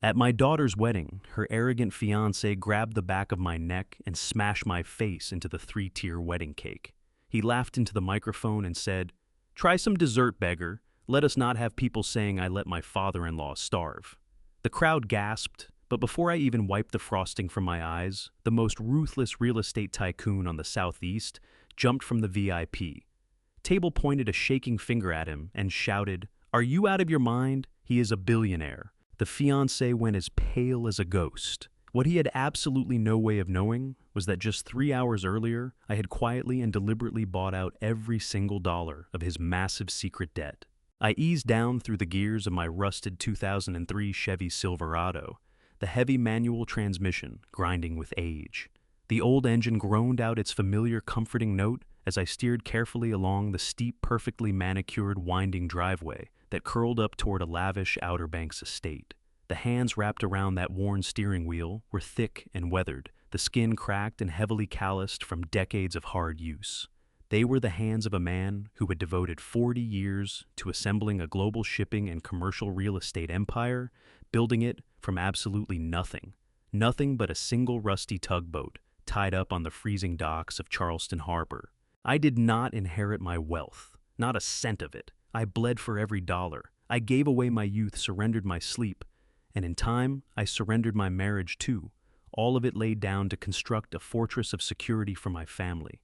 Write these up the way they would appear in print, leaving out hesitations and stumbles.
At my daughter's wedding, her arrogant fiancé grabbed the back of my neck and smashed my face into the three-tier wedding cake. He laughed into the microphone and said, "Try some dessert, beggar. Let us not have people saying I let my father-in-law starve." The crowd gasped, but before I even wiped the frosting from my eyes, the most ruthless real estate tycoon on the Southeast jumped from the VIP. Table pointed a shaking finger at him and shouted, "Are you out of your mind? He is a billionaire." The fiancé went as pale as a ghost. What he had absolutely no way of knowing was that just 3 hours earlier, I had quietly and deliberately bought out every single dollar of his massive secret debt. I eased down through the gears of my rusted 2003 Chevy Silverado, the heavy manual transmission grinding with age. The old engine groaned out its familiar comforting note as I steered carefully along the steep, perfectly manicured, winding driveway that curled up toward a lavish Outer Banks estate. The hands wrapped around that worn steering wheel were thick and weathered, the skin cracked and heavily calloused from decades of hard use. They were the hands of a man who had devoted 40 years to assembling a global shipping and commercial real estate empire, building it from absolutely nothing. Nothing but a single rusty tugboat tied up on the freezing docks of Charleston Harbor. I did not inherit my wealth, not a cent of it. I bled for every dollar. I gave away my youth, surrendered my sleep, and in time, I surrendered my marriage too. All of it laid down to construct a fortress of security for my family.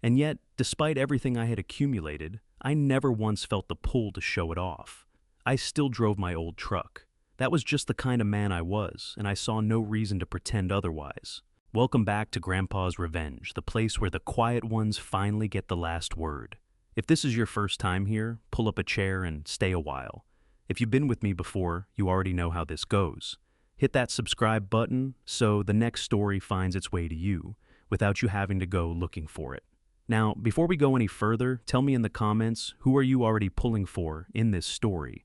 And yet, despite everything I had accumulated, I never once felt the pull to show it off. I still drove my old truck. That was just the kind of man I was, and I saw no reason to pretend otherwise. Welcome back to Grandpa's Revenge, the place where the quiet ones finally get the last word. If this is your first time here, pull up a chair and stay a while. If you've been with me before, you already know how this goes. Hit that subscribe button so the next story finds its way to you without you having to go looking for it. Now, before we go any further, tell me in the comments, who are you already pulling for in this story?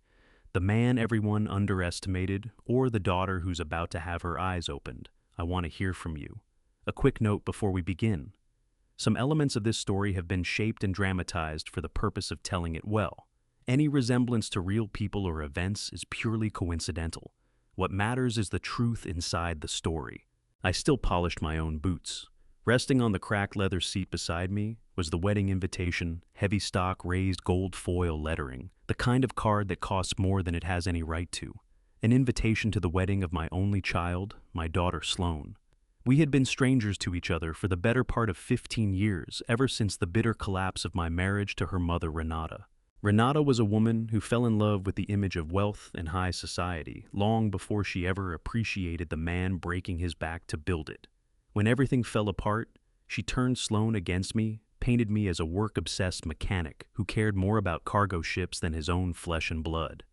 The man everyone underestimated, or the daughter who's about to have her eyes opened? I want to hear from you. A quick note before we begin. Some elements of this story have been shaped and dramatized for the purpose of telling it well. Any resemblance to real people or events is purely coincidental. What matters is the truth inside the story. I still polished my own boots. Resting on the cracked leather seat beside me was the wedding invitation, heavy stock raised gold foil lettering, the kind of card that costs more than it has any right to. An invitation to the wedding of my only child, my daughter Sloane. We had been strangers to each other for the better part of 15 years, ever since the bitter collapse of my marriage to her mother, Renata. Renata was a woman who fell in love with the image of wealth and high society long before she ever appreciated the man breaking his back to build it. When everything fell apart, she turned Sloane against me, painted me as a work-obsessed mechanic who cared more about cargo ships than his own flesh and blood.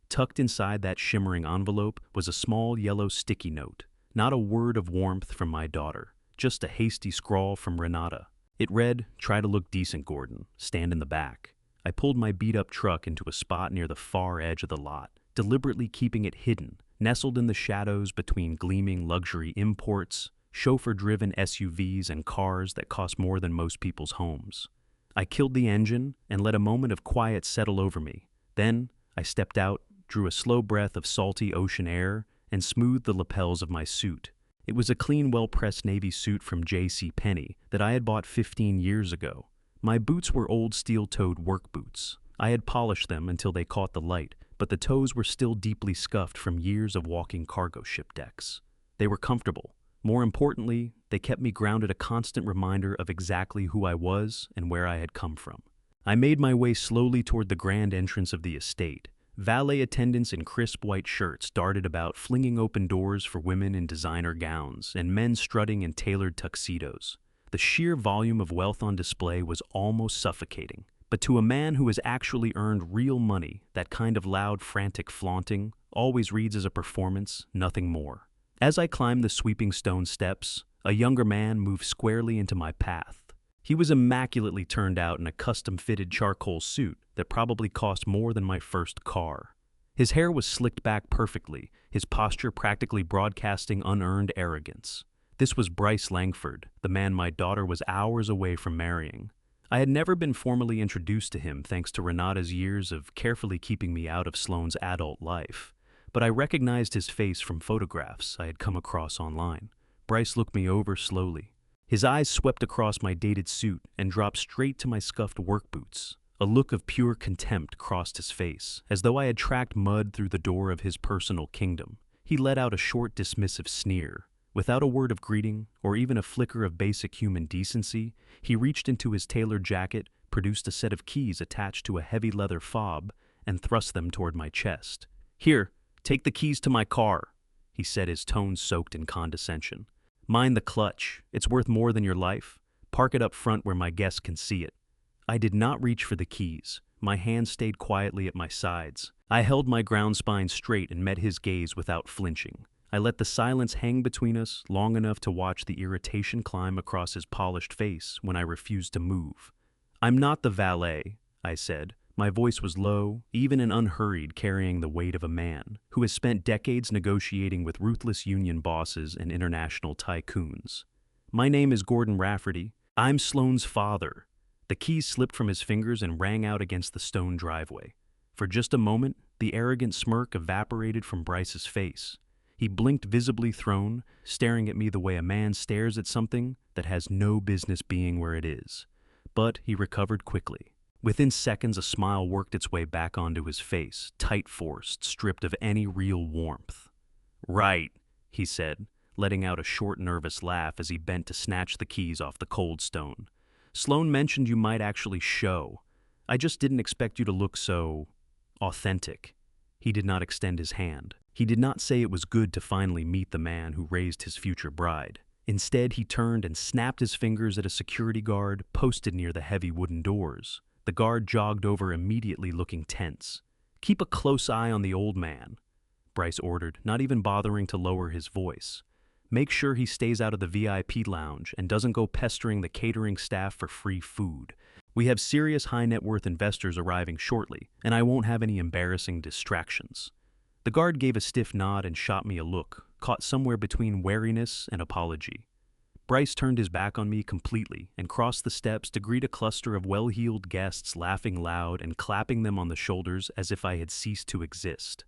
Tucked inside that shimmering envelope was a small yellow sticky note. Not a word of warmth from my daughter, just a hasty scrawl from Renata. It read, "Try to look decent, Gordon. Stand in the back." I pulled my beat-up truck into a spot near the far edge of the lot, deliberately keeping it hidden, nestled in the shadows between gleaming luxury imports, chauffeur-driven SUVs, and cars that cost more than most people's homes. I killed the engine and let a moment of quiet settle over me. Then, I stepped out, drew a slow breath of salty ocean air, and smoothed the lapels of my suit. It was a clean, well-pressed navy suit from J.C. Penney that I had bought 15 years ago. My boots were old steel-toed work boots. I had polished them until they caught the light, but the toes were still deeply scuffed from years of walking cargo ship decks. They were comfortable. More importantly, they kept me grounded, a constant reminder of exactly who I was and where I had come from. I made my way slowly toward the grand entrance of the estate. Valet attendants in crisp white shirts darted about, flinging open doors for women in designer gowns and men strutting in tailored tuxedos. The sheer volume of wealth on display was almost suffocating. But to a man who has actually earned real money, that kind of loud, frantic flaunting always reads as a performance, nothing more. As I climbed the sweeping stone steps, a younger man moved squarely into my path. He was immaculately turned out in a custom-fitted charcoal suit that probably cost more than my first car. His hair was slicked back perfectly, his posture practically broadcasting unearned arrogance. This was Bryce Langford, the man my daughter was hours away from marrying. I had never been formally introduced to him thanks to Renata's years of carefully keeping me out of Sloane's adult life. but I recognized his face from photographs I had come across online. Bryce looked me over slowly. His eyes swept across my dated suit and dropped straight to my scuffed work boots. A look of pure contempt crossed his face, as though I had tracked mud through the door of his personal kingdom. He let out a short, dismissive sneer. Without a word of greeting, or even a flicker of basic human decency, he reached into his tailored jacket, produced a set of keys attached to a heavy leather fob, and thrust them toward my chest. "Here, take the keys to my car," he said, his tone soaked in condescension. "Mind the clutch. It's worth more than your life. Park it up front where my guests can see it." I did not reach for the keys. My hands stayed quietly at my sides. I held my ground spine straight and met his gaze without flinching. I let the silence hang between us long enough to watch the irritation climb across his polished face when I refused to move. "I'm not the valet," I said. My voice was low, even and unhurried, carrying the weight of a man who has spent decades negotiating with ruthless union bosses and international tycoons. "My name is Gordon Rafferty. I'm Sloane's father." The keys slipped from his fingers and rang out against the stone driveway. For just a moment, the arrogant smirk evaporated from Bryce's face. He blinked, visibly thrown, staring at me the way a man stares at something that has no business being where it is. But he recovered quickly. Within seconds, a smile worked its way back onto his face, tight-forced, stripped of any real warmth. "Right," he said, letting out a short, nervous laugh as he bent to snatch the keys off the cold stone. "Sloane mentioned you might actually show. I just didn't expect you to look so authentic." He did not extend his hand. He did not say it was good to finally meet the man who raised his future bride. Instead, he turned and snapped his fingers at a security guard posted near the heavy wooden doors. The guard jogged over immediately, looking tense. "Keep a close eye on the old man," Bryce ordered, not even bothering to lower his voice. "Make sure he stays out of the VIP lounge and doesn't go pestering the catering staff for free food. We have serious high-net-worth investors arriving shortly, and I won't have any embarrassing distractions." The guard gave a stiff nod and shot me a look, caught somewhere between wariness and apology. Bryce turned his back on me completely and crossed the steps to greet a cluster of well-heeled guests laughing loud and clapping them on the shoulders as if I had ceased to exist.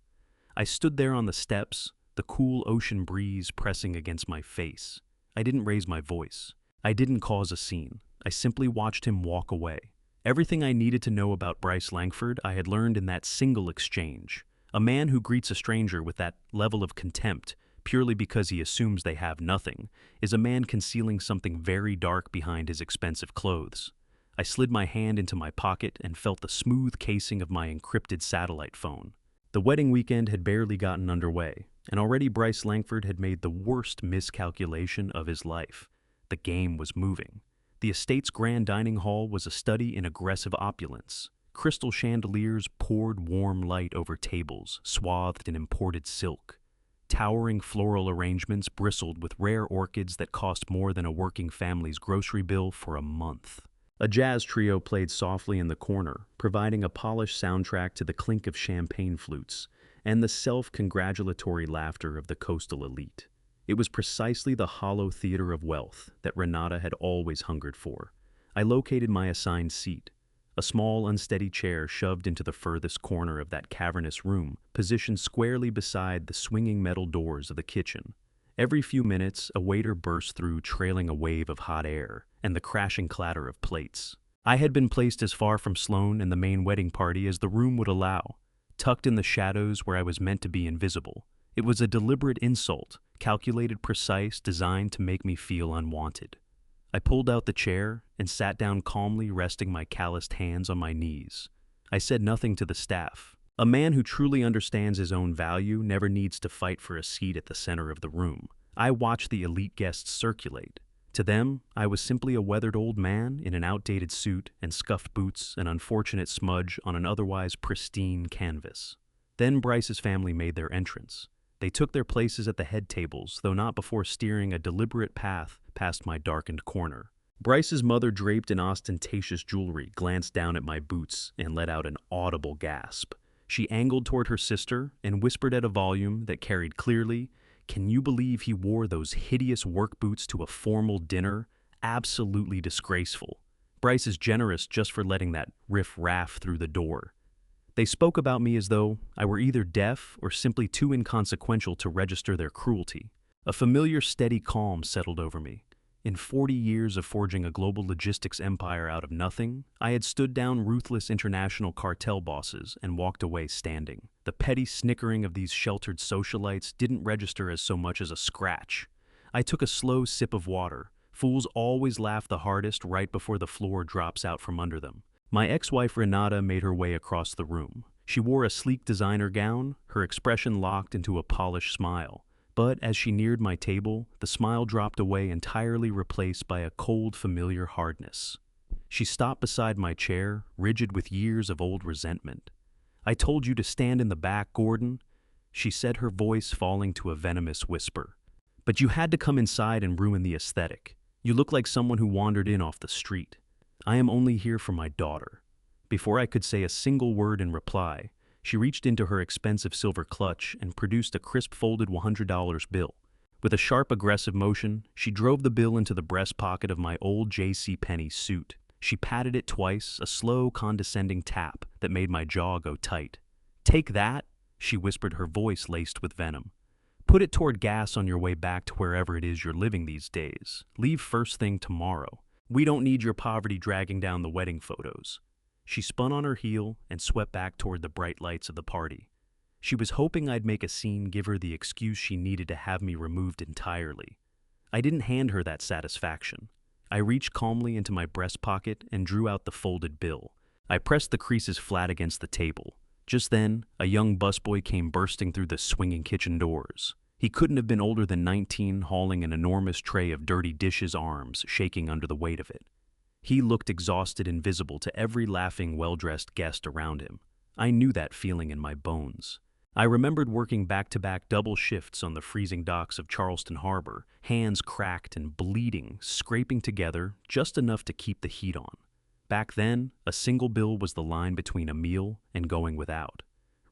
I stood there on the steps, the cool ocean breeze pressing against my face. I didn't raise my voice. I didn't cause a scene. I simply watched him walk away. Everything I needed to know about Bryce Langford I had learned in that single exchange. A man who greets a stranger with that level of contempt, purely because he assumes they have nothing, is a man concealing something very dark behind his expensive clothes. I slid my hand into my pocket and felt the smooth casing of my encrypted satellite phone. The wedding weekend had barely gotten underway, and already Bryce Langford had made the worst miscalculation of his life. The game was moving. The estate's grand dining hall was a study in aggressive opulence. Crystal chandeliers poured warm light over tables, swathed in imported silk. Towering floral arrangements bristled with rare orchids that cost more than a working family's grocery bill for a month. A jazz trio played softly in the corner, providing a polished soundtrack to the clink of champagne flutes and the self-congratulatory laughter of the coastal elite. It was precisely the hollow theater of wealth that Renata had always hungered for. I located my assigned seat, a small, unsteady chair shoved into the furthest corner of that cavernous room, positioned squarely beside the swinging metal doors of the kitchen. Every few minutes, a waiter burst through, trailing a wave of hot air and the crashing clatter of plates. I had been placed as far from Sloane and the main wedding party as the room would allow, tucked in the shadows where I was meant to be invisible. It was a deliberate insult, calculated, precise, designed to make me feel unwanted. I pulled out the chair and sat down calmly, resting my calloused hands on my knees. I said nothing to the staff. A man who truly understands his own value never needs to fight for a seat at the center of the room. I watched the elite guests circulate. To them, I was simply a weathered old man in an outdated suit and scuffed boots, an unfortunate smudge on an otherwise pristine canvas. Then Bryce's family made their entrance. They took their places at the head tables, though not before steering a deliberate path past my darkened corner. Bryce's mother, draped in ostentatious jewelry, glanced down at my boots and let out an audible gasp. She angled toward her sister and whispered at a volume that carried clearly, "Can you believe he wore those hideous work boots to a formal dinner? Absolutely disgraceful. Bryce is generous just for letting that riff-raff through the door." They spoke about me as though I were either deaf or simply too inconsequential to register their cruelty. A familiar steady calm settled over me. In 40 years of forging a global logistics empire out of nothing, I had stood down ruthless international cartel bosses and walked away standing. The petty snickering of these sheltered socialites didn't register as so much as a scratch. I took a slow sip of water. Fools always laugh the hardest right before the floor drops out from under them. My ex-wife Renata made her way across the room. She wore a sleek designer gown, her expression locked into a polished smile. But as she neared my table, the smile dropped away, entirely replaced by a cold, familiar hardness. She stopped beside my chair, rigid with years of old resentment. "I told you to stand in the back, Gordon," she said, her voice falling to a venomous whisper. "But you had to come inside and ruin the aesthetic. You look like someone who wandered in off the street. I am only here for my daughter." Before I could say a single word in reply, she reached into her expensive silver clutch and produced a crisp folded $100 bill. With a sharp, aggressive motion, she drove the bill into the breast pocket of my old J.C. Penney suit. She patted it twice, a slow, condescending tap that made my jaw go tight. "Take that," she whispered, her voice laced with venom. "Put it toward gas on your way back to wherever it is you're living these days. Leave first thing tomorrow. We don't need your poverty dragging down the wedding photos." She spun on her heel and swept back toward the bright lights of the party. She was hoping I'd make a scene, give her the excuse she needed to have me removed entirely. I didn't hand her that satisfaction. I reached calmly into my breast pocket and drew out the folded bill. I pressed the creases flat against the table. Just then, a young busboy came bursting through the swinging kitchen doors. He couldn't have been older than 19, hauling an enormous tray of dirty dishes, arms shaking under the weight of it. He looked exhausted and visible to every laughing, well-dressed guest around him. I knew that feeling in my bones. I remembered working back-to-back double shifts on the freezing docks of Charleston Harbor, hands cracked and bleeding, scraping together just enough to keep the heat on. Back then, a single bill was the line between a meal and going without.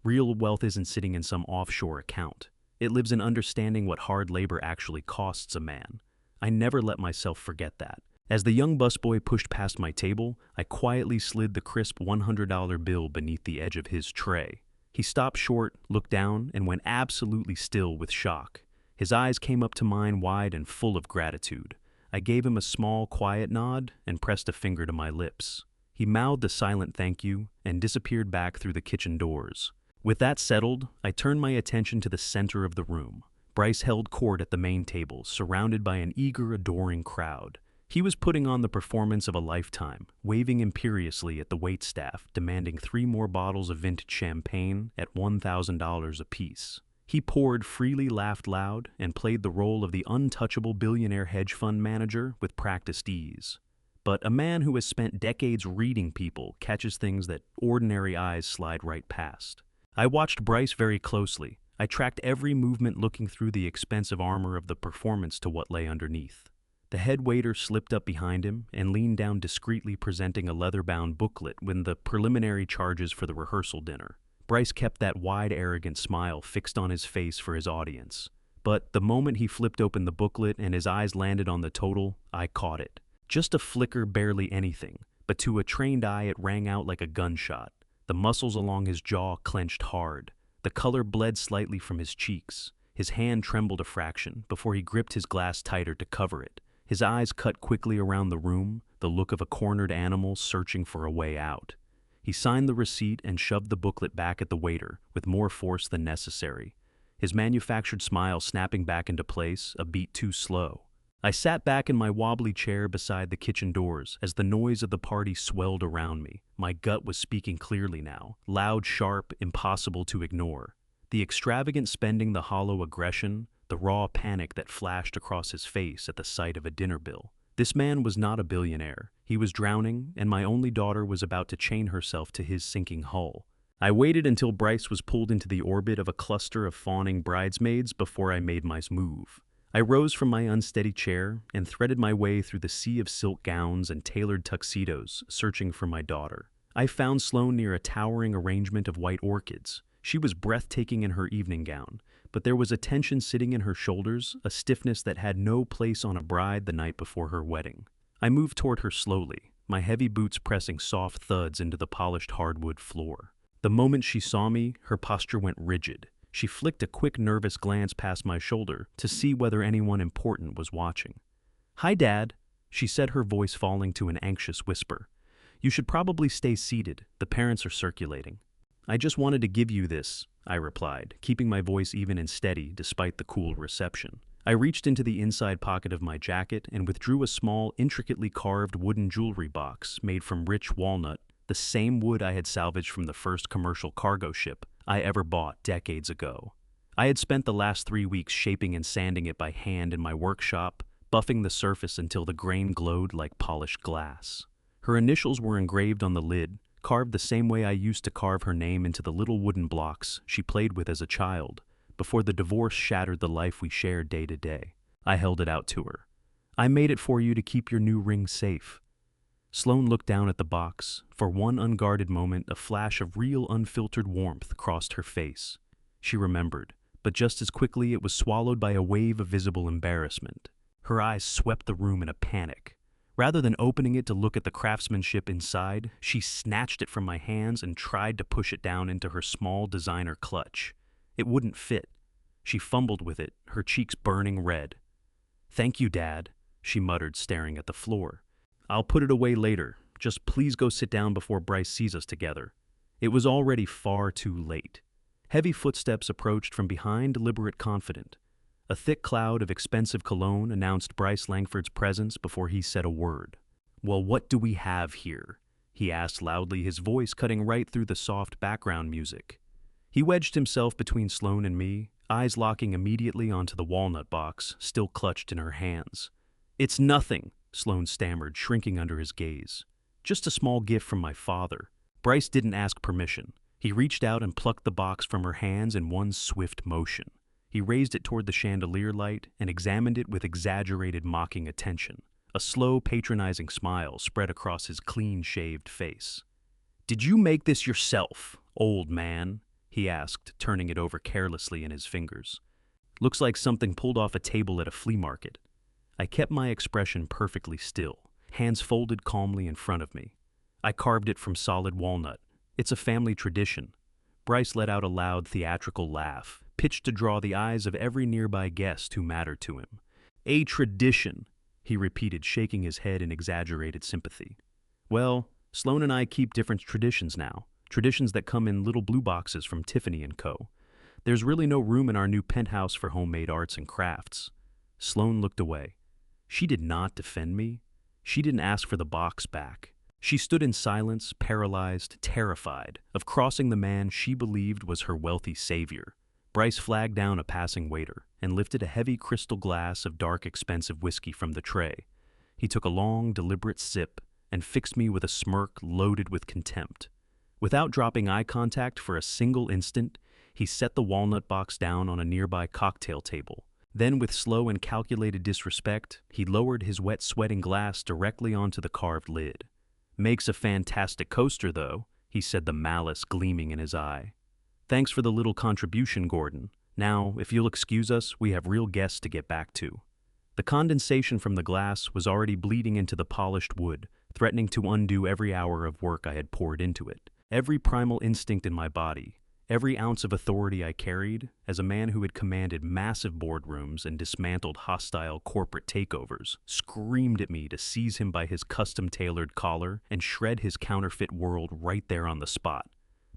Real wealth isn't sitting in some offshore account. It lives in understanding what hard labor actually costs a man. I never let myself forget that. As the young busboy pushed past my table, I quietly slid the crisp $100 bill beneath the edge of his tray. He stopped short, looked down, and went absolutely still with shock. His eyes came up to mine, wide and full of gratitude. I gave him a small, quiet nod and pressed a finger to my lips. He mouthed a silent thank you and disappeared back through the kitchen doors. With that settled, I turned my attention to the center of the room. Bryce held court at the main table, surrounded by an eager, adoring crowd. He was putting on the performance of a lifetime, waving imperiously at the waitstaff, demanding 3 more bottles of vintage champagne at $1,000 apiece. He poured freely, laughed loud, and played the role of the untouchable billionaire hedge fund manager with practiced ease. But a man who has spent decades reading people catches things that ordinary eyes slide right past. I watched Bryce very closely. I tracked every movement, looking through the expensive armor of the performance to what lay underneath. The head waiter slipped up behind him and leaned down discreetly, presenting a leather-bound booklet with the preliminary charges for the rehearsal dinner. Bryce kept that wide, arrogant smile fixed on his face for his audience. But the moment he flipped open the booklet and his eyes landed on the total, I caught it. Just a flicker, barely anything, but to a trained eye it rang out like a gunshot. The muscles along his jaw clenched hard. The color bled slightly from his cheeks. His hand trembled a fraction before he gripped his glass tighter to cover it. His eyes cut quickly around the room, the look of a cornered animal searching for a way out. He signed the receipt and shoved the booklet back at the waiter with more force than necessary, his manufactured smile snapping back into place a beat too slow. I sat back in my wobbly chair beside the kitchen doors as the noise of the party swelled around me. My gut was speaking clearly now, loud, sharp, impossible to ignore. The extravagant spending, the hollow aggression, the raw panic that flashed across his face at the sight of a dinner bill. This man was not a billionaire. He was drowning, and my only daughter was about to chain herself to his sinking hull. I waited until Bryce was pulled into the orbit of a cluster of fawning bridesmaids before I made my move. I rose from my unsteady chair and threaded my way through the sea of silk gowns and tailored tuxedos, searching for my daughter. I found Sloane near a towering arrangement of white orchids. She was breathtaking in her evening gown, but there was a tension sitting in her shoulders, a stiffness that had no place on a bride the night before her wedding. I moved toward her slowly, my heavy boots pressing soft thuds into the polished hardwood floor. The moment she saw me, her posture went rigid. She flicked a quick, nervous glance past my shoulder to see whether anyone important was watching. "Hi, Dad," she said, her voice falling to an anxious whisper. "You should probably stay seated. The parents are circulating." "I just wanted to give you this," I replied, keeping my voice even and steady despite the cool reception. I reached into the inside pocket of my jacket and withdrew a small, intricately carved wooden jewelry box made from rich walnut, the same wood I had salvaged from the first commercial cargo ship I ever bought decades ago. I had spent the last 3 weeks shaping and sanding it by hand in my workshop, buffing the surface until the grain glowed like polished glass. Her initials were engraved on the lid, carved the same way I used to carve her name into the little wooden blocks she played with as a child, before the divorce shattered the life we shared day to day. I held it out to her. "I made it for you to keep your new ring safe." Sloane looked down at the box. For one unguarded moment, a flash of real unfiltered warmth crossed her face. She remembered, but just as quickly it was swallowed by a wave of visible embarrassment. Her eyes swept the room in a panic. Rather than opening it to look at the craftsmanship inside, she snatched it from my hands and tried to push it down into her small designer clutch. It wouldn't fit. She fumbled with it, her cheeks burning red. "Thank you, Dad," she muttered, staring at the floor. "I'll put it away later. Just please go sit down before Bryce sees us together." It was already far too late. Heavy footsteps approached from behind, deliberate, confident. A thick cloud of expensive cologne announced Bryce Langford's presence before he said a word. "Well, what do we have here?" he asked loudly, his voice cutting right through the soft background music. He wedged himself between Sloane and me, eyes locking immediately onto the walnut box, still clutched in her hands. "It's nothing," Sloane stammered, shrinking under his gaze. "Just a small gift from my father." Bryce didn't ask permission. He reached out and plucked the box from her hands in one swift motion. He raised it toward the chandelier light and examined it with exaggerated, mocking attention. A slow, patronizing smile spread across his clean-shaved face. "Did you make this yourself, old man?" he asked, turning it over carelessly in his fingers. "Looks like something pulled off a table at a flea market." I kept my expression perfectly still, hands folded calmly in front of me. "I carved it from solid walnut. It's a family tradition." Bryce let out a loud, theatrical laugh, pitched to draw the eyes of every nearby guest who mattered to him. "A tradition," he repeated, shaking his head in exaggerated sympathy. "Well, Sloane and I keep different traditions now. Traditions that come in little blue boxes from Tiffany & Co. There's really no room in our new penthouse for homemade arts and crafts." Sloane looked away. She did not defend me. She didn't ask for the box back. She stood in silence, paralyzed, terrified of crossing the man she believed was her wealthy savior. Bryce flagged down a passing waiter and lifted a heavy crystal glass of dark, expensive whiskey from the tray. He took a long, deliberate sip and fixed me with a smirk loaded with contempt. Without dropping eye contact for a single instant, he set the walnut box down on a nearby cocktail table. Then, with slow and calculated disrespect, he lowered his wet, sweating glass directly onto the carved lid. "Makes a fantastic coaster, though," he said, the malice gleaming in his eye. "Thanks for the little contribution, Gordon. Now, if you'll excuse us, we have real guests to get back to." The condensation from the glass was already bleeding into the polished wood, threatening to undo every hour of work I had poured into it. Every primal instinct in my body, every ounce of authority I carried, as a man who had commanded massive boardrooms and dismantled hostile corporate takeovers, screamed at me to seize him by his custom-tailored collar and shred his counterfeit world right there on the spot.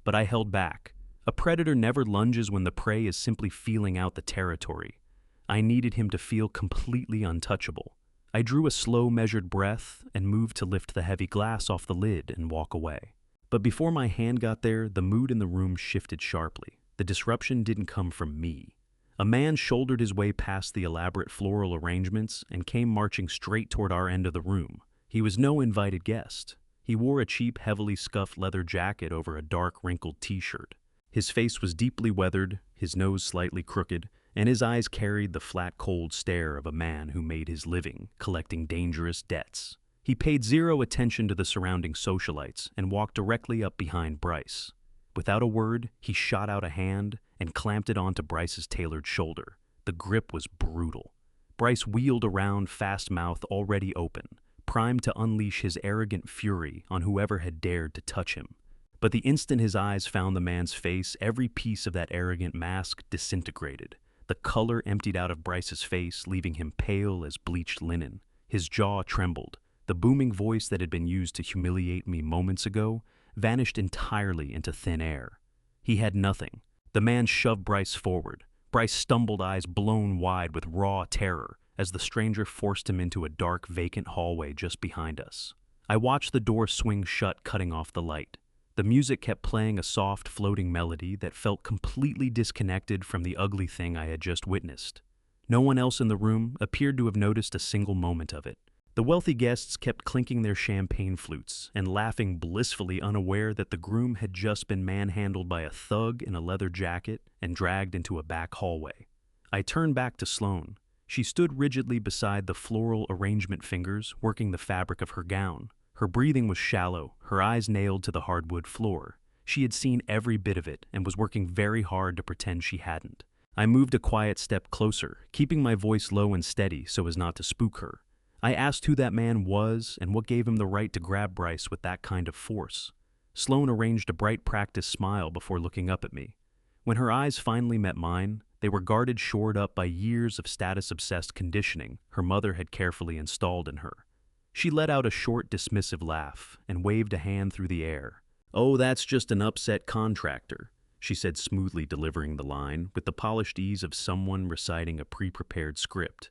But I held back. A predator never lunges when the prey is simply feeling out the territory. I needed him to feel completely untouchable. I drew a slow, measured breath and moved to lift the heavy glass off the lid and walk away. But before my hand got there, the mood in the room shifted sharply. The disruption didn't come from me. A man shouldered his way past the elaborate floral arrangements and came marching straight toward our end of the room. He was no invited guest. He wore a cheap, heavily scuffed leather jacket over a dark, wrinkled t-shirt. His face was deeply weathered, his nose slightly crooked, and his eyes carried the flat, cold stare of a man who made his living collecting dangerous debts. He paid zero attention to the surrounding socialites and walked directly up behind Bryce. Without a word, he shot out a hand and clamped it onto Bryce's tailored shoulder. The grip was brutal. Bryce wheeled around, fast mouth already open, primed to unleash his arrogant fury on whoever had dared to touch him. But the instant his eyes found the man's face, every piece of that arrogant mask disintegrated. The color emptied out of Bryce's face, leaving him pale as bleached linen. His jaw trembled. The booming voice that had been used to humiliate me moments ago vanished entirely into thin air. He had nothing. The man shoved Bryce forward. Bryce stumbled, eyes blown wide with raw terror, as the stranger forced him into a dark, vacant hallway just behind us. I watched the door swing shut, cutting off the light. The music kept playing a soft, floating melody that felt completely disconnected from the ugly thing I had just witnessed. No one else in the room appeared to have noticed a single moment of it. The wealthy guests kept clinking their champagne flutes and laughing blissfully, unaware that the groom had just been manhandled by a thug in a leather jacket and dragged into a back hallway. I turned back to Sloane. She stood rigidly beside the floral arrangement fingers, working the fabric of her gown. Her breathing was shallow, her eyes nailed to the hardwood floor. She had seen every bit of it and was working very hard to pretend she hadn't. I moved a quiet step closer, keeping my voice low and steady so as not to spook her. I asked who that man was and what gave him the right to grab Bryce with that kind of force. Sloane arranged a bright, practiced smile before looking up at me. When her eyes finally met mine, they were guarded, shored up by years of status-obsessed conditioning her mother had carefully installed in her. She let out a short, dismissive laugh and waved a hand through the air. "Oh, that's just an upset contractor," she said, smoothly delivering the line with the polished ease of someone reciting a pre-prepared script.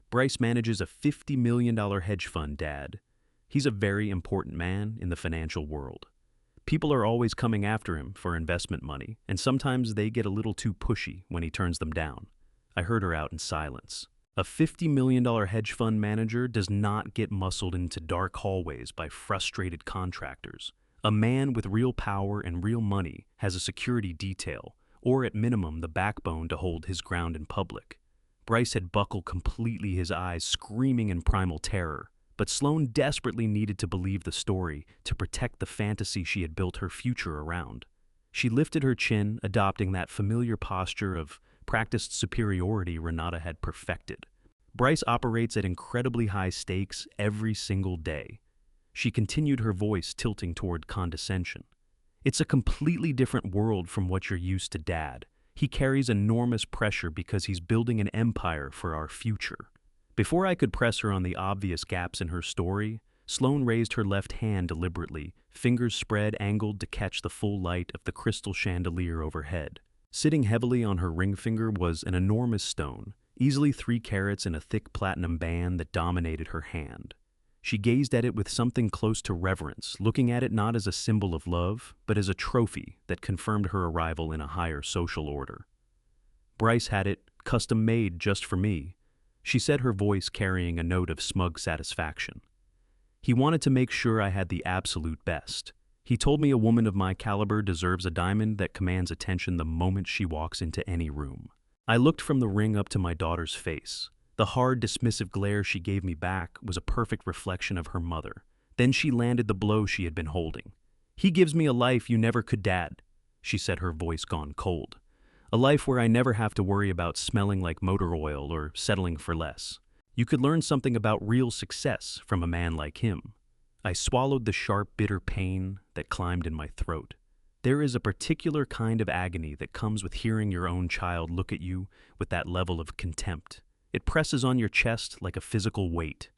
"Bryce manages a $50 million hedge fund, Dad. He's a very important man in the financial world. People are always coming after him for investment money, and sometimes they get a little too pushy when he turns them down." I heard her out in silence. A $50 million hedge fund manager does not get muscled into dark hallways by frustrated contractors. A man with real power and real money has a security detail, or at minimum the backbone to hold his ground in public. Bryce had buckled completely, his eyes screaming in primal terror, but Sloane desperately needed to believe the story to protect the fantasy she had built her future around. She lifted her chin, adopting that familiar posture of practiced superiority Renata had perfected. "Bryce operates at incredibly high stakes every single day." She continued, her voice tilting toward condescension. "It's a completely different world from what you're used to, Dad. He carries enormous pressure because he's building an empire for our future." Before I could press her on the obvious gaps in her story, Sloane raised her left hand deliberately, fingers spread, angled to catch the full light of the crystal chandelier overhead. Sitting heavily on her ring finger was an enormous stone, easily 3 carats in a thick platinum band that dominated her hand. She gazed at it with something close to reverence, looking at it not as a symbol of love, but as a trophy that confirmed her arrival in a higher social order. "Bryce had it custom-made just for me," she said, her voice carrying a note of smug satisfaction. "He wanted to make sure I had the absolute best. He told me a woman of my caliber deserves a diamond that commands attention the moment she walks into any room." I looked from the ring up to my daughter's face. The hard, dismissive glare she gave me back was a perfect reflection of her mother. Then she landed the blow she had been holding. "He gives me a life you never could, Dad," she said, her voice gone cold. "A life where I never have to worry about smelling like motor oil or settling for less. You could learn something about real success from a man like him." I swallowed the sharp, bitter pain that climbed in my throat. There is a particular kind of agony that comes with hearing your own child look at you with that level of contempt. It presses on your chest like a physical weight.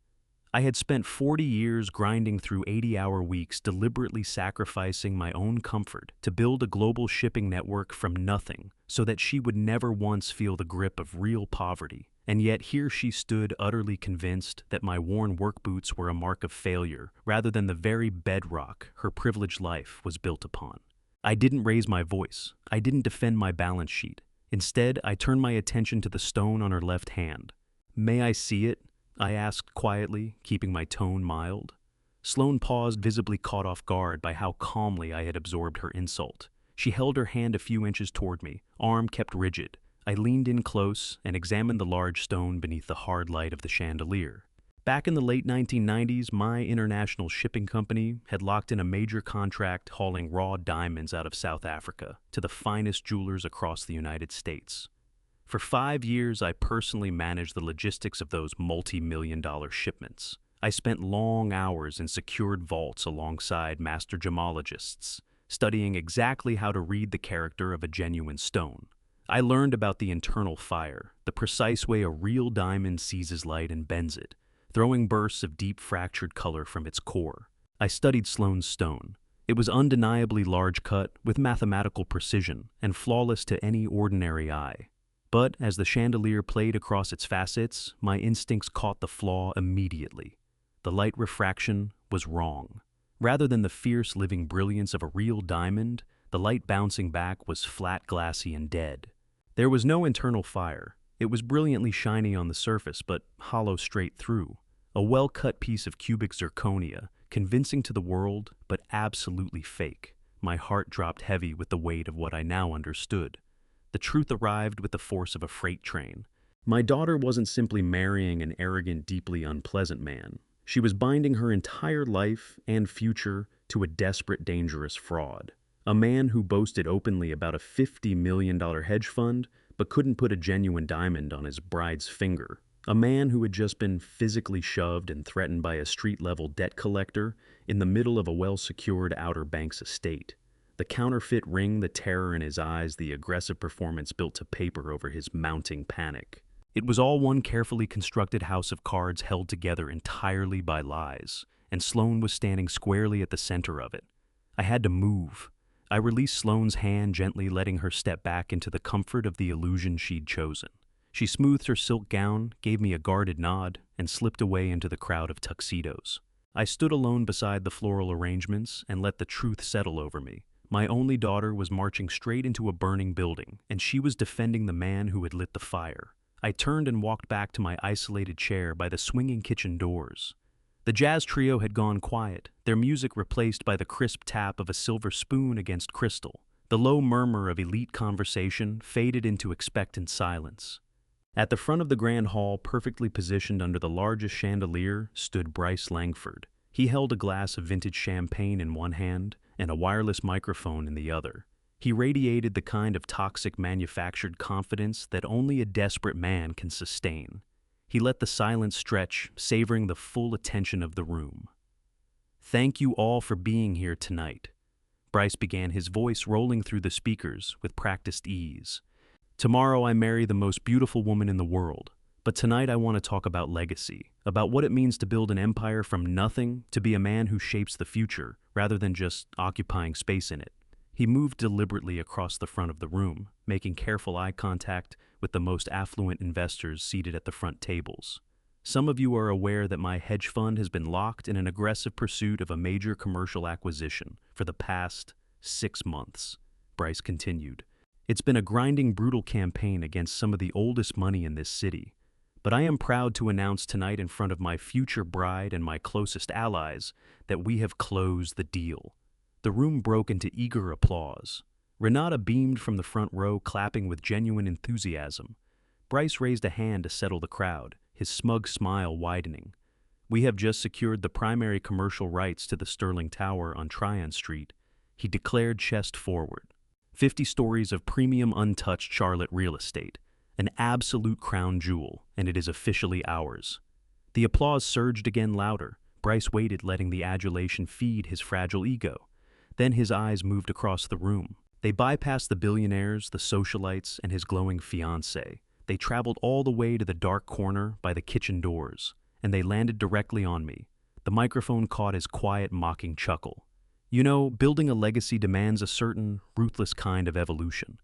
I had spent 40 years grinding through 80-hour weeks, deliberately sacrificing my own comfort to build a global shipping network from nothing so that she would never once feel the grip of real poverty. And yet here she stood, utterly convinced that my worn work boots were a mark of failure rather than the very bedrock her privileged life was built upon. I didn't raise my voice. I didn't defend my balance sheet. Instead, I turned my attention to the stone on her left hand. "May I see it?" I asked quietly, keeping my tone mild. Sloane paused, visibly caught off guard by how calmly I had absorbed her insult. She held her hand a few inches toward me, arm kept rigid. I leaned in close and examined the large stone beneath the hard light of the chandelier. Back in the late 1990s, my international shipping company had locked in a major contract hauling raw diamonds out of South Africa to the finest jewelers across the United States. For 5 years, I personally managed the logistics of those multi-million-dollar shipments. I spent long hours in secured vaults alongside master gemologists, studying exactly how to read the character of a genuine stone. I learned about the internal fire, the precise way a real diamond seizes light and bends it, throwing bursts of deep fractured color from its core. I studied Sloane's stone. It was undeniably large cut, with mathematical precision, and flawless to any ordinary eye. But as the chandelier played across its facets, my instincts caught the flaw immediately. The light refraction was wrong. Rather than the fierce living brilliance of a real diamond, the light bouncing back was flat, glassy, and dead. There was no internal fire. It was brilliantly shiny on the surface, but hollow straight through. A well-cut piece of cubic zirconia, convincing to the world, but absolutely fake. My heart dropped heavy with the weight of what I now understood. The truth arrived with the force of a freight train. My daughter wasn't simply marrying an arrogant, deeply unpleasant man. She was binding her entire life and future to a desperate, dangerous fraud. A man who boasted openly about a $50 million hedge fund, but couldn't put a genuine diamond on his bride's finger. A man who had just been physically shoved and threatened by a street-level debt collector in the middle of a well-secured Outer Banks estate. The counterfeit ring, the terror in his eyes, the aggressive performance built to paper over his mounting panic. It was all one carefully constructed house of cards held together entirely by lies, and Sloane was standing squarely at the center of it. I had to move. I released Sloane's hand gently, letting her step back into the comfort of the illusion she'd chosen. She smoothed her silk gown, gave me a guarded nod, and slipped away into the crowd of tuxedos. I stood alone beside the floral arrangements and let the truth settle over me. My only daughter was marching straight into a burning building, and she was defending the man who had lit the fire. I turned and walked back to my isolated chair by the swinging kitchen doors. The jazz trio had gone quiet, their music replaced by the crisp tap of a silver spoon against crystal. The low murmur of elite conversation faded into expectant silence. At the front of the grand hall, perfectly positioned under the largest chandelier, stood Bryce Langford. He held a glass of vintage champagne in one hand and a wireless microphone in the other. He radiated the kind of toxic manufactured confidence that only a desperate man can sustain. He let the silence stretch, savoring the full attention of the room. "Thank you all for being here tonight." Bryce began, his voice rolling through the speakers with practiced ease. "Tomorrow I marry the most beautiful woman in the world, but tonight I want to talk about legacy, about what it means to build an empire from nothing, to be a man who shapes the future, rather than just occupying space in it." He moved deliberately across the front of the room, making careful eye contact with the most affluent investors seated at the front tables. "Some of you are aware that my hedge fund has been locked in an aggressive pursuit of a major commercial acquisition for the past 6 months," Bryce continued. "It's been a grinding, brutal campaign against some of the oldest money in this city. But I am proud to announce tonight in front of my future bride and my closest allies that we have closed the deal." The room broke into eager applause. Renata beamed from the front row, clapping with genuine enthusiasm. Bryce raised a hand to settle the crowd, his smug smile widening. "We have just secured the primary commercial rights to the Sterling Tower on Tryon Street," he declared, chest forward. 50 stories of premium untouched Charlotte real estate, an absolute crown jewel, and it is officially ours. The applause surged again louder. Bryce waited, letting the adulation feed his fragile ego. Then his eyes moved across the room. They bypassed the billionaires, the socialites, and his glowing fiancée. They traveled all the way to the dark corner by the kitchen doors, and they landed directly on me. The microphone caught his quiet, mocking chuckle. "You know, building a legacy demands a certain, ruthless kind of evolution,"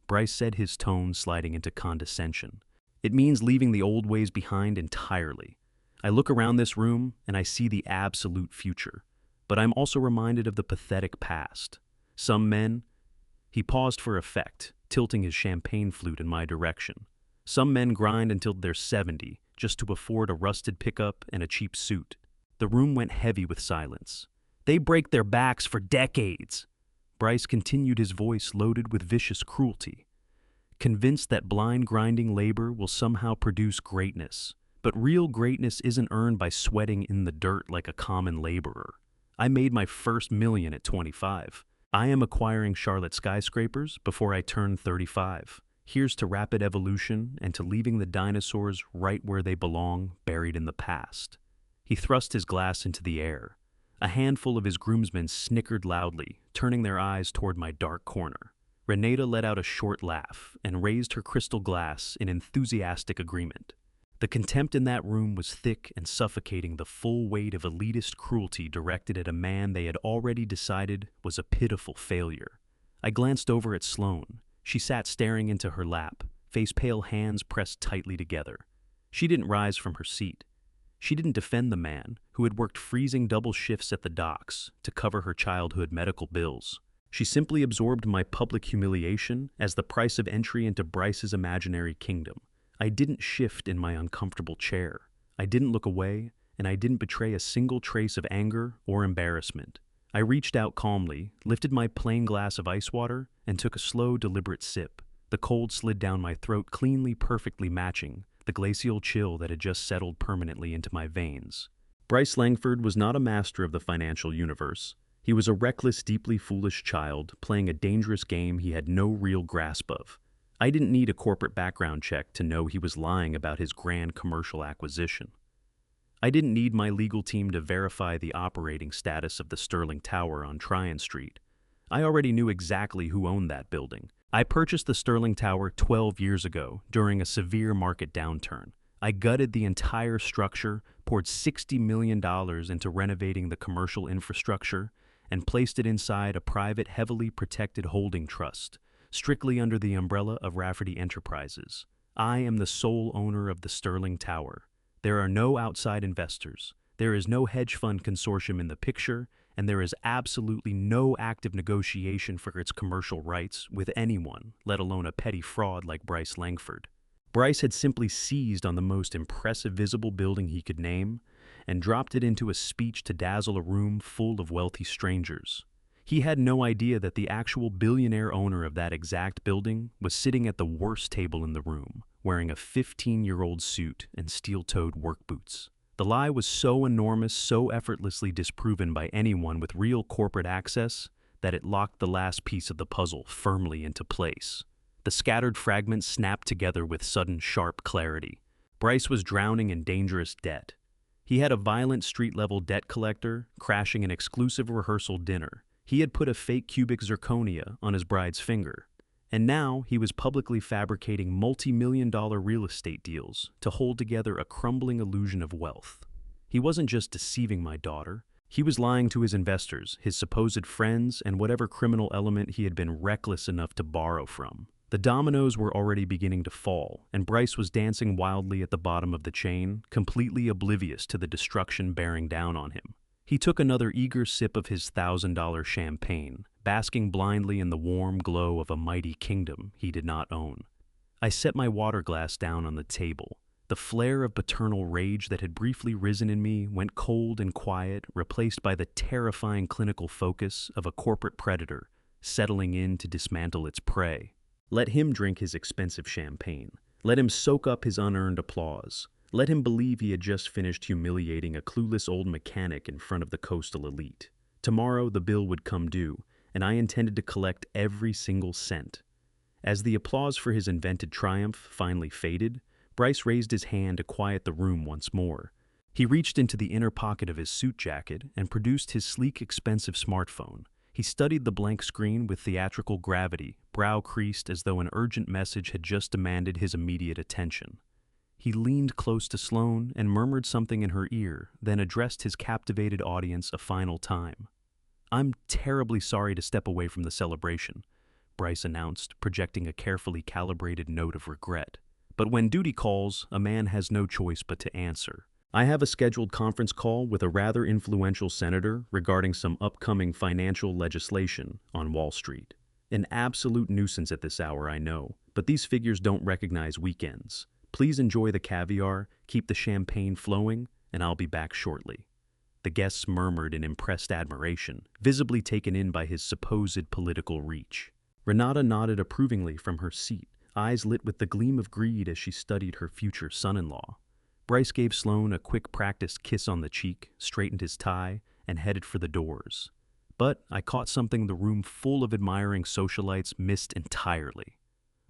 Bryce said, his tone sliding into condescension. "It means leaving the old ways behind entirely. I look around this room, and I see the absolute future. But I'm also reminded of the pathetic past. Some men—" He paused for effect, tilting his champagne flute in my direction. "Some men grind until they're 70, just to afford a rusted pickup and a cheap suit." The room went heavy with silence. "They break their backs for decades." Bryce continued, his voice loaded with vicious cruelty. "Convinced that blind grinding labor will somehow produce greatness. But real greatness isn't earned by sweating in the dirt like a common laborer. I made my first million at 25. I am acquiring Charlotte skyscrapers before I turn 35. Here's to rapid evolution and to leaving the dinosaurs right where they belong, buried in the past." He thrust his glass into the air. A handful of his groomsmen snickered loudly, turning their eyes toward my dark corner. Renata let out a short laugh and raised her crystal glass in enthusiastic agreement. The contempt in that room was thick and suffocating the full weight of elitist cruelty directed at a man they had already decided was a pitiful failure. I glanced over at Sloane. She sat staring into her lap, face-pale hands pressed tightly together. She didn't rise from her seat. She didn't defend the man who had worked freezing double shifts at the docks to cover her childhood medical bills. She simply absorbed my public humiliation as the price of entry into Bryce's imaginary kingdom. I didn't shift in my uncomfortable chair. I didn't look away, and I didn't betray a single trace of anger or embarrassment. I reached out calmly, lifted my plain glass of ice water, and took a slow, deliberate sip. The cold slid down my throat cleanly, perfectly matching the glacial chill that had just settled permanently into my veins. Bryce Langford was not a master of the financial universe. He was a reckless, deeply foolish child playing a dangerous game he had no real grasp of. I didn't need a corporate background check to know he was lying about his grand commercial acquisition. I didn't need my legal team to verify the operating status of the Sterling Tower on Tryon Street. I already knew exactly who owned that building. I purchased the Sterling Tower 12 years ago during a severe market downturn. I gutted the entire structure, poured $60 million into renovating the commercial infrastructure, and placed it inside a private, heavily protected holding trust, strictly under the umbrella of Rafferty Enterprises. I am the sole owner of the Sterling Tower. There are no outside investors. There is no hedge fund consortium in the picture, and there is absolutely no active negotiation for its commercial rights with anyone, let alone a petty fraud like Bryce Langford. Bryce had simply seized on the most impressive visible building he could name and dropped it into a speech to dazzle a room full of wealthy strangers. He had no idea that the actual billionaire owner of that exact building was sitting at the worst table in the room, wearing a 15-year-old suit and steel-toed work boots. The lie was so enormous, so effortlessly disproven by anyone with real corporate access, that it locked the last piece of the puzzle firmly into place. The scattered fragments snapped together with sudden, sharp clarity. Bryce was drowning in dangerous debt. He had a violent street-level debt collector crashing an exclusive rehearsal dinner. He had put a fake cubic zirconia on his bride's finger. And now he was publicly fabricating multi-million-dollar real estate deals to hold together a crumbling illusion of wealth. He wasn't just deceiving my daughter. He was lying to his investors, his supposed friends, and whatever criminal element he had been reckless enough to borrow from. The dominoes were already beginning to fall, and Bryce was dancing wildly at the bottom of the chain, completely oblivious to the destruction bearing down on him. He took another eager sip of his $1,000 champagne, basking blindly in the warm glow of a mighty kingdom he did not own. I set my water glass down on the table. The flare of paternal rage that had briefly risen in me went cold and quiet, replaced by the terrifying clinical focus of a corporate predator settling in to dismantle its prey. Let him drink his expensive champagne. Let him soak up his unearned applause. Let him believe he had just finished humiliating a clueless old mechanic in front of the coastal elite. Tomorrow the bill would come due, and I intended to collect every single cent. As the applause for his invented triumph finally faded, Bryce raised his hand to quiet the room once more. He reached into the inner pocket of his suit jacket and produced his sleek, expensive smartphone. He studied the blank screen with theatrical gravity, brow creased as though an urgent message had just demanded his immediate attention. He leaned close to Sloane and murmured something in her ear, then addressed his captivated audience a final time. "I'm terribly sorry to step away from the celebration," Bryce announced, projecting a carefully calibrated note of regret. "But when duty calls, a man has no choice but to answer. I have a scheduled conference call with a rather influential senator regarding some upcoming financial legislation on Wall Street. An absolute nuisance at this hour, I know, but these figures don't recognize weekends. Please enjoy the caviar, keep the champagne flowing, and I'll be back shortly." The guests murmured in impressed admiration, visibly taken in by his supposed political reach. Renata nodded approvingly from her seat, eyes lit with the gleam of greed as she studied her future son-in-law. Bryce gave Sloane a quick practiced kiss on the cheek, straightened his tie, and headed for the doors. But I caught something the room full of admiring socialites missed entirely.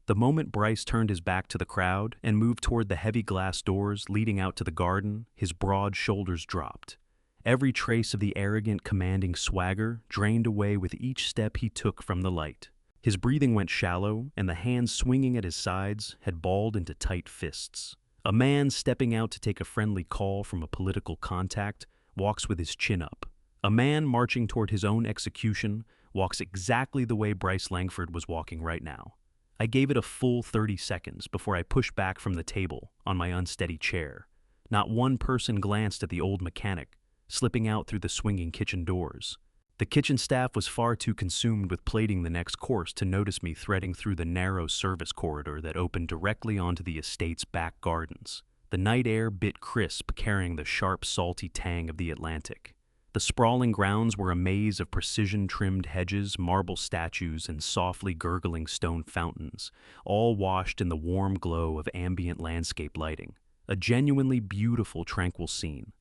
The moment Bryce turned his back to the crowd and moved toward the heavy glass doors leading out to the garden, his broad shoulders dropped, Every trace of the arrogant, commanding swagger drained away with each step he took from the light. His breathing went shallow, and the hands swinging at his sides had balled into tight fists. A man stepping out to take a friendly call from a political contact walks with his chin up. A man marching toward his own execution walks exactly the way Bryce Langford was walking right now. I gave it a full 30 seconds before I pushed back from the table on my unsteady chair. Not one person glanced at the old mechanic, slipping out through the swinging kitchen doors. The kitchen staff was far too consumed with plating the next course to notice me threading through the narrow service corridor that opened directly onto the estate's back gardens. The night air bit crisp, carrying the sharp, salty tang of the Atlantic. The sprawling grounds were a maze of precision-trimmed hedges, marble statues, and softly gurgling stone fountains, all washed in the warm glow of ambient landscape lighting. A genuinely beautiful, tranquil scene.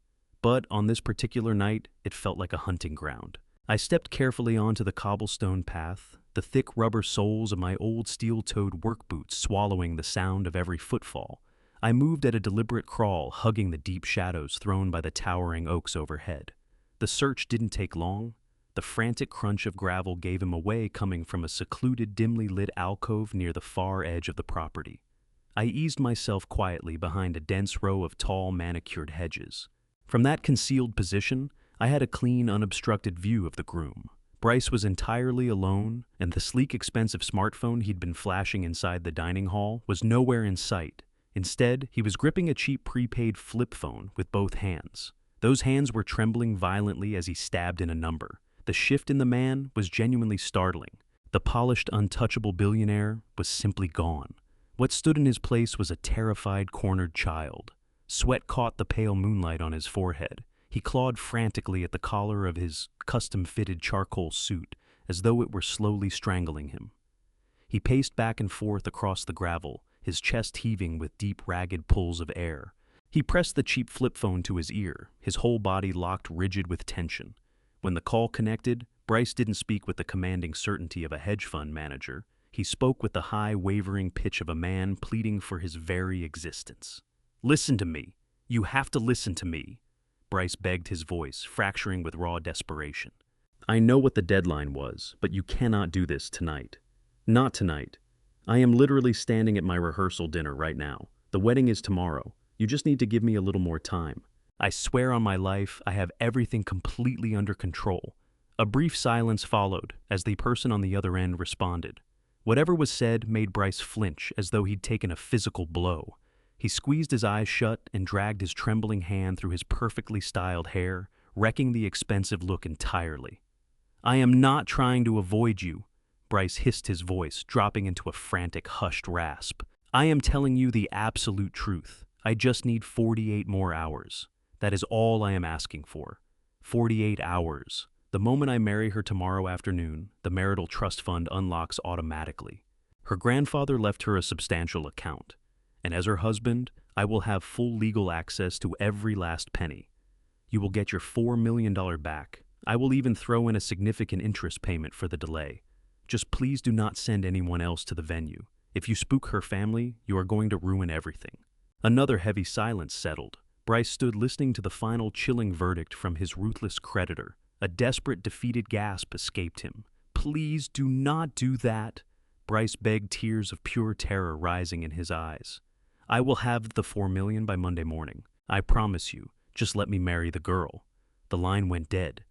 But on this particular night, it felt like a hunting ground. I stepped carefully onto the cobblestone path, the thick rubber soles of my old steel-toed work boots swallowing the sound of every footfall. I moved at a deliberate crawl, hugging the deep shadows thrown by the towering oaks overhead. The search didn't take long. The frantic crunch of gravel gave him away, coming from a secluded, dimly lit alcove near the far edge of the property. I eased myself quietly behind a dense row of tall, manicured hedges. From that concealed position, I had a clean, unobstructed view of the groom. Bryce was entirely alone, and the sleek, expensive smartphone he'd been flashing inside the dining hall was nowhere in sight. Instead, he was gripping a cheap prepaid flip phone with both hands. Those hands were trembling violently as he stabbed in a number. The shift in the man was genuinely startling. The polished, untouchable billionaire was simply gone. What stood in his place was a terrified, cornered child. Sweat caught the pale moonlight on his forehead. He clawed frantically at the collar of his custom-fitted charcoal suit, as though it were slowly strangling him. He paced back and forth across the gravel, his chest heaving with deep, ragged pulls of air. He pressed the cheap flip phone to his ear, his whole body locked rigid with tension. When the call connected, Bryce didn't speak with the commanding certainty of a hedge fund manager. He spoke with the high, wavering pitch of a man pleading for his very existence. "Listen to me. You have to listen to me." Bryce begged, his voice fracturing with raw desperation. "I know what the deadline was, but you cannot do this tonight. Not tonight. I am literally standing at my rehearsal dinner right now. The wedding is tomorrow. You just need to give me a little more time. I swear on my life, I have everything completely under control." A brief silence followed as the person on the other end responded. Whatever was said made Bryce flinch as though he'd taken a physical blow. He squeezed his eyes shut and dragged his trembling hand through his perfectly styled hair, wrecking the expensive look entirely. "I am not trying to avoid you," Bryce hissed, his voice dropping into a frantic, hushed rasp. "I am telling you the absolute truth. I just need 48 more hours. That is all I am asking for. 48 hours. The moment I marry her tomorrow afternoon, the marital trust fund unlocks automatically. Her grandfather left her a substantial account, and as her husband, I will have full legal access to every last penny. You will get your $4 million back. I will even throw in a significant interest payment for the delay. Just please do not send anyone else to the venue. If you spook her family, you are going to ruin everything." Another heavy silence settled. Bryce stood listening to the final chilling verdict from his ruthless creditor. A desperate, defeated gasp escaped him. "Please do not do that," Bryce begged, tears of pure terror rising in his eyes. "I will have the $4 million by Monday morning. I promise you. Just let me marry the girl." The line went dead.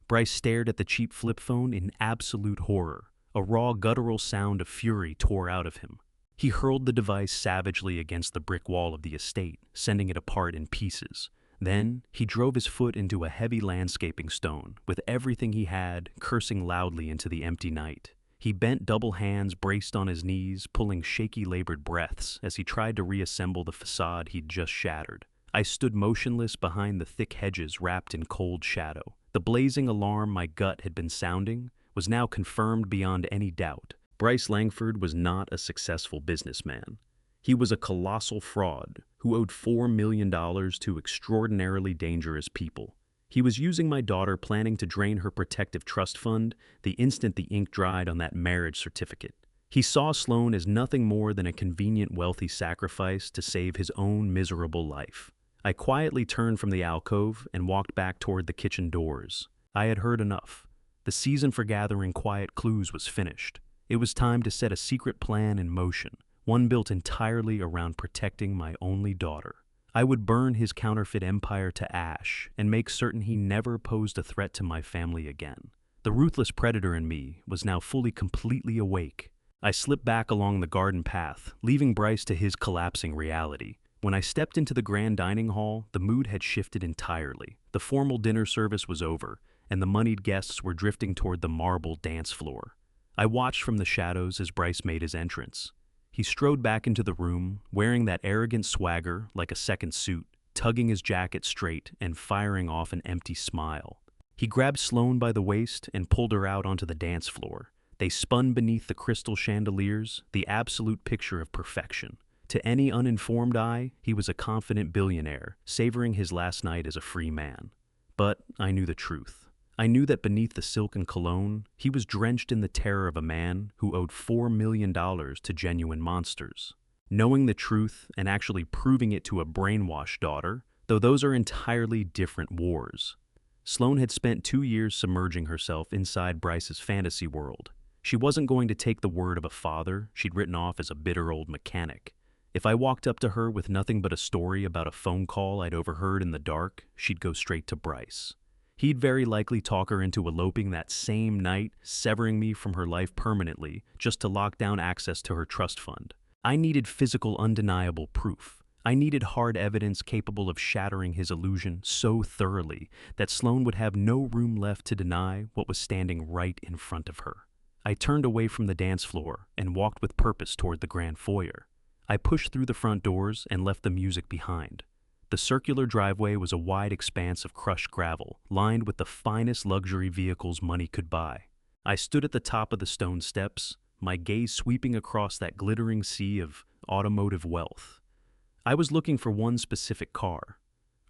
Bryce stared at the cheap flip phone in absolute horror. A raw, guttural sound of fury tore out of him. He hurled the device savagely against the brick wall of the estate, sending it apart in pieces. Then, he drove his foot into a heavy landscaping stone, with everything he had, cursing loudly into the empty night. He bent double hands braced on his knees, pulling shaky, labored breaths as he tried to reassemble the facade he'd just shattered. I stood motionless behind the thick hedges wrapped in cold shadow. The blazing alarm my gut had been sounding was now confirmed beyond any doubt. Bryce Langford was not a successful businessman. He was a colossal fraud who owed $4 million to extraordinarily dangerous people. He was using my daughter, planning to drain her protective trust fund the instant the ink dried on that marriage certificate. He saw Sloan as nothing more than a convenient, wealthy sacrifice to save his own miserable life. I quietly turned from the alcove and walked back toward the kitchen doors. I had heard enough. The season for gathering quiet clues was finished. It was time to set a secret plan in motion, one built entirely around protecting my only daughter. I would burn his counterfeit empire to ash and make certain he never posed a threat to my family again. The ruthless predator in me was now completely awake. I slipped back along the garden path, leaving Bryce to his collapsing reality. When I stepped into the grand dining hall, the mood had shifted entirely. The formal dinner service was over, and the moneyed guests were drifting toward the marble dance floor. I watched from the shadows as Bryce made his entrance. He strode back into the room, wearing that arrogant swagger like a second suit, tugging his jacket straight and firing off an empty smile. He grabbed Sloane by the waist and pulled her out onto the dance floor. They spun beneath the crystal chandeliers, the absolute picture of perfection. To any uninformed eye, he was a confident billionaire, savoring his last night as a free man. But I knew the truth. I knew that beneath the silken cologne, he was drenched in the terror of a man who owed $4 million to genuine monsters. Knowing the truth and actually proving it to a brainwashed daughter, though those are entirely different wars. Sloane had spent 2 years submerging herself inside Bryce's fantasy world. She wasn't going to take the word of a father she'd written off as a bitter old mechanic. If I walked up to her with nothing but a story about a phone call I'd overheard in the dark, she'd go straight to Bryce. He'd very likely talk her into eloping that same night, severing me from her life permanently, just to lock down access to her trust fund. I needed physical, undeniable proof. I needed hard evidence capable of shattering his illusion so thoroughly that Sloane would have no room left to deny what was standing right in front of her. I turned away from the dance floor and walked with purpose toward the grand foyer. I pushed through the front doors and left the music behind. The circular driveway was a wide expanse of crushed gravel, lined with the finest luxury vehicles money could buy. I stood at the top of the stone steps, my gaze sweeping across that glittering sea of automotive wealth. I was looking for one specific car.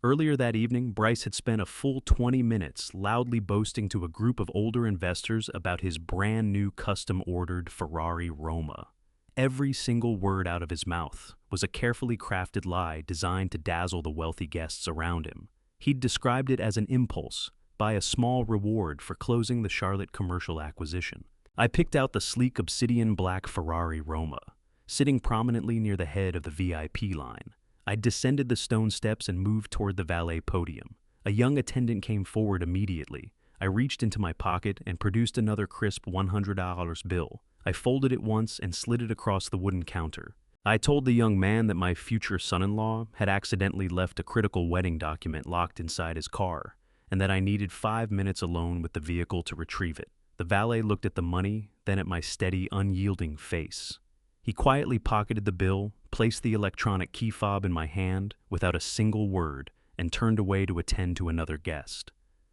Earlier that evening, Bryce had spent a full 20 minutes loudly boasting to a group of older investors about his brand new custom-ordered Ferrari Roma. Every single word out of his mouth was a carefully crafted lie designed to dazzle the wealthy guests around him. He'd described it as an impulse, buy a small reward for closing the Charlotte commercial acquisition. I picked out the sleek obsidian black Ferrari Roma, sitting prominently near the head of the VIP line. I descended the stone steps and moved toward the valet podium. A young attendant came forward immediately. I reached into my pocket and produced another crisp $100 bill. I folded it once and slid it across the wooden counter. I told the young man that my future son-in-law had accidentally left a critical wedding document locked inside his car, and that I needed 5 minutes alone with the vehicle to retrieve it. The valet looked at the money, then at my steady, unyielding face. He quietly pocketed the bill, placed the electronic key fob in my hand without a single word, and turned away to attend to another guest.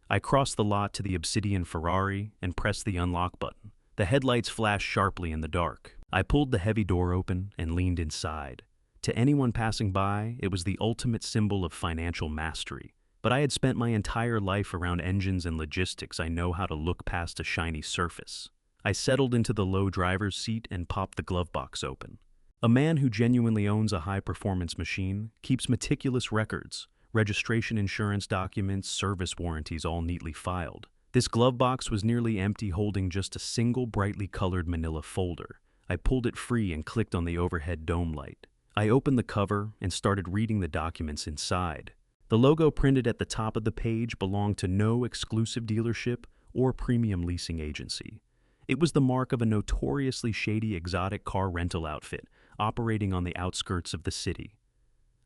I crossed the lot to the obsidian Ferrari and pressed the unlock button. The headlights flashed sharply in the dark. I pulled the heavy door open and leaned inside. To anyone passing by, it was the ultimate symbol of financial mastery. But I had spent my entire life around engines and logistics. I know how to look past a shiny surface. I settled into the low driver's seat and popped the glove box open. A man who genuinely owns a high-performance machine keeps meticulous records, registration, insurance documents, service warranties all neatly filed. This glove box was nearly empty, holding just a single brightly colored manila folder. I pulled it free and clicked on the overhead dome light. I opened the cover and started reading the documents inside. The logo printed at the top of the page belonged to no exclusive dealership or premium leasing agency. It was the mark of a notoriously shady exotic car rental outfit operating on the outskirts of the city.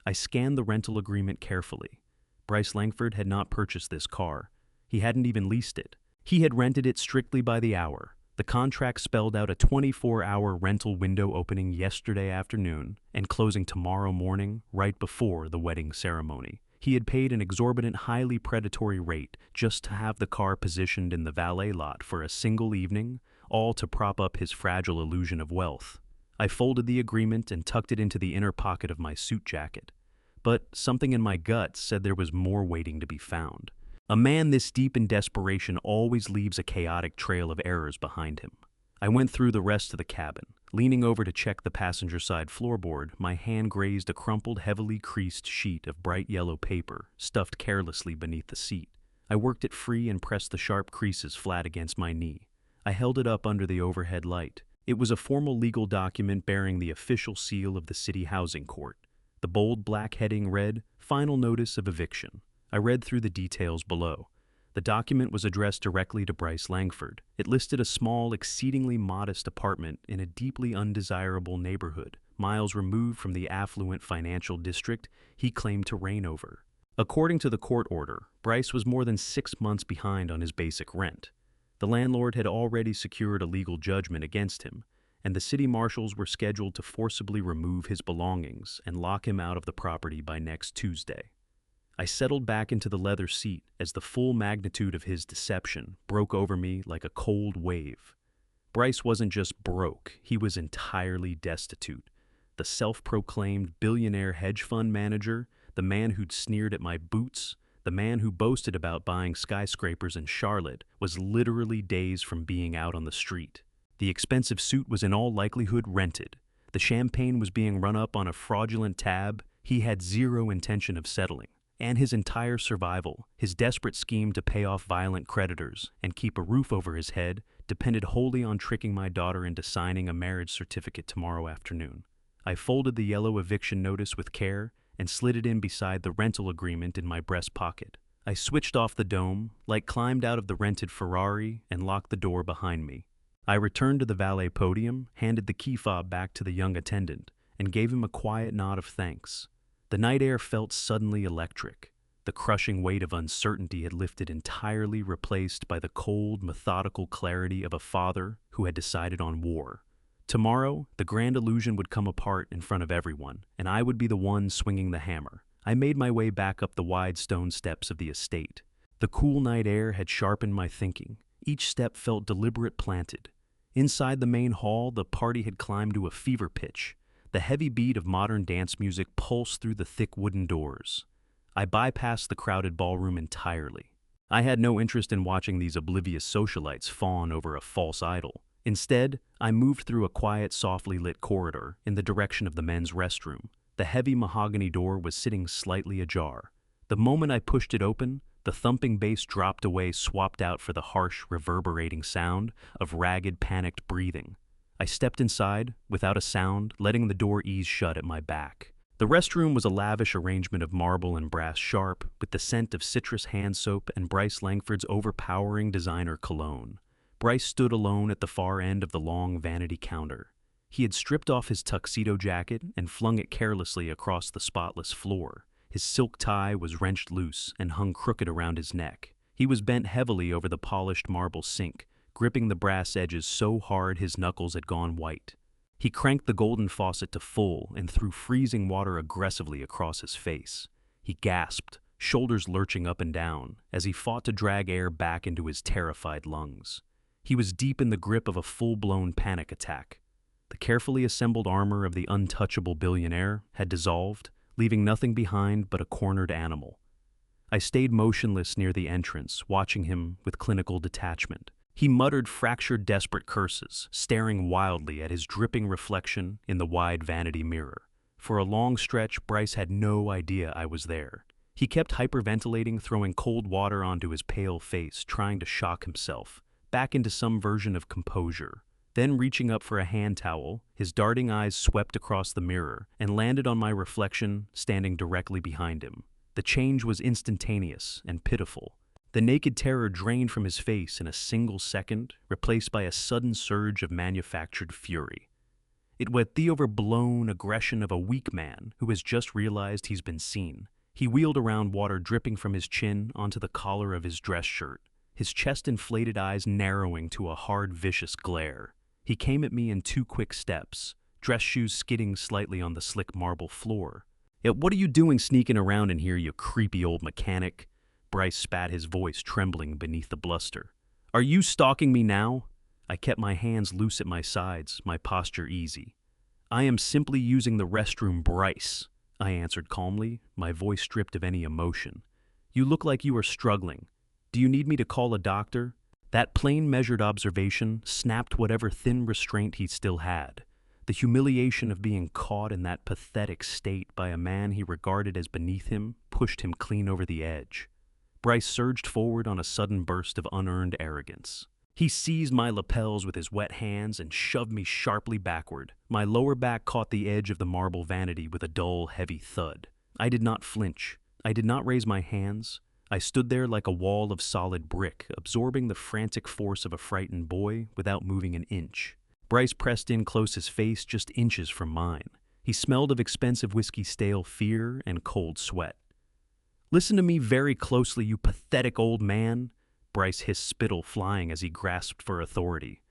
I scanned the rental agreement carefully. Bryce Langford had not purchased this car. He hadn't even leased it. He had rented it strictly by the hour. The contract spelled out a 24-hour rental window opening yesterday afternoon and closing tomorrow morning right before the wedding ceremony. He had paid an exorbitant, highly predatory rate just to have the car positioned in the valet lot for a single evening, all to prop up his fragile illusion of wealth. I folded the agreement and tucked it into the inner pocket of my suit jacket. But something in my gut said there was more waiting to be found. A man this deep in desperation always leaves a chaotic trail of errors behind him. I went through the rest of the cabin, Leaning over to check the passenger side floorboard, my hand grazed a crumpled, heavily creased sheet of bright yellow paper stuffed carelessly beneath the seat. I worked it free and pressed the sharp creases flat against my knee. I held it up under the overhead light. It was a formal legal document bearing the official seal of the City Housing Court. The bold black heading read, "Final Notice of Eviction." I read through the details below. The document was addressed directly to Bryce Langford. It listed a small, exceedingly modest apartment in a deeply undesirable neighborhood, miles removed from the affluent financial district he claimed to reign over. According to the court order, Bryce was more than 6 months behind on his basic rent. The landlord had already secured a legal judgment against him, and the city marshals were scheduled to forcibly remove his belongings and lock him out of the property by next Tuesday. I settled back into the leather seat as the full magnitude of his deception broke over me like a cold wave. Bryce wasn't just broke, he was entirely destitute. The self-proclaimed billionaire hedge fund manager, the man who'd sneered at my boots, the man who boasted about buying skyscrapers in Charlotte, was literally days from being out on the street. The expensive suit was in all likelihood rented. The champagne was being run up on a fraudulent tab he had zero intention of settling. And his entire survival, his desperate scheme to pay off violent creditors and keep a roof over his head, depended wholly on tricking my daughter into signing a marriage certificate tomorrow afternoon. I folded the yellow eviction notice with care and slid it in beside the rental agreement in my breast pocket. I switched off the dome, climbed out of the rented Ferrari, and locked the door behind me. I returned to the valet podium, handed the key fob back to the young attendant, and gave him a quiet nod of thanks. The night air felt suddenly electric. The crushing weight of uncertainty had lifted entirely, replaced by the cold, methodical clarity of a father who had decided on war. Tomorrow, the grand illusion would come apart in front of everyone, and I would be the one swinging the hammer. I made my way back up the wide stone steps of the estate. The cool night air had sharpened my thinking. Each step felt deliberate, planted. Inside the main hall, the party had climbed to a fever pitch. The heavy beat of modern dance music pulsed through the thick wooden doors. I bypassed the crowded ballroom entirely. I had no interest in watching these oblivious socialites fawn over a false idol. Instead, I moved through a quiet, softly lit corridor in the direction of the men's restroom. The heavy mahogany door was sitting slightly ajar. The moment I pushed it open, the thumping bass dropped away, swapped out for the harsh, reverberating sound of ragged, panicked breathing. I stepped inside, without a sound, letting the door ease shut at my back. The restroom was a lavish arrangement of marble and brass sharp, with the scent of citrus hand soap and Bryce Langford's overpowering designer cologne. Bryce stood alone at the far end of the long vanity counter. He had stripped off his tuxedo jacket and flung it carelessly across the spotless floor. His silk tie was wrenched loose and hung crooked around his neck. He was bent heavily over the polished marble sink, gripping the brass edges so hard his knuckles had gone white. He cranked the golden faucet to full and threw freezing water aggressively across his face. He gasped, shoulders lurching up and down, as he fought to drag air back into his terrified lungs. He was deep in the grip of a full-blown panic attack. The carefully assembled armor of the untouchable billionaire had dissolved, leaving nothing behind but a cornered animal. I stayed motionless near the entrance, watching him with clinical detachment. He muttered fractured, desperate curses, staring wildly at his dripping reflection in the wide vanity mirror. For a long stretch, Bryce had no idea I was there. He kept hyperventilating, throwing cold water onto his pale face, trying to shock himself back into some version of composure. Then, reaching up for a hand towel, his darting eyes swept across the mirror and landed on my reflection, standing directly behind him. The change was instantaneous and pitiful. The naked terror drained from his face in a single second, replaced by a sudden surge of manufactured fury. It was the overblown aggression of a weak man who has just realized he's been seen. He wheeled around, water dripping from his chin onto the collar of his dress shirt, his chest-inflated eyes narrowing to a hard, vicious glare. He came at me in 2 quick steps, dress shoes skidding slightly on the slick marble floor. "What are you doing sneaking around in here, you creepy old mechanic?" Bryce spat, his voice trembling beneath the bluster. "Are you stalking me now?" I kept my hands loose at my sides, my posture easy. "I am simply using the restroom, Bryce," I answered calmly, my voice stripped of any emotion. "You look like you are struggling. Do you need me to call a doctor?" That plain, measured observation snapped whatever thin restraint he still had. The humiliation of being caught in that pathetic state by a man he regarded as beneath him pushed him clean over the edge. Bryce surged forward on a sudden burst of unearned arrogance. He seized my lapels with his wet hands and shoved me sharply backward. My lower back caught the edge of the marble vanity with a dull, heavy thud. I did not flinch. I did not raise my hands. I stood there like a wall of solid brick, absorbing the frantic force of a frightened boy without moving an inch. Bryce pressed in close, his face just inches from mine. He smelled of expensive whiskey, stale fear, and cold sweat. "Listen to me very closely, you pathetic old man," Bryce hissed, spittle flying as he grasped for authority.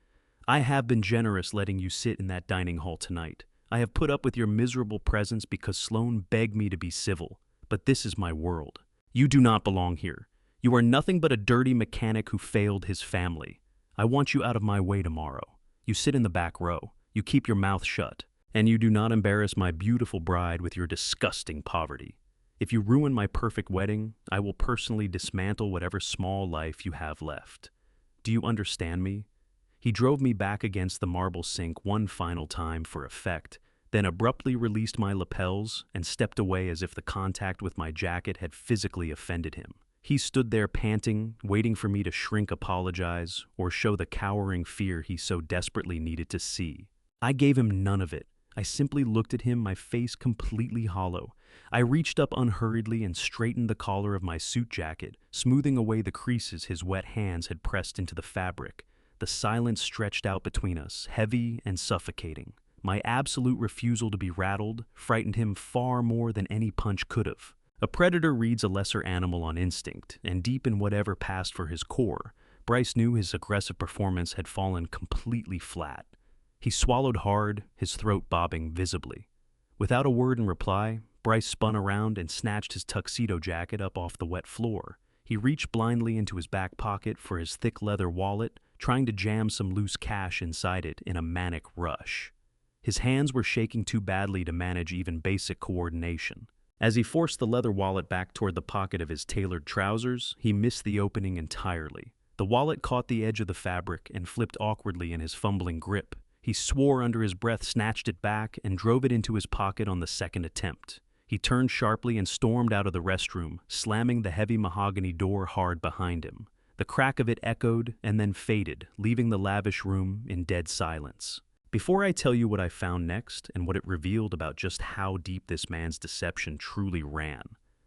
"I have been generous letting you sit in that dining hall tonight. I have put up with your miserable presence because Sloane begged me to be civil. But this is my world. You do not belong here. You are nothing but a dirty mechanic who failed his family. I want you out of my way tomorrow. You sit in the back row. You keep your mouth shut. And you do not embarrass my beautiful bride with your disgusting poverty. If you ruin my perfect wedding, I will personally dismantle whatever small life you have left. Do you understand me?" He drove me back against the marble sink one final time for effect, then abruptly released my lapels and stepped away as if the contact with my jacket had physically offended him. He stood there panting, waiting for me to shrink, apologize, or show the cowering fear he so desperately needed to see. I gave him none of it. I simply looked at him, my face completely hollow. I reached up unhurriedly and straightened the collar of my suit jacket, smoothing away the creases his wet hands had pressed into the fabric. The silence stretched out between us, heavy and suffocating. My absolute refusal to be rattled frightened him far more than any punch could have. A predator reads a lesser animal on instinct, and deep in whatever passed for his core, Bryce knew his aggressive performance had fallen completely flat. He swallowed hard, his throat bobbing visibly. Without a word in reply, Bryce spun around and snatched his tuxedo jacket up off the wet floor. He reached blindly into his back pocket for his thick leather wallet, trying to jam some loose cash inside it in a manic rush. His hands were shaking too badly to manage even basic coordination. As he forced the leather wallet back toward the pocket of his tailored trousers, he missed the opening entirely. The wallet caught the edge of the fabric and flipped awkwardly in his fumbling grip. He swore under his breath, snatched it back, and drove it into his pocket on the second attempt. He turned sharply and stormed out of the restroom, slamming the heavy mahogany door hard behind him. The crack of it echoed and then faded, leaving the lavish room in dead silence. Before I tell you what I found next and what it revealed about just how deep this man's deception truly ran,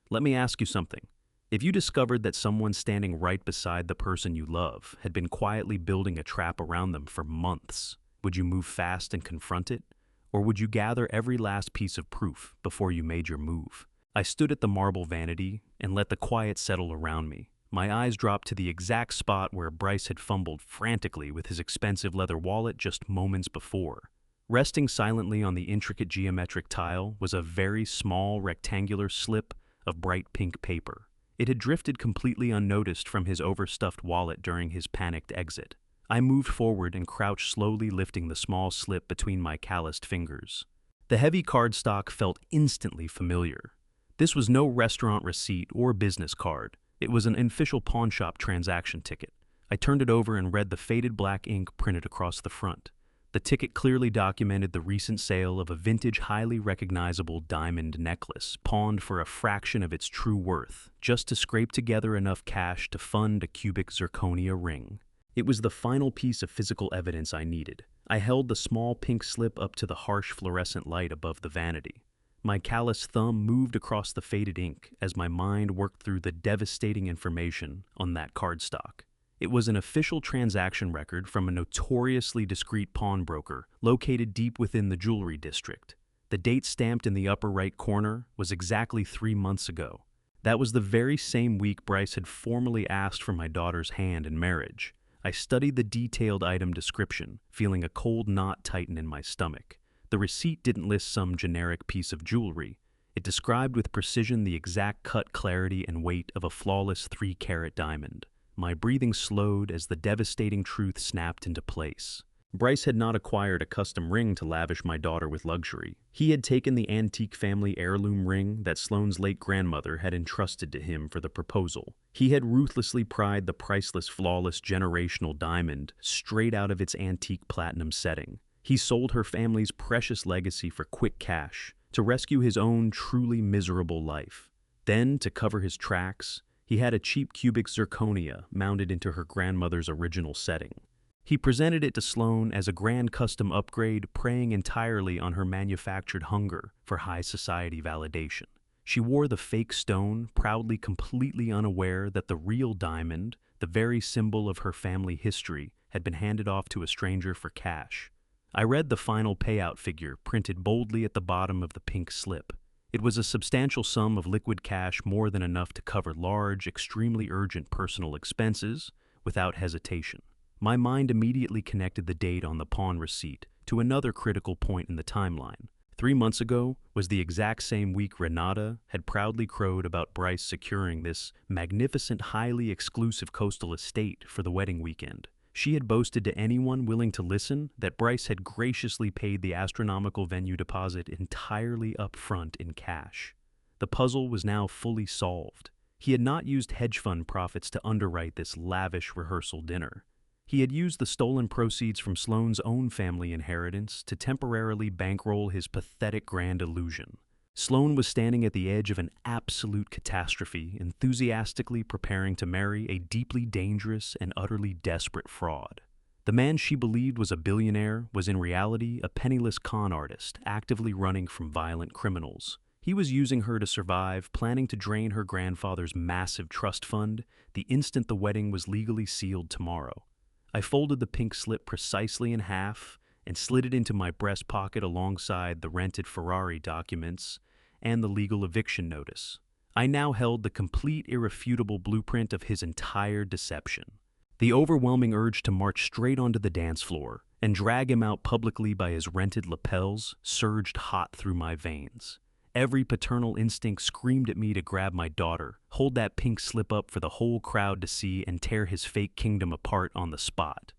let me ask you something. If you discovered that someone standing right beside the person you love had been quietly building a trap around them for months, would you move fast and confront it? Or would you gather every last piece of proof before you made your move? I stood at the marble vanity and let the quiet settle around me. My eyes dropped to the exact spot where Bryce had fumbled frantically with his expensive leather wallet just moments before. Resting silently on the intricate geometric tile was a very small rectangular slip of bright pink paper. It had drifted completely unnoticed from his overstuffed wallet during his panicked exit. I moved forward and crouched, slowly lifting the small slip between my calloused fingers. The heavy cardstock felt instantly familiar. This was no restaurant receipt or business card. It was an official pawnshop transaction ticket. I turned it over and read the faded black ink printed across the front. The ticket clearly documented the recent sale of a vintage, highly recognizable diamond necklace, pawned for a fraction of its true worth, just to scrape together enough cash to fund a cubic zirconia ring. It was the final piece of physical evidence I needed. I held the small pink slip up to the harsh fluorescent light above the vanity. My callous thumb moved across the faded ink as my mind worked through the devastating information on that cardstock. It was an official transaction record from a notoriously discreet pawnbroker located deep within the jewelry district. The date stamped in the upper right corner was exactly 3 months ago. That was the very same week Bryce had formally asked for my daughter's hand in marriage. I studied the detailed item description, feeling a cold knot tighten in my stomach. The receipt didn't list some generic piece of jewelry. It described with precision the exact cut, clarity, and weight of a flawless 3-carat diamond. My breathing slowed as the devastating truth snapped into place. Bryce had not acquired a custom ring to lavish my daughter with luxury. He had taken the antique family heirloom ring that Sloane's late grandmother had entrusted to him for the proposal. He had ruthlessly pried the priceless, flawless, generational diamond straight out of its antique platinum setting. He sold her family's precious legacy for quick cash to rescue his own truly miserable life. Then, to cover his tracks, he had a cheap cubic zirconia mounted into her grandmother's original setting. He presented it to Sloane as a grand custom upgrade, preying entirely on her manufactured hunger for high society validation. She wore the fake stone, proudly completely unaware that the real diamond, the very symbol of her family history, had been handed off to a stranger for cash. I read the final payout figure printed boldly at the bottom of the pink slip. It was a substantial sum of liquid cash, more than enough to cover large, extremely urgent personal expenses without hesitation. My mind immediately connected the date on the pawn receipt to another critical point in the timeline. 3 months ago was the exact same week Renata had proudly crowed about Bryce securing this magnificent, highly exclusive coastal estate for the wedding weekend. She had boasted to anyone willing to listen that Bryce had graciously paid the astronomical venue deposit entirely up front in cash. The puzzle was now fully solved. He had not used hedge fund profits to underwrite this lavish rehearsal dinner. He had used the stolen proceeds from Sloane's own family inheritance to temporarily bankroll his pathetic grand illusion. Sloane was standing at the edge of an absolute catastrophe, enthusiastically preparing to marry a deeply dangerous and utterly desperate fraud. The man she believed was a billionaire was in reality a penniless con artist, actively running from violent criminals. He was using her to survive, planning to drain her grandfather's massive trust fund the instant the wedding was legally sealed tomorrow. I folded the pink slip precisely in half and slid it into my breast pocket alongside the rented Ferrari documents and the legal eviction notice. I now held the complete, irrefutable blueprint of his entire deception. The overwhelming urge to march straight onto the dance floor and drag him out publicly by his rented lapels surged hot through my veins. Every paternal instinct screamed at me to grab my daughter, hold that pink slip up for the whole crowd to see, and tear his fake kingdom apart on the spot.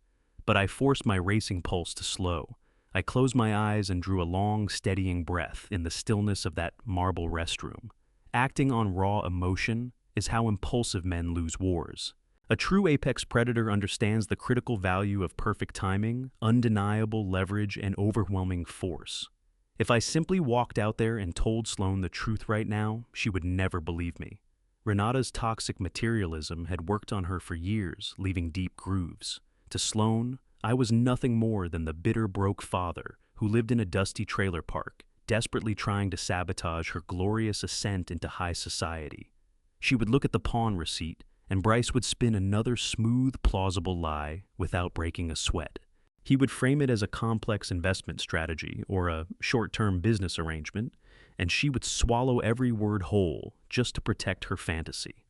But I forced my racing pulse to slow. I closed my eyes and drew a long, steadying breath in the stillness of that marble restroom. Acting on raw emotion is how impulsive men lose wars. A true apex predator understands the critical value of perfect timing, undeniable leverage, and overwhelming force. If I simply walked out there and told Sloane the truth right now, she would never believe me. Renata's toxic materialism had worked on her for years, leaving deep grooves. To Sloane, I was nothing more than the bitter, broke father who lived in a dusty trailer park, desperately trying to sabotage her glorious ascent into high society. She would look at the pawn receipt, and Bryce would spin another smooth, plausible lie without breaking a sweat. He would frame it as a complex investment strategy or a short-term business arrangement, and she would swallow every word whole just to protect her fantasy.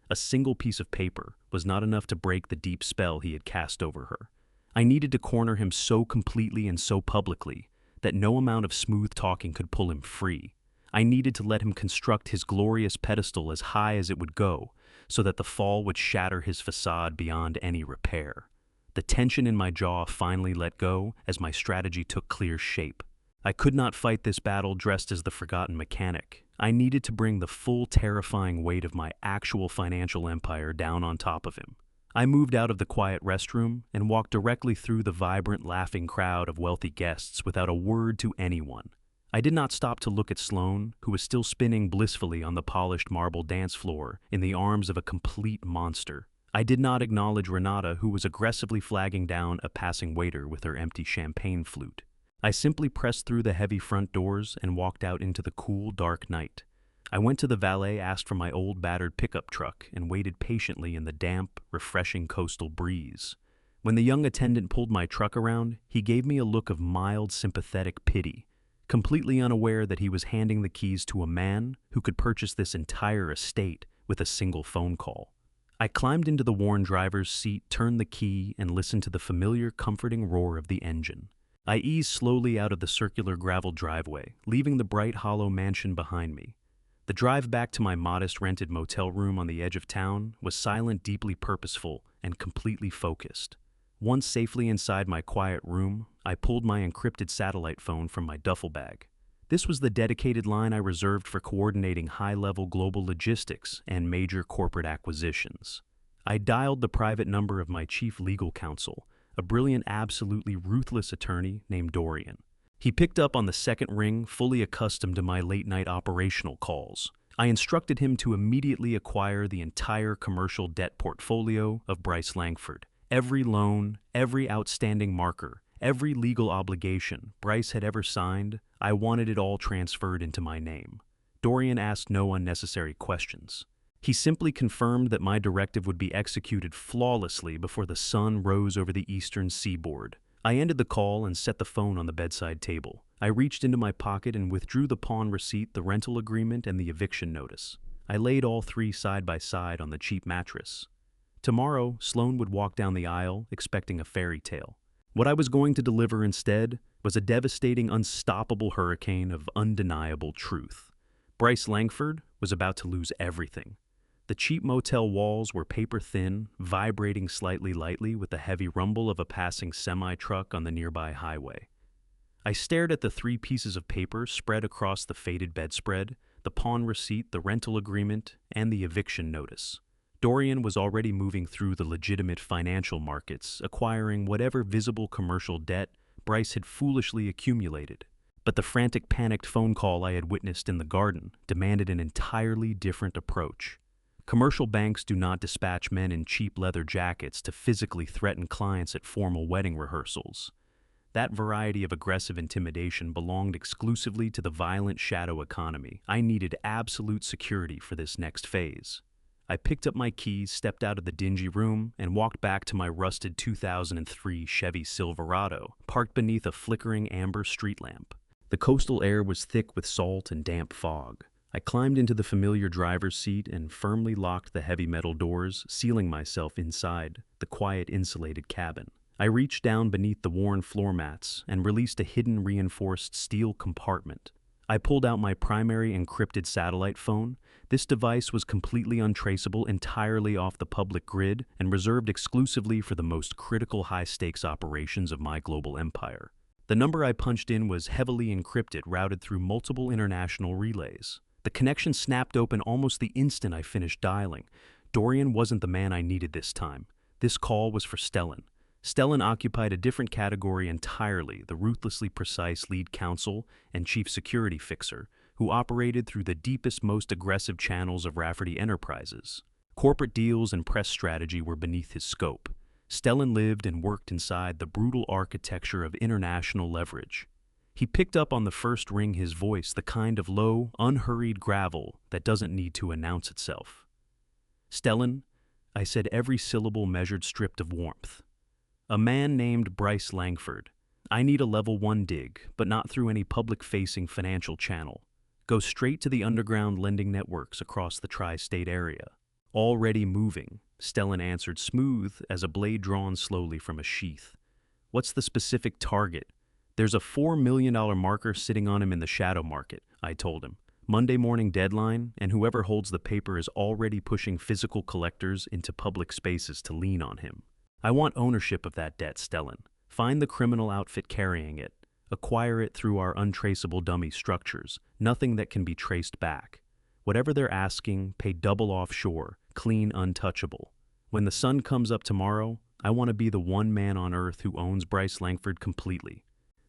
A single piece of paper was not enough to break the deep spell he had cast over her. I needed to corner him so completely and so publicly that no amount of smooth talking could pull him free. I needed to let him construct his glorious pedestal as high as it would go, so that the fall would shatter his facade beyond any repair. The tension in my jaw finally let go as my strategy took clear shape. I could not fight this battle dressed as the forgotten mechanic. I needed to bring the full, terrifying weight of my actual financial empire down on top of him. I moved out of the quiet restroom and walked directly through the vibrant, laughing crowd of wealthy guests without a word to anyone. I did not stop to look at Sloane, who was still spinning blissfully on the polished marble dance floor in the arms of a complete monster. I did not acknowledge Renata, who was aggressively flagging down a passing waiter with her empty champagne flute. I simply pressed through the heavy front doors and walked out into the cool, dark night. I went to the valet, asked for my old battered pickup truck, and waited patiently in the damp, refreshing coastal breeze. When the young attendant pulled my truck around, he gave me a look of mild, sympathetic pity, completely unaware that he was handing the keys to a man who could purchase this entire estate with a single phone call. I climbed into the worn driver's seat, turned the key, and listened to the familiar, comforting roar of the engine. I eased slowly out of the circular gravel driveway, leaving the bright, hollow mansion behind me. The drive back to my modest rented motel room on the edge of town was silent, deeply purposeful, and completely focused. Once safely inside my quiet room, I pulled my encrypted satellite phone from my duffel bag. This was the dedicated line I reserved for coordinating high-level global logistics and major corporate acquisitions. I dialed the private number of my chief legal counsel, a brilliant, absolutely ruthless attorney named Dorian. He picked up on the second ring, fully accustomed to my late-night operational calls. I instructed him to immediately acquire the entire commercial debt portfolio of Bryce Langford. Every loan, every outstanding marker, every legal obligation Bryce had ever signed, I wanted it all transferred into my name. Dorian asked no unnecessary questions. He simply confirmed that my directive would be executed flawlessly before the sun rose over the eastern seaboard. I ended the call and set the phone on the bedside table. I reached into my pocket and withdrew the pawn receipt, the rental agreement, and the eviction notice. I laid all three side by side on the cheap mattress. Tomorrow, Sloane would walk down the aisle, expecting a fairy tale. What I was going to deliver instead was a devastating, unstoppable hurricane of undeniable truth. Bryce Langford was about to lose everything. The cheap motel walls were paper-thin, vibrating slightly lightly with the heavy rumble of a passing semi-truck on the nearby highway. I stared at the 3 pieces of paper spread across the faded bedspread, the pawn receipt, the rental agreement, and the eviction notice. Dorian was already moving through the legitimate financial markets, acquiring whatever visible commercial debt Bryce had foolishly accumulated. But the frantic, panicked phone call I had witnessed in the garden demanded an entirely different approach. Commercial banks do not dispatch men in cheap leather jackets to physically threaten clients at formal wedding rehearsals. That variety of aggressive intimidation belonged exclusively to the violent shadow economy. I needed absolute security for this next phase. I picked up my keys, stepped out of the dingy room, and walked back to my rusted 2003 Chevy Silverado, parked beneath a flickering amber street lamp. The coastal air was thick with salt and damp fog. I climbed into the familiar driver's seat and firmly locked the heavy metal doors, sealing myself inside the quiet, insulated cabin. I reached down beneath the worn floor mats and released a hidden, reinforced steel compartment. I pulled out my primary encrypted satellite phone. This device was completely untraceable, entirely off the public grid, and reserved exclusively for the most critical high-stakes operations of my global empire. The number I punched in was heavily encrypted, routed through multiple international relays. The connection snapped open almost the instant I finished dialing. Dorian wasn't the man I needed this time. This call was for Stellan. Stellan occupied a different category entirely, the ruthlessly precise lead counsel and chief security fixer, who operated through the deepest, most aggressive channels of Rafferty Enterprises. Corporate deals and press strategy were beneath his scope. Stellan lived and worked inside the brutal architecture of international leverage. He picked up on the first ring his voice, the kind of low, unhurried gravel that doesn't need to announce itself. "Stellan," I said, every syllable measured, stripped of warmth. "A man named Bryce Langford. I need a level 1 dig, but not through any public-facing financial channel. Go straight to the underground lending networks across the tri-state area." "Already moving," Stellan answered, smooth as a blade drawn slowly from a sheath. "What's the specific target?" "There's a $4 million marker sitting on him in the shadow market," I told him. "Monday morning deadline, and whoever holds the paper is already pushing physical collectors into public spaces to lean on him. I want ownership of that debt, Stellan. Find the criminal outfit carrying it. Acquire it through our untraceable dummy structures. Nothing that can be traced back. Whatever they're asking, pay double offshore, clean, untouchable. When the sun comes up tomorrow, I want to be the one man on earth who owns Bryce Langford completely.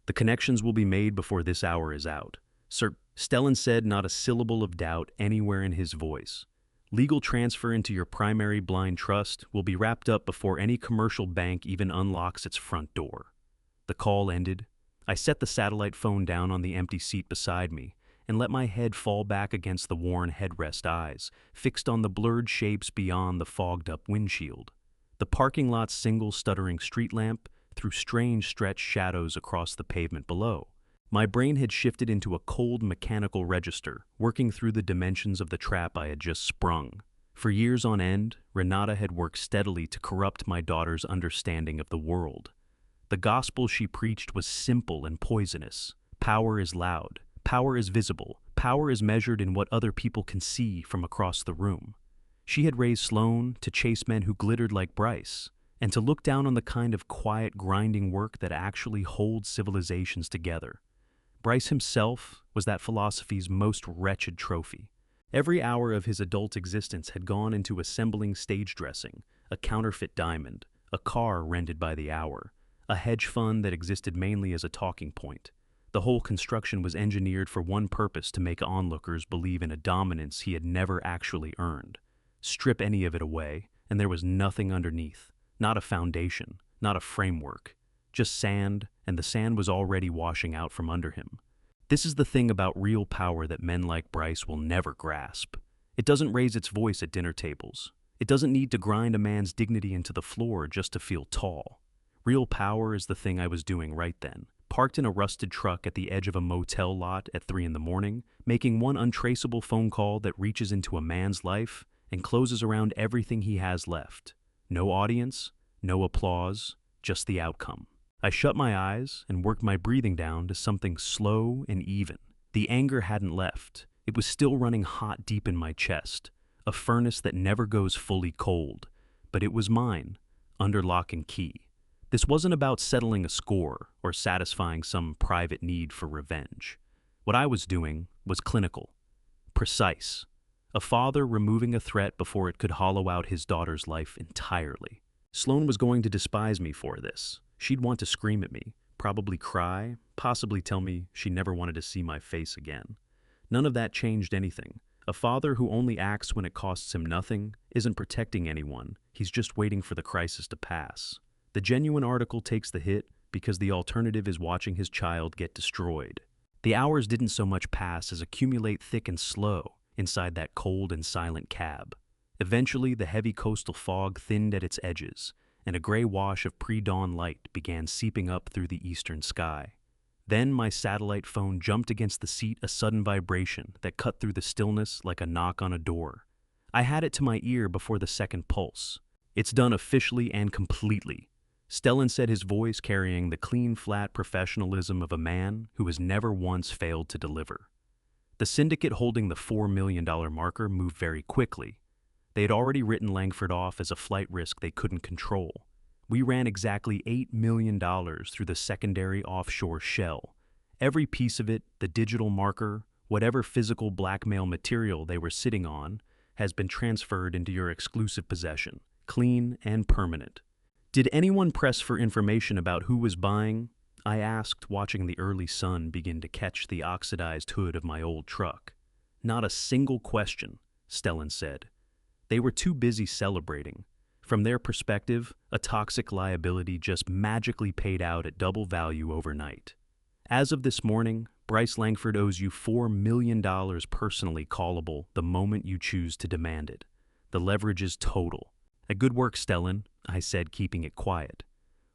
The connections will be made before this hour is out." "Sir," Stellan said, not a syllable of doubt anywhere in his voice. "Legal transfer into your primary blind trust will be wrapped up before any commercial bank even unlocks its front door." The call ended. I set the satellite phone down on the empty seat beside me and let my head fall back against the worn headrest, eyes fixed on the blurred shapes beyond the fogged-up windshield. The parking lot's single stuttering street lamp threw strange stretched shadows across the pavement below. My brain had shifted into a cold mechanical register, working through the dimensions of the trap I had just sprung. For years on end, Renata had worked steadily to corrupt my daughter's understanding of the world. The gospel she preached was simple and poisonous. Power is loud. Power is visible. Power is measured in what other people can see from across the room. She had raised Sloane to chase men who glittered like Bryce, and to look down on the kind of quiet, grinding work that actually holds civilizations together. Bryce himself was that philosophy's most wretched trophy. Every hour of his adult existence had gone into assembling stage dressing, a counterfeit diamond, a car rented by the hour, a hedge fund that existed mainly as a talking point. The whole construction was engineered for one purpose: to make onlookers believe in a dominance he had never actually earned. Strip any of it away, and there was nothing underneath. Not a foundation, not a framework. Just sand, and the sand was already washing out from under him. This is the thing about real power that men like Bryce will never grasp. It doesn't raise its voice at dinner tables. It doesn't need to grind a man's dignity into the floor just to feel tall. Real power is the thing I was doing right then, parked in a rusted truck at the edge of a motel lot at 3 in the morning, making one untraceable phone call that reaches into a man's life and closes around everything he has left. No audience, no applause, just the outcome. I shut my eyes and worked my breathing down to something slow and even. The anger hadn't left. It was still running hot deep in my chest, a furnace that never goes fully cold. But it was mine, under lock and key. This wasn't about settling a score or satisfying some private need for revenge. What I was doing was clinical, precise. A father removing a threat before it could hollow out his daughter's life entirely. Sloane was going to despise me for this. She'd want to scream at me, probably cry, possibly tell me she never wanted to see my face again. None of that changed anything. A father who only acts when it costs him nothing isn't protecting anyone. He's just waiting for the crisis to pass. The genuine article takes the hit because the alternative is watching his child get destroyed. The hours didn't so much pass as accumulate thick and slow inside that cold and silent cab. Eventually, the heavy coastal fog thinned at its edges, and a gray wash of pre-dawn light began seeping up through the eastern sky. Then my satellite phone jumped against the seat, a sudden vibration that cut through the stillness like a knock on a door. I had it to my ear before the second pulse. "It's done officially and completely," Stellan said, his voice carrying the clean, flat professionalism of a man who has never once failed to deliver. The syndicate holding the $4 million marker moved very quickly. They had already written Langford off as a flight risk they couldn't control. We ran exactly $8 million through the secondary offshore shell. Every piece of it, the digital marker, whatever physical blackmail material they were sitting on, has been transferred into your exclusive possession, clean and permanent. "Did anyone press for information about who was buying?" I asked, watching the early sun begin to catch the oxidized hood of my old truck. "Not a single question," Stellan said. They were too busy celebrating. From their perspective, a toxic liability just magically paid out at double value overnight. "As of this morning, Bryce Langford owes you $4 million personally callable the moment you choose to demand it. The leverage is total." "Good work, Stellan," I said, keeping it quiet.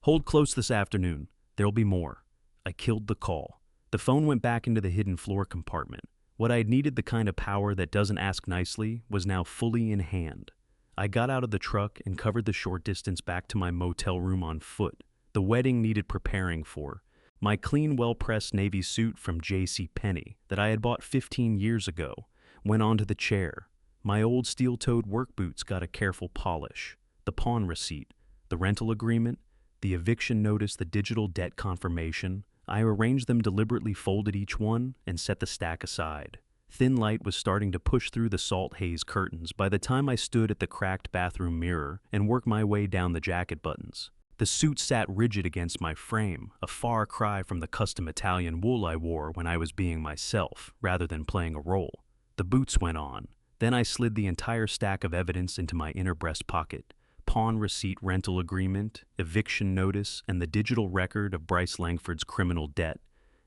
"Hold close this afternoon. There'll be more." I killed the call. The phone went back into the hidden floor compartment. What I had needed, the kind of power that doesn't ask nicely, was now fully in hand. I got out of the truck and covered the short distance back to my motel room on foot. The wedding needed preparing for. My clean, well-pressed navy suit from J.C. Penney that I had bought 15 years ago went onto the chair. My old steel-toed work boots got a careful polish. The pawn receipt, the rental agreement, the eviction notice, the digital debt confirmation, I arranged them deliberately, folded each one, and set the stack aside. Thin light was starting to push through the salt haze curtains by the time I stood at the cracked bathroom mirror and worked my way down the jacket buttons. The suit sat rigid against my frame, a far cry from the custom Italian wool I wore when I was being myself, rather than playing a role. The boots went on. Then I slid the entire stack of evidence into my inner breast pocket. Pawn receipt, rental agreement, eviction notice, and the digital record of Bryce Langford's criminal debt,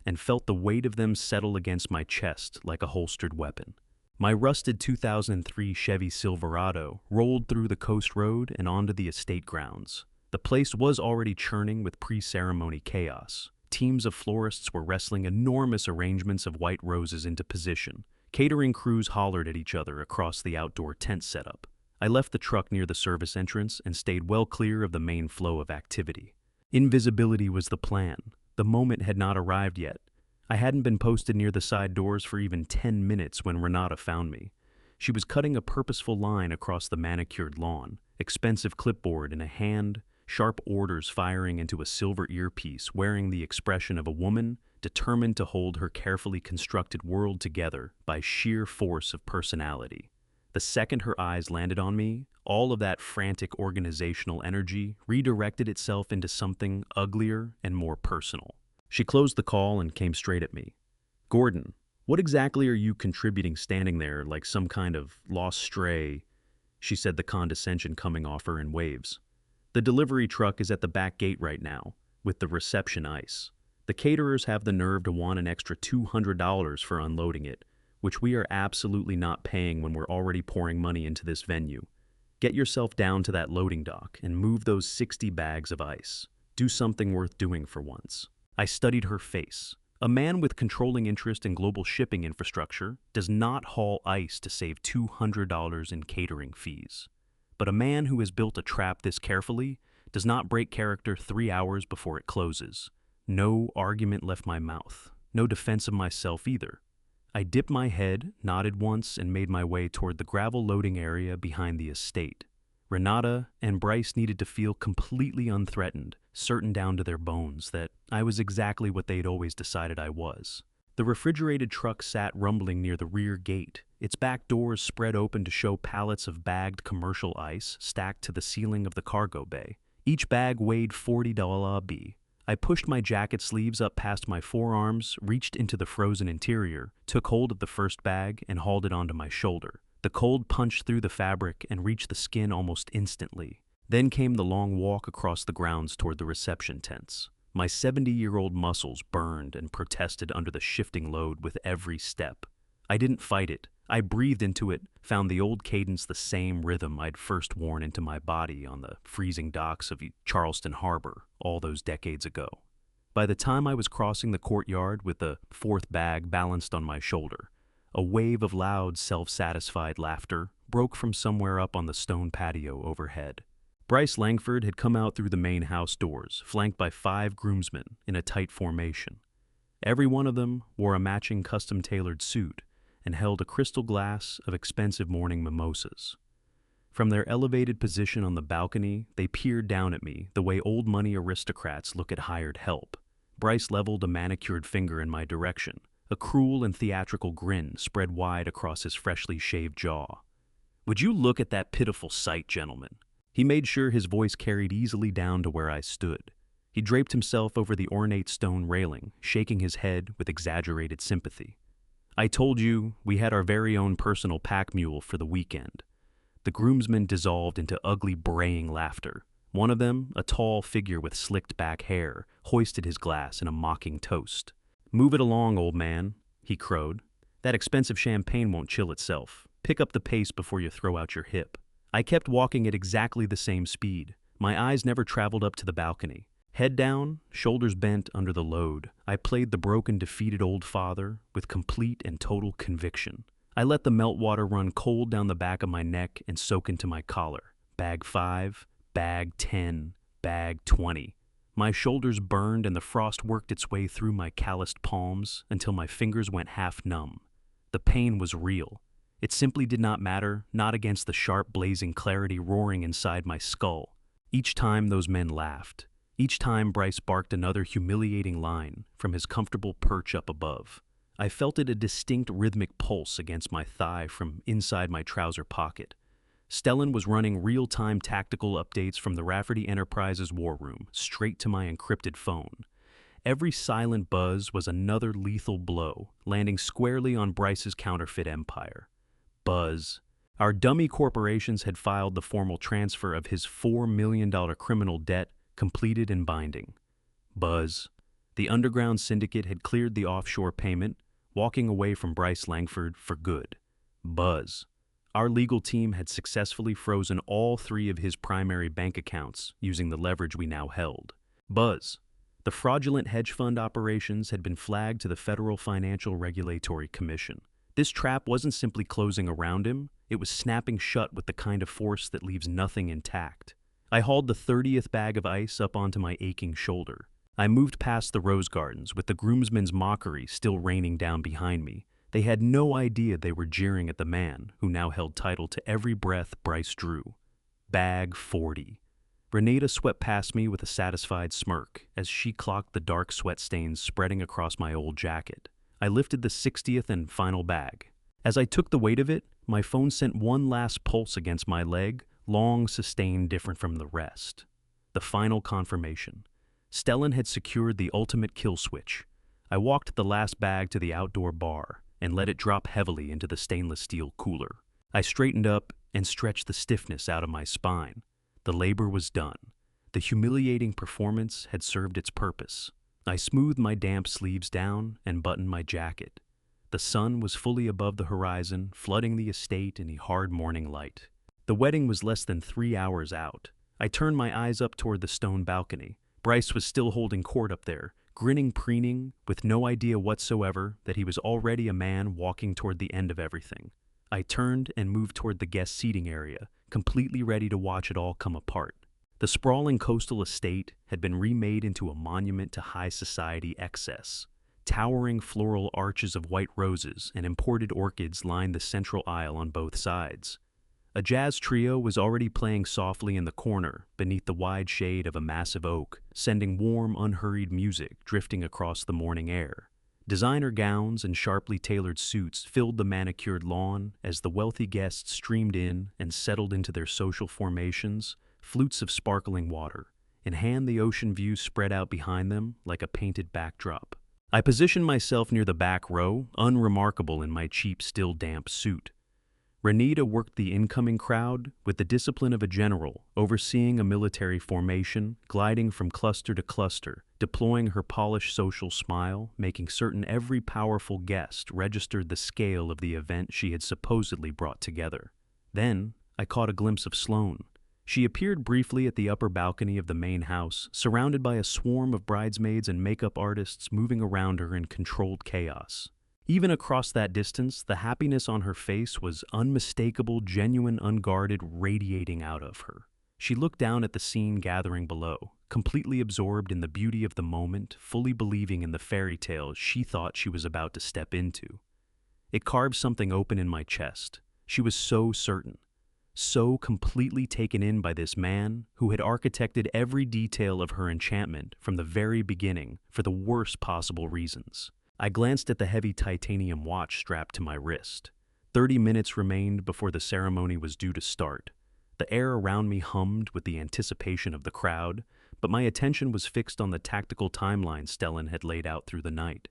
and felt the weight of them settle against my chest like a holstered weapon. My rusted 2003 Chevy Silverado rolled through the coast road and onto the estate grounds. The place was already churning with pre-ceremony chaos. Teams of florists were wrestling enormous arrangements of white roses into position. Catering crews hollered at each other across the outdoor tent setup. I left the truck near the service entrance and stayed well clear of the main flow of activity. Invisibility was the plan. The moment had not arrived yet. I hadn't been posted near the side doors for even 10 minutes when Renata found me. She was cutting a purposeful line across the manicured lawn, expensive clipboard in a hand, sharp orders firing into a silver earpiece, wearing the expression of a woman determined to hold her carefully constructed world together by sheer force of personality. The second her eyes landed on me, all of that frantic organizational energy redirected itself into something uglier and more personal. She closed the call and came straight at me. "Gordon, what exactly are you contributing standing there like some kind of lost stray?" She said, the condescension coming off her in waves. "The delivery truck is at the back gate right now, with the reception ice. The caterers have the nerve to want an extra $200 for unloading it, which we are absolutely not paying when we're already pouring money into this venue. Get yourself down to that loading dock and move those 60 bags of ice. Do something worth doing for once." I studied her face. A man with controlling interest in global shipping infrastructure does not haul ice to save $200 in catering fees. But a man who has built a trap this carefully does not break character 3 hours before it closes. No argument left my mouth. No defense of myself either. I dipped my head, nodded once, and made my way toward the gravel loading area behind the estate. Renata and Bryce needed to feel completely unthreatened, certain down to their bones that I was exactly what they'd always decided I was. The refrigerated truck sat rumbling near the rear gate, its back doors spread open to show pallets of bagged commercial ice stacked to the ceiling of the cargo bay. Each bag weighed 40 lb. I pushed my jacket sleeves up past my forearms, reached into the frozen interior, took hold of the first bag, and hauled it onto my shoulder. The cold punched through the fabric and reached the skin almost instantly. Then came the long walk across the grounds toward the reception tents. My 70-year-old muscles burned and protested under the shifting load with every step. I didn't fight it. I breathed into it, found the old cadence, the same rhythm I'd first worn into my body on the freezing docks of Charleston Harbor all those decades ago. By the time I was crossing the courtyard with the fourth bag balanced on my shoulder, a wave of loud, self-satisfied laughter broke from somewhere up on the stone patio overhead. Bryce Langford had come out through the main house doors, flanked by 5 groomsmen in a tight formation. Every one of them wore a matching custom-tailored suit and held a crystal glass of expensive morning mimosas. From their elevated position on the balcony, they peered down at me the way old money aristocrats look at hired help. Bryce leveled a manicured finger in my direction. A cruel and theatrical grin spread wide across his freshly shaved jaw. "Would you look at that pitiful sight, gentlemen?" He made sure his voice carried easily down to where I stood. He draped himself over the ornate stone railing, shaking his head with exaggerated sympathy. "I told you we had our very own personal pack mule for the weekend." The groomsmen dissolved into ugly braying laughter. One of them, a tall figure with slicked back hair, hoisted his glass in a mocking toast. "Move it along, old man," he crowed. "That expensive champagne won't chill itself. Pick up the pace before you throw out your hip." I kept walking at exactly the same speed. My eyes never traveled up to the balcony. Head down, shoulders bent under the load, I played the broken, defeated old father with complete and total conviction. I let the meltwater run cold down the back of my neck and soak into my collar. Bag 5, bag 10, bag 20. My shoulders burned and the frost worked its way through my calloused palms until my fingers went half numb. The pain was real. It simply did not matter, not against the sharp, blazing clarity roaring inside my skull. Each time those men laughed. Each time Bryce barked another humiliating line from his comfortable perch up above. I felt it a distinct rhythmic pulse against my thigh from inside my trouser pocket. Stellan was running real-time tactical updates from the Rafferty Enterprises war room straight to my encrypted phone. Every silent buzz was another lethal blow, landing squarely on Bryce's counterfeit empire. Buzz. Our dummy corporations had filed the formal transfer of his $4 million criminal debt, completed and binding. Buzz. The underground syndicate had cleared the offshore payment, walking away from Bryce Langford for good. Buzz. Our legal team had successfully frozen all 3 of his primary bank accounts using the leverage we now held. Buzz. The fraudulent hedge fund operations had been flagged to the Federal Financial Regulatory Commission. This trap wasn't simply closing around him, it was snapping shut with the kind of force that leaves nothing intact. I hauled the 30th bag of ice up onto my aching shoulder. I moved past the rose gardens, with the groomsmen's mockery still raining down behind me. They had no idea they were jeering at the man who now held title to every breath Bryce drew. Bag 40. Renata swept past me with a satisfied smirk as she clocked the dark sweat stains spreading across my old jacket. I lifted the 60th and final bag. As I took the weight of it, my phone sent one last pulse against my leg, long sustained different from the rest. The final confirmation. Stellan had secured the ultimate kill switch. I walked the last bag to the outdoor bar and let it drop heavily into the stainless steel cooler. I straightened up and stretched the stiffness out of my spine. The labor was done. The humiliating performance had served its purpose. I smoothed my damp sleeves down and buttoned my jacket. The sun was fully above the horizon, flooding the estate in the hard morning light. The wedding was less than 3 hours out. I turned my eyes up toward the stone balcony. Bryce was still holding court up there, grinning, preening, with no idea whatsoever that he was already a man walking toward the end of everything. I turned and moved toward the guest seating area, completely ready to watch it all come apart. The sprawling coastal estate had been remade into a monument to high society excess. Towering floral arches of white roses and imported orchids lined the central aisle on both sides. A jazz trio was already playing softly in the corner, beneath the wide shade of a massive oak, sending warm, unhurried music drifting across the morning air. Designer gowns and sharply tailored suits filled the manicured lawn as the wealthy guests streamed in and settled into their social formations, flutes of sparkling water. In hand, the ocean view spread out behind them like a painted backdrop. I positioned myself near the back row, unremarkable in my cheap, still damp suit. Renita worked the incoming crowd with the discipline of a general, overseeing a military formation, gliding from cluster to cluster, deploying her polished social smile, making certain every powerful guest registered the scale of the event she had supposedly brought together. Then, I caught a glimpse of Sloane. She appeared briefly at the upper balcony of the main house, surrounded by a swarm of bridesmaids and makeup artists moving around her in controlled chaos. Even across that distance, the happiness on her face was unmistakable, genuine, unguarded, radiating out of her. She looked down at the scene gathering below, completely absorbed in the beauty of the moment, fully believing in the fairy tale she thought she was about to step into. It carved something open in my chest. She was so certain, so completely taken in by this man who had architected every detail of her enchantment from the very beginning for the worst possible reasons. I glanced at the heavy titanium watch strapped to my wrist. 30 minutes remained before the ceremony was due to start. The air around me hummed with the anticipation of the crowd, but my attention was fixed on the tactical timeline Stellan had laid out through the night.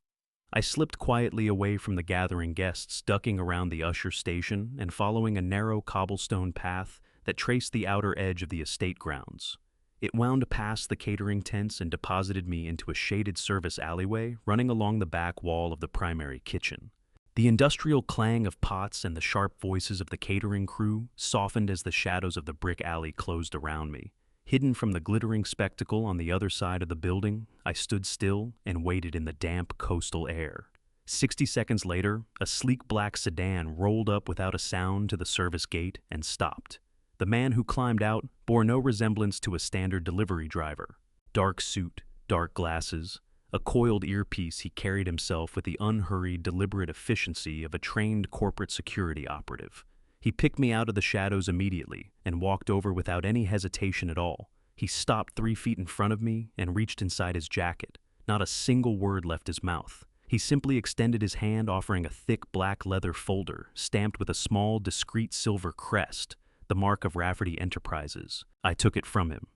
I slipped quietly away from the gathering guests, ducking around the usher station and following a narrow cobblestone path that traced the outer edge of the estate grounds. It wound past the catering tents and deposited me into a shaded service alleyway running along the back wall of the primary kitchen. The industrial clang of pots and the sharp voices of the catering crew softened as the shadows of the brick alley closed around me. Hidden from the glittering spectacle on the other side of the building, I stood still and waited in the damp coastal air. 60 seconds later, a sleek black sedan rolled up without a sound to the service gate and stopped. The man who climbed out bore no resemblance to a standard delivery driver. Dark suit, dark glasses, a coiled earpiece, he carried himself with the unhurried, deliberate efficiency of a trained corporate security operative. He picked me out of the shadows immediately and walked over without any hesitation at all. He stopped 3 feet in front of me and reached inside his jacket. Not a single word left his mouth. He simply extended his hand, offering a thick black leather folder stamped with a small, discreet silver crest, the mark of Rafferty Enterprises. I took it from him.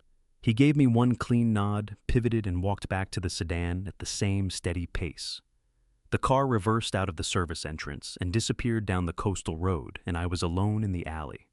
He gave me one clean nod, pivoted, and walked back to the sedan at the same steady pace. The car reversed out of the service entrance and disappeared down the coastal road, and I was alone in the alley.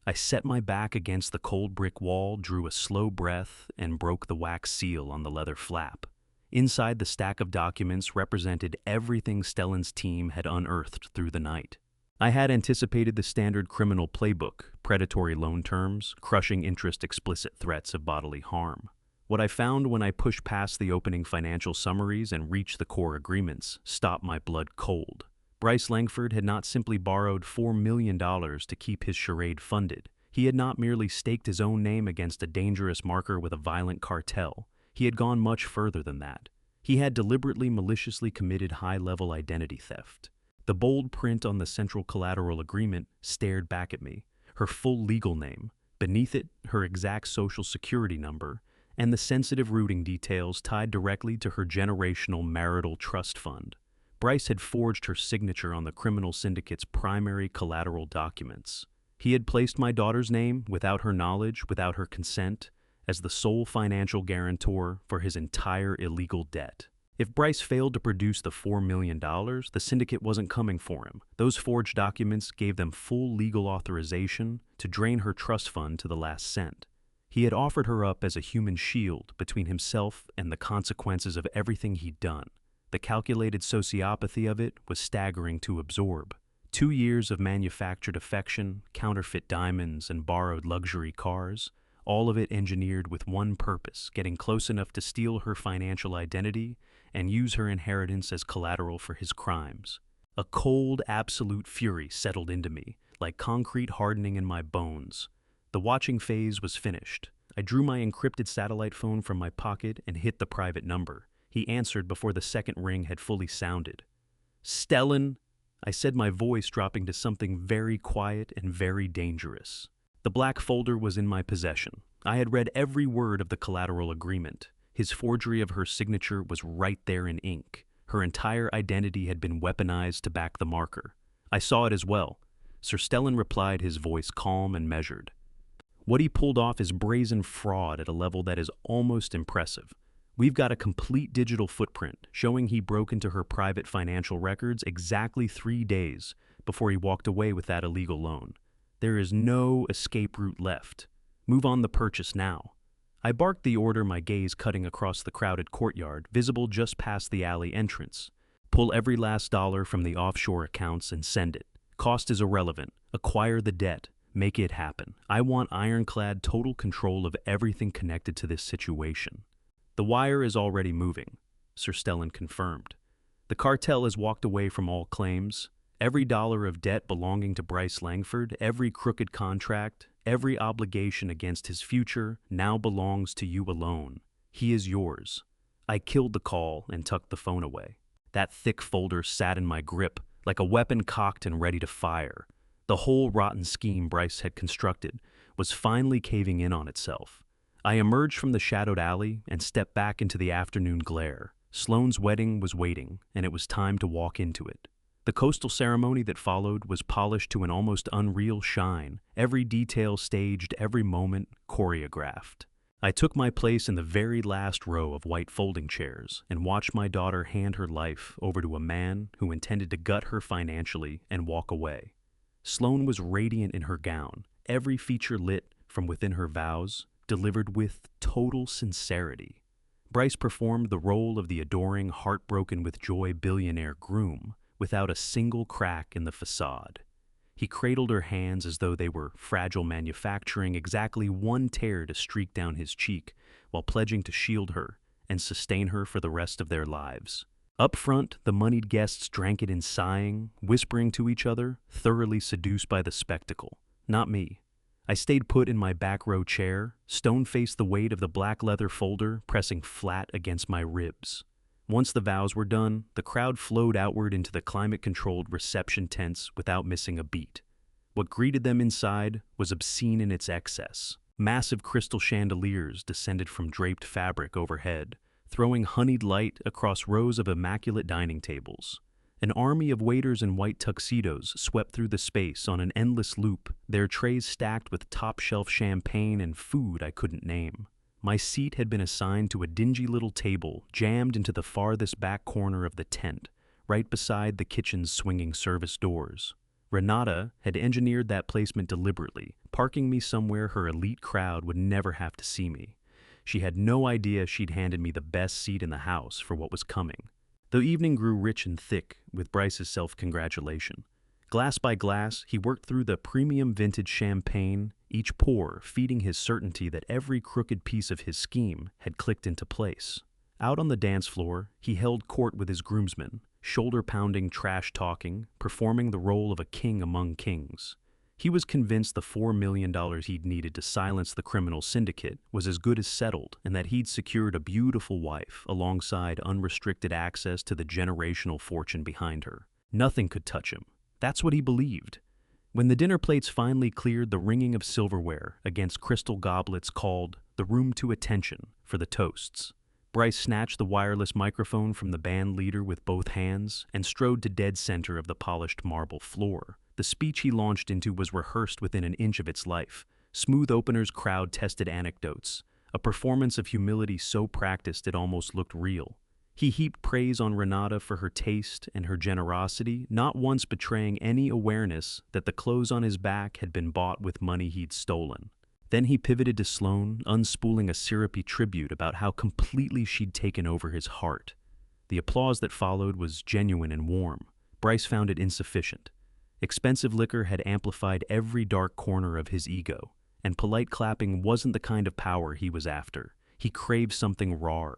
I set my back against the cold brick wall, drew a slow breath, and broke the wax seal on the leather flap. Inside, the stack of documents represented everything Stellan's team had unearthed through the night. I had anticipated the standard criminal playbook: predatory loan terms, crushing interest, explicit threats of bodily harm. What I found when I pushed past the opening financial summaries and reached the core agreements stopped my blood cold. Bryce Langford had not simply borrowed $4 million to keep his charade funded. He had not merely staked his own name against a dangerous marker with a violent cartel. He had gone much further than that. He had deliberately, maliciously committed high-level identity theft. The bold print on the central collateral agreement stared back at me, her full legal name, beneath it her exact social security number, and the sensitive routing details tied directly to her generational marital trust fund. Bryce had forged her signature on the criminal syndicate's primary collateral documents. He had placed my daughter's name, without her knowledge, without her consent, as the sole financial guarantor for his entire illegal debt. If Bryce failed to produce the $4 million, the syndicate wasn't coming for him. Those forged documents gave them full legal authorization to drain her trust fund to the last cent. He had offered her up as a human shield between himself and the consequences of everything he'd done. The calculated sociopathy of it was staggering to absorb. 2 years of manufactured affection, counterfeit diamonds, and borrowed luxury cars, all of it engineered with one purpose: getting close enough to steal her financial identity and use her inheritance as collateral for his crimes. A cold, absolute fury settled into me, like concrete hardening in my bones. The watching phase was finished. I drew my encrypted satellite phone from my pocket and hit the private number. He answered before the second ring had fully sounded. "Stellan," I said, my voice dropping to something very quiet and very dangerous. The black folder was in my possession. I had read every word of the collateral agreement. His forgery of her signature was right there in ink. Her entire identity had been weaponized to back the marker. I saw it as well. Sir Stellan replied, his voice calm and measured. "What he pulled off is brazen fraud at a level that is almost impressive. We've got a complete digital footprint showing he broke into her private financial records exactly 3 days before he walked away with that illegal loan. There is no escape route left. Move on the purchase now." I barked the order, my gaze cutting across the crowded courtyard, visible just past the alley entrance. "Pull every last dollar from the offshore accounts and send it. Cost is irrelevant. Acquire the debt. Make it happen. I want ironclad total control of everything connected to this situation." "The wire is already moving," Sir Stellan confirmed. "The cartel has walked away from all claims. Every dollar of debt belonging to Bryce Langford, every crooked contract, every obligation against his future now belongs to you alone. He is yours." I killed the call and tucked the phone away. That thick folder sat in my grip, like a weapon cocked and ready to fire. The whole rotten scheme Bryce had constructed was finally caving in on itself. I emerged from the shadowed alley and stepped back into the afternoon glare. Sloane's wedding was waiting, and it was time to walk into it. The coastal ceremony that followed was polished to an almost unreal shine, every detail staged, every moment choreographed. I took my place in the very last row of white folding chairs and watched my daughter hand her life over to a man who intended to gut her financially and walk away. Sloane was radiant in her gown, every feature lit from within her vows, delivered with total sincerity. Bryce performed the role of the adoring, heartbroken with joy billionaire groom, without a single crack in the facade. He cradled her hands as though they were fragile manufacturing, exactly one tear to streak down his cheek, while pledging to shield her and sustain her for the rest of their lives. Up front, the moneyed guests drank it in sighing, whispering to each other, thoroughly seduced by the spectacle. Not me. I stayed put in my back row chair, stone-faced the weight of the black leather folder pressing flat against my ribs. Once the vows were done, the crowd flowed outward into the climate-controlled reception tents without missing a beat. What greeted them inside was obscene in its excess. Massive crystal chandeliers descended from draped fabric overhead, throwing honeyed light across rows of immaculate dining tables. An army of waiters in white tuxedos swept through the space on an endless loop, their trays stacked with top-shelf champagne and food I couldn't name. My seat had been assigned to a dingy little table jammed into the farthest back corner of the tent, right beside the kitchen's swinging service doors. Renata had engineered that placement deliberately, parking me somewhere her elite crowd would never have to see me. She had no idea she'd handed me the best seat in the house for what was coming. The evening grew rich and thick with Bryce's self-congratulation. Glass by glass, he worked through the premium vintage champagne, each pour feeding his certainty that every crooked piece of his scheme had clicked into place. Out on the dance floor, he held court with his groomsmen, shoulder-pounding, trash-talking, performing the role of a king among kings. He was convinced the $4 million he'd needed to silence the criminal syndicate was as good as settled, and that he'd secured a beautiful wife alongside unrestricted access to the generational fortune behind her. Nothing could touch him. That's what he believed. When the dinner plates finally cleared, the ringing of silverware against crystal goblets called the room to attention for the toasts. Bryce snatched the wireless microphone from the band leader with both hands and strode to dead center of the polished marble floor. The speech he launched into was rehearsed within an inch of its life. Smooth openers, crowd-tested anecdotes, a performance of humility so practiced it almost looked real. He heaped praise on Renata for her taste and her generosity, not once betraying any awareness that the clothes on his back had been bought with money he'd stolen. Then he pivoted to Sloane, unspooling a syrupy tribute about how completely she'd taken over his heart. The applause that followed was genuine and warm. Bryce found it insufficient. Expensive liquor had amplified every dark corner of his ego, and polite clapping wasn't the kind of power he was after. He craved something raw.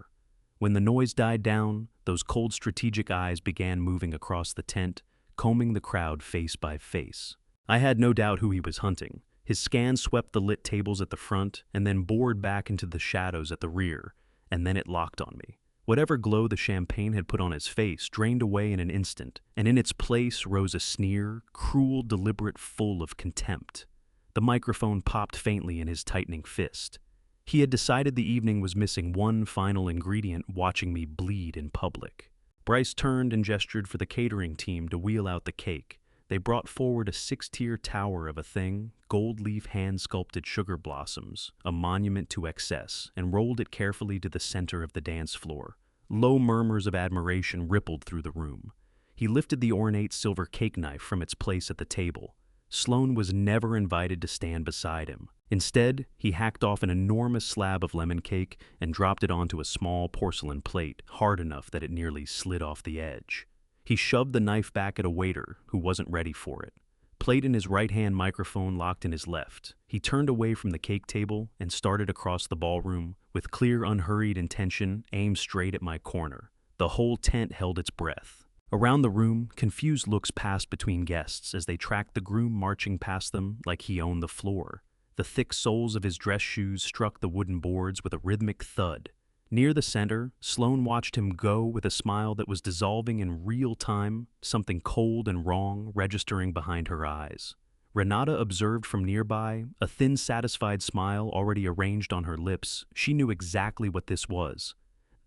When the noise died down, those cold strategic eyes began moving across the tent, combing the crowd face by face. I had no doubt who he was hunting. His scan swept the lit tables at the front and then bored back into the shadows at the rear, and then it locked on me. Whatever glow the champagne had put on his face drained away in an instant, and in its place rose a sneer, cruel, deliberate, full of contempt. The microphone popped faintly in his tightening fist. He had decided the evening was missing one final ingredient: watching me bleed in public. Bryce turned and gestured for the catering team to wheel out the cake. They brought forward a 6-tier tower of a thing, gold-leaf hand-sculpted sugar blossoms, a monument to excess, and rolled it carefully to the center of the dance floor. Low murmurs of admiration rippled through the room. He lifted the ornate silver cake knife from its place at the table. Sloane was never invited to stand beside him. Instead, he hacked off an enormous slab of lemon cake and dropped it onto a small porcelain plate, hard enough that it nearly slid off the edge. He shoved the knife back at a waiter who wasn't ready for it. Plate in his right hand, microphone locked in his left. He turned away from the cake table and started across the ballroom, with clear, unhurried intention aimed straight at my corner. The whole tent held its breath. Around the room, confused looks passed between guests as they tracked the groom marching past them like he owned the floor. The thick soles of his dress shoes struck the wooden boards with a rhythmic thud. Near the center, Sloane watched him go with a smile that was dissolving in real time, something cold and wrong registering behind her eyes. Renata observed from nearby, a thin, satisfied smile already arranged on her lips. She knew exactly what this was.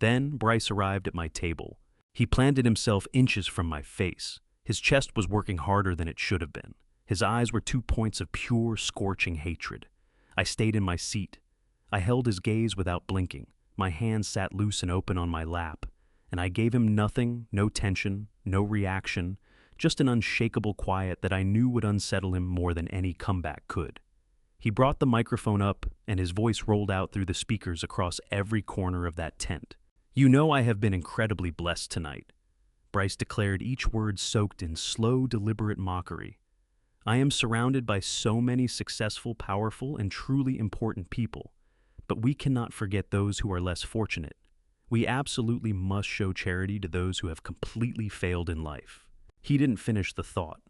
Then Bryce arrived at my table. He planted himself inches from my face. His chest was working harder than it should have been. His eyes were 2 points of pure, scorching hatred. I stayed in my seat. I held his gaze without blinking. My hands sat loose and open on my lap, and I gave him nothing, no tension, no reaction, just an unshakable quiet that I knew would unsettle him more than any comeback could. He brought the microphone up, and his voice rolled out through the speakers across every corner of that tent. "You know I have been incredibly blessed tonight," Bryce declared, each word soaked in slow, deliberate mockery. "I am surrounded by so many successful, powerful, and truly important people. But we cannot forget those who are less fortunate. We absolutely must show charity to those who have completely failed in life." He didn't finish the thought.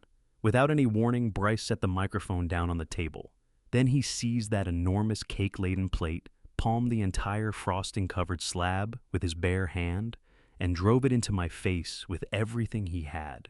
Without any warning, Bryce set the microphone down on the table. Then he seized that enormous cake-laden plate, palmed the entire frosting-covered slab with his bare hand, and drove it into my face with everything he had.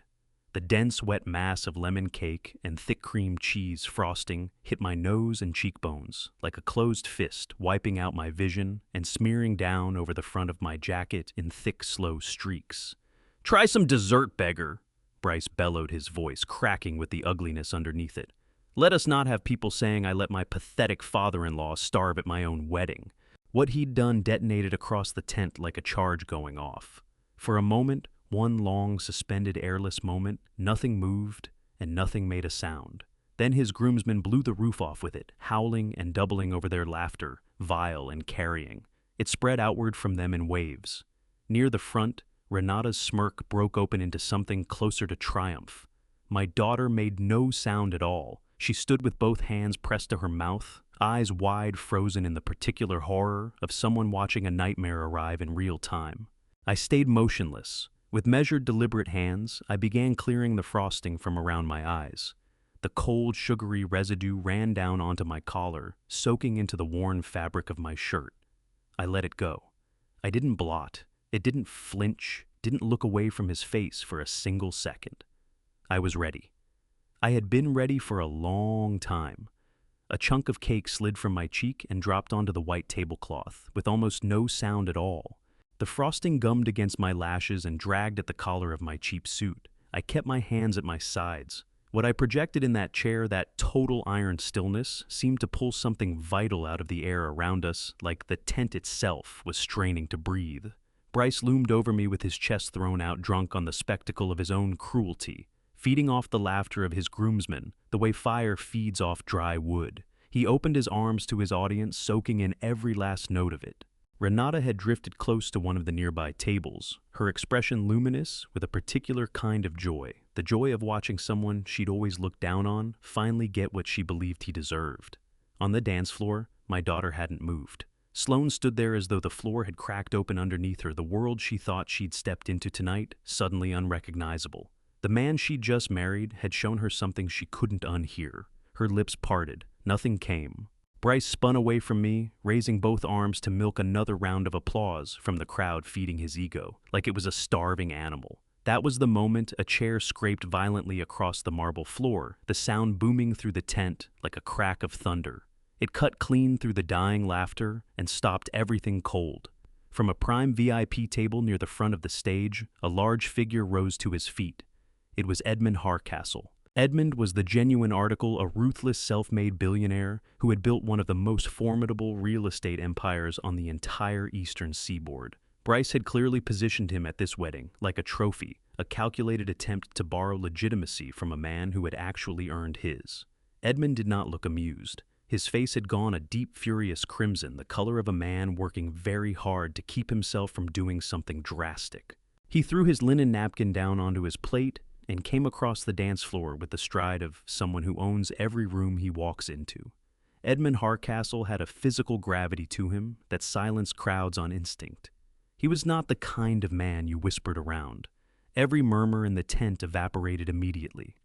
The dense, wet mass of lemon cake and thick cream cheese frosting hit my nose and cheekbones like a closed fist, wiping out my vision and smearing down over the front of my jacket in thick, slow streaks. "Try some dessert, Beggar," Bryce bellowed, his voice cracking with the ugliness underneath it. "Let us not have people saying I let my pathetic father-in-law starve at my own wedding." What he'd done detonated across the tent like a charge going off. For a moment, one long, suspended, airless moment, nothing moved and nothing made a sound. Then his groomsmen blew the roof off with it, howling and doubling over their laughter, vile and carrying. It spread outward from them in waves. Near the front, Renata's smirk broke open into something closer to triumph. My daughter made no sound at all. She stood with both hands pressed to her mouth, eyes wide, frozen in the particular horror of someone watching a nightmare arrive in real time. I stayed motionless. With measured, deliberate hands, I began clearing the frosting from around my eyes. The cold, sugary residue ran down onto my collar, soaking into the worn fabric of my shirt. I let it go. I didn't blot. It didn't flinch, didn't look away from his face for a single second. I was ready. I had been ready for a long time. A chunk of cake slid from my cheek and dropped onto the white tablecloth, with almost no sound at all. The frosting gummed against my lashes and dragged at the collar of my cheap suit. I kept my hands at my sides. What I projected in that chair, that total iron stillness, seemed to pull something vital out of the air around us, like the tent itself was straining to breathe. Bryce loomed over me with his chest thrown out, drunk on the spectacle of his own cruelty, feeding off the laughter of his groomsmen, the way fire feeds off dry wood. He opened his arms to his audience, soaking in every last note of it. Renata had drifted close to one of the nearby tables, her expression luminous with a particular kind of joy, the joy of watching someone she'd always looked down on finally get what she believed he deserved. On the dance floor, my daughter hadn't moved. Sloane stood there as though the floor had cracked open underneath her, the world she thought she'd stepped into tonight suddenly unrecognizable. The man she'd just married had shown her something she couldn't unhear. Her lips parted. Nothing came. Bryce spun away from me, raising both arms to milk another round of applause from the crowd feeding his ego, like it was a starving animal. That was the moment a chair scraped violently across the marble floor, the sound booming through the tent like a crack of thunder. It cut clean through the dying laughter and stopped everything cold. From a prime VIP table near the front of the stage, a large figure rose to his feet. It was Edmund Hardcastle. Edmund was the genuine article, a ruthless self-made billionaire who had built one of the most formidable real estate empires on the entire eastern seaboard. Bryce had clearly positioned him at this wedding, like a trophy, a calculated attempt to borrow legitimacy from a man who had actually earned his. Edmund did not look amused. His face had gone a deep, furious crimson, the color of a man working very hard to keep himself from doing something drastic. He threw his linen napkin down onto his plate and came across the dance floor with the stride of someone who owns every room he walks into. Edmund Hardcastle had a physical gravity to him that silenced crowds on instinct. He was not the kind of man you whispered around. Every murmur in the tent evaporated immediately.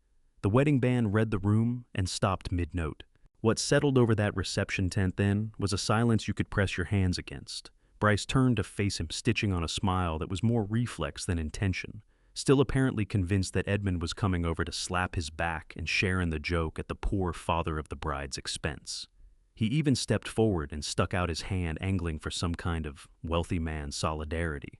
The wedding band read the room and stopped mid-note. What settled over that reception tent then was a silence you could press your hands against. Bryce turned to face him, stitching on a smile that was more reflex than intention, still apparently convinced that Edmund was coming over to slap his back and share in the joke at the poor father of the bride's expense. He even stepped forward and stuck out his hand, angling for some kind of wealthy man solidarity.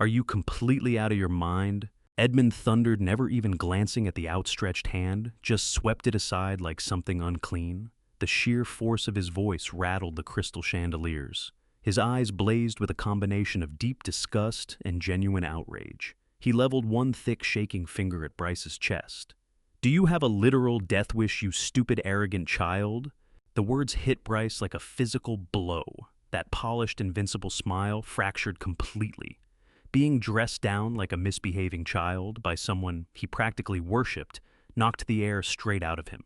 "Are you completely out of your mind?" Edmund thundered, never even glancing at the outstretched hand, just swept it aside like something unclean. The sheer force of his voice rattled the crystal chandeliers. His eyes blazed with a combination of deep disgust and genuine outrage. He leveled one thick, shaking finger at Bryce's chest. "Do you have a literal death wish, you stupid, arrogant child?" The words hit Bryce like a physical blow. That polished, invincible smile fractured completely. Being dressed down like a misbehaving child by someone he practically worshipped knocked the air straight out of him.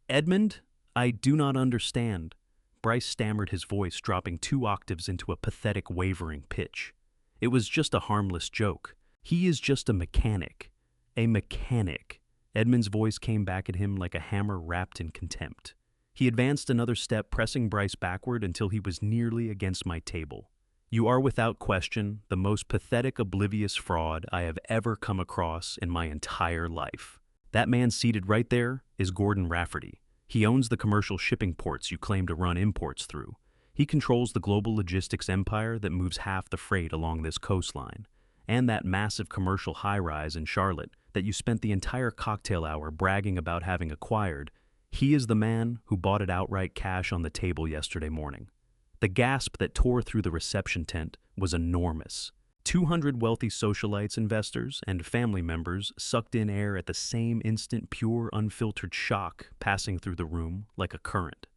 "Edmund, I do not understand." Bryce stammered, his voice dropping 2 octaves into a pathetic, wavering pitch. "It was just a harmless joke. He is just a mechanic." "A mechanic." Edmund's voice came back at him like a hammer wrapped in contempt. He advanced another step, pressing Bryce backward until he was nearly against my table. "You are without question the most pathetic, oblivious fraud I have ever come across in my entire life. That man seated right there is Gordon Rafferty. He owns the commercial shipping ports you claim to run imports through. He controls the global logistics empire that moves half the freight along this coastline, and that massive commercial high-rise in Charlotte that you spent the entire cocktail hour bragging about having acquired. He is the man who bought it outright cash on the table yesterday morning." The gasp that tore through the reception tent was enormous. 200 wealthy socialites, investors, and family members sucked in air at the same instant, pure, unfiltered shock passing through the room like a current.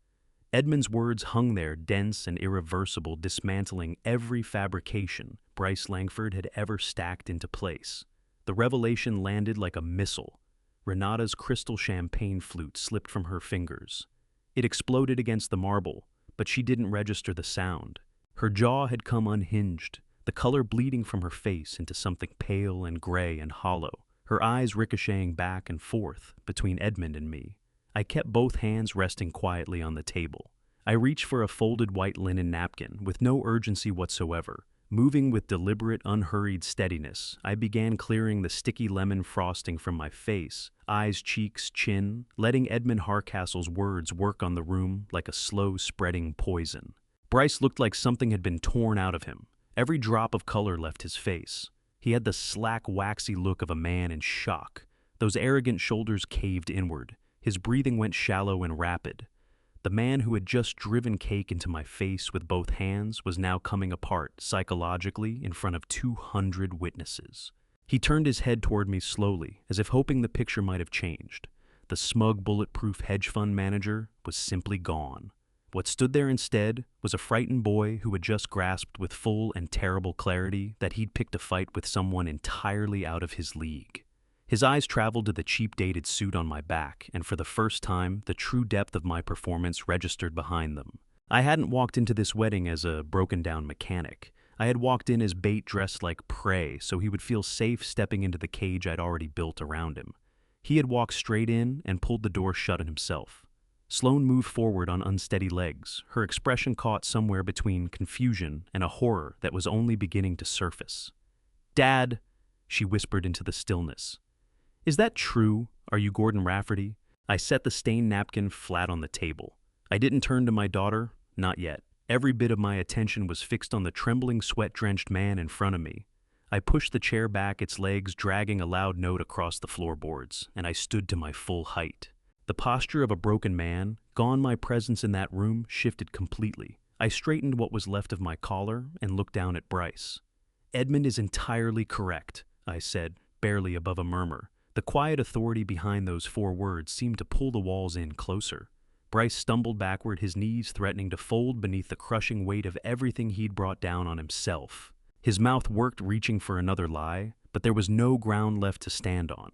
Edmund's words hung there, dense and irreversible, dismantling every fabrication Bryce Langford had ever stacked into place. The revelation landed like a missile. Renata's crystal champagne flute slipped from her fingers. It exploded against the marble, but she didn't register the sound. Her jaw had come unhinged, the color bleeding from her face into something pale and gray and hollow, her eyes ricocheting back and forth between Edmund and me. I kept both hands resting quietly on the table. I reached for a folded white linen napkin with no urgency whatsoever. Moving with deliberate, unhurried steadiness, I began clearing the sticky lemon frosting from my face, eyes, cheeks, chin, letting Edmund Hardcastle's words work on the room like a slow, spreading poison. Bryce looked like something had been torn out of him. Every drop of color left his face. He had the slack, waxy look of a man in shock. Those arrogant shoulders caved inward. His breathing went shallow and rapid. The man who had just driven cake into my face with both hands was now coming apart psychologically in front of 200 witnesses. He turned his head toward me slowly, as if hoping the picture might have changed. The smug, bulletproof hedge fund manager was simply gone. What stood there instead was a frightened boy who had just grasped with full and terrible clarity that he'd picked a fight with someone entirely out of his league. His eyes traveled to the cheap dated suit on my back, and for the first time, the true depth of my performance registered behind them. I hadn't walked into this wedding as a broken-down mechanic. I had walked in as bait dressed like prey, so he would feel safe stepping into the cage I'd already built around him. He had walked straight in and pulled the door shut on himself. Sloane moved forward on unsteady legs, her expression caught somewhere between confusion and a horror that was only beginning to surface. "Dad," she whispered into the stillness. "Is that true? Are you Gordon Rafferty?" I set the stained napkin flat on the table. I didn't turn to my daughter, not yet. Every bit of my attention was fixed on the trembling, sweat-drenched man in front of me. I pushed the chair back, its legs dragging a loud note across the floorboards, and I stood to my full height. The posture of a broken man, gone my presence in that room, shifted completely. I straightened what was left of my collar and looked down at Bryce. "Edmund is entirely correct," I said, barely above a murmur. The quiet authority behind those 4 words seemed to pull the walls in closer. Bryce stumbled backward, his knees threatening to fold beneath the crushing weight of everything he'd brought down on himself. His mouth worked, reaching for another lie, but there was no ground left to stand on.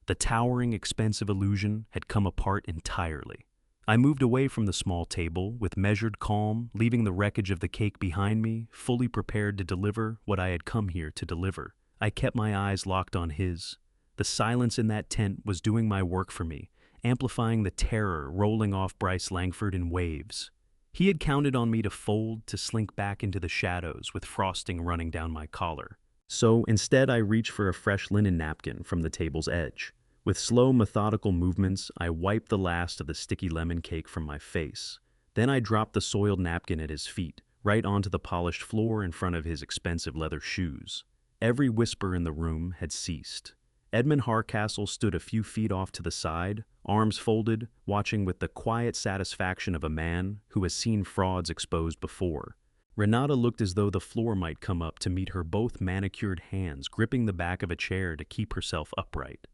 The towering, expensive illusion had come apart entirely. I moved away from the small table with measured calm, leaving the wreckage of the cake behind me, fully prepared to deliver what I had come here to deliver. I kept my eyes locked on his. The silence in that tent was doing my work for me, amplifying the terror rolling off Bryce Langford in waves. He had counted on me to fold, to slink back into the shadows with frosting running down my collar. So instead I reached for a fresh linen napkin from the table's edge. With slow, methodical movements, I wiped the last of the sticky lemon cake from my face. Then I dropped the soiled napkin at his feet, right onto the polished floor in front of his expensive leather shoes. Every whisper in the room had ceased. Edmund Hardcastle stood a few feet off to the side, arms folded, watching with the quiet satisfaction of a man who has seen frauds exposed before. Renata looked as though the floor might come up to meet her, both manicured hands gripping the back of a chair to keep herself upright.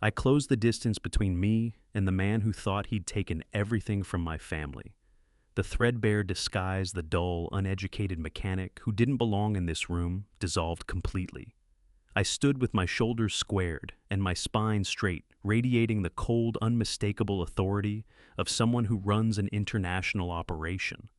I closed the distance between me and the man who thought he'd taken everything from my family. The threadbare disguise, the dull, uneducated mechanic who didn't belong in this room, dissolved completely. I stood with my shoulders squared and my spine straight, radiating the cold, unmistakable authority of someone who runs an international operation.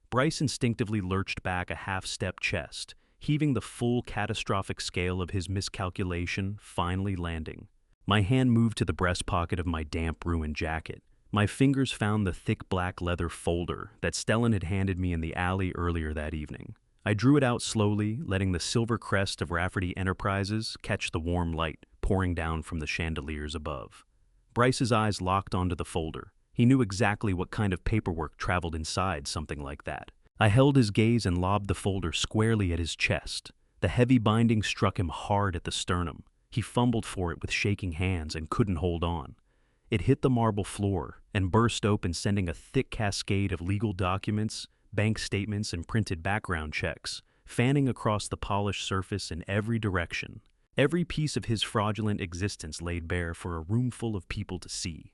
Bryce instinctively lurched back a half-step chest, heaving the full catastrophic scale of his miscalculation, finally landing. My hand moved to the breast pocket of my damp, ruined jacket. My fingers found the thick black leather folder that Stellan had handed me in the alley earlier that evening. I drew it out slowly, letting the silver crest of Rafferty Enterprises catch the warm light pouring down from the chandeliers above. Bryce's eyes locked onto the folder. He knew exactly what kind of paperwork traveled inside something like that. I held his gaze and lobbed the folder squarely at his chest. The heavy binding struck him hard at the sternum. He fumbled for it with shaking hands and couldn't hold on. It hit the marble floor and burst open, sending a thick cascade of legal documents, bank statements, and printed background checks, fanning across the polished surface in every direction. Every piece of his fraudulent existence laid bare for a room full of people to see.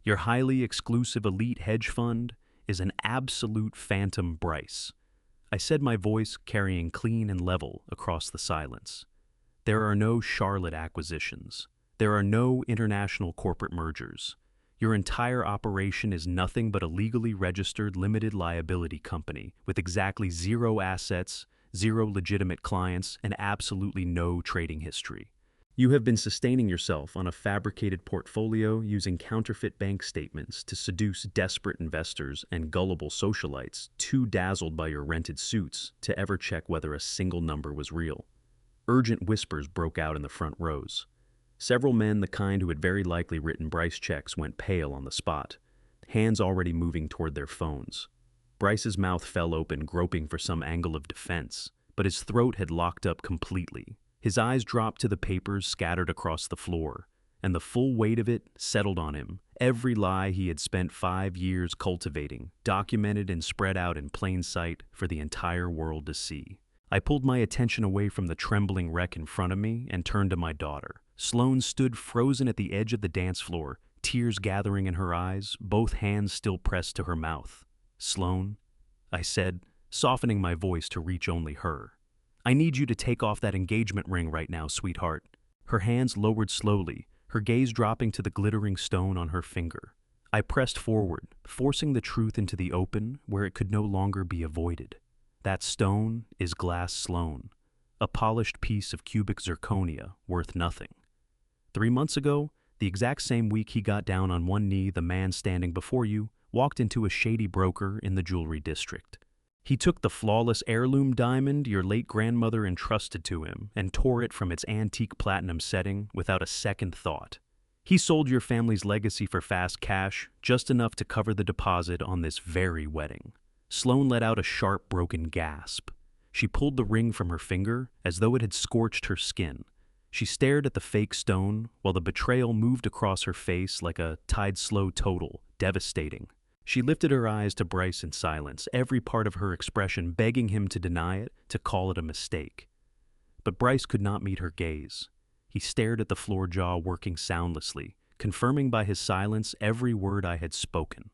Your highly exclusive elite hedge fund is an absolute phantom, Bryce. I said, my voice carrying clean and level across the silence. There are no Charlotte acquisitions. There are no international corporate mergers. Your entire operation is nothing but a legally registered limited liability company with exactly 0 assets, 0 legitimate clients, and absolutely no trading history. You have been sustaining yourself on a fabricated portfolio using counterfeit bank statements to seduce desperate investors and gullible socialites too dazzled by your rented suits to ever check whether a single number was real. Urgent whispers broke out in the front rows. Several men, the kind who had very likely written Bryce checks, went pale on the spot, hands already moving toward their phones. Bryce's mouth fell open, groping for some angle of defense, but his throat had locked up completely. His eyes dropped to the papers scattered across the floor, and the full weight of it settled on him. Every lie he had spent 5 years cultivating, documented and spread out in plain sight for the entire world to see. I pulled my attention away from the trembling wreck in front of me and turned to my daughter. Sloane stood frozen at the edge of the dance floor, tears gathering in her eyes, both hands still pressed to her mouth. "Sloane," I said, softening my voice to reach only her. "I need you to take off that engagement ring right now, sweetheart." Her hands lowered slowly, her gaze dropping to the glittering stone on her finger. I pressed forward, forcing the truth into the open where it could no longer be avoided. That stone is Glass Sloane, a polished piece of cubic zirconia worth nothing. 3 months ago, the exact same week he got down on one knee, the man standing before you walked into a shady broker in the jewelry district. He took the flawless heirloom diamond your late grandmother entrusted to him and tore it from its antique platinum setting without a second thought. He sold your family's legacy for fast cash, just enough to cover the deposit on this very wedding. Sloane let out a sharp, broken gasp. She pulled the ring from her finger as though it had scorched her skin. She stared at the fake stone while the betrayal moved across her face like a tide-slow total, devastating. She lifted her eyes to Bryce in silence, every part of her expression begging him to deny it, to call it a mistake. But Bryce could not meet her gaze. He stared at the floor, jaw working soundlessly, confirming by his silence every word I had spoken.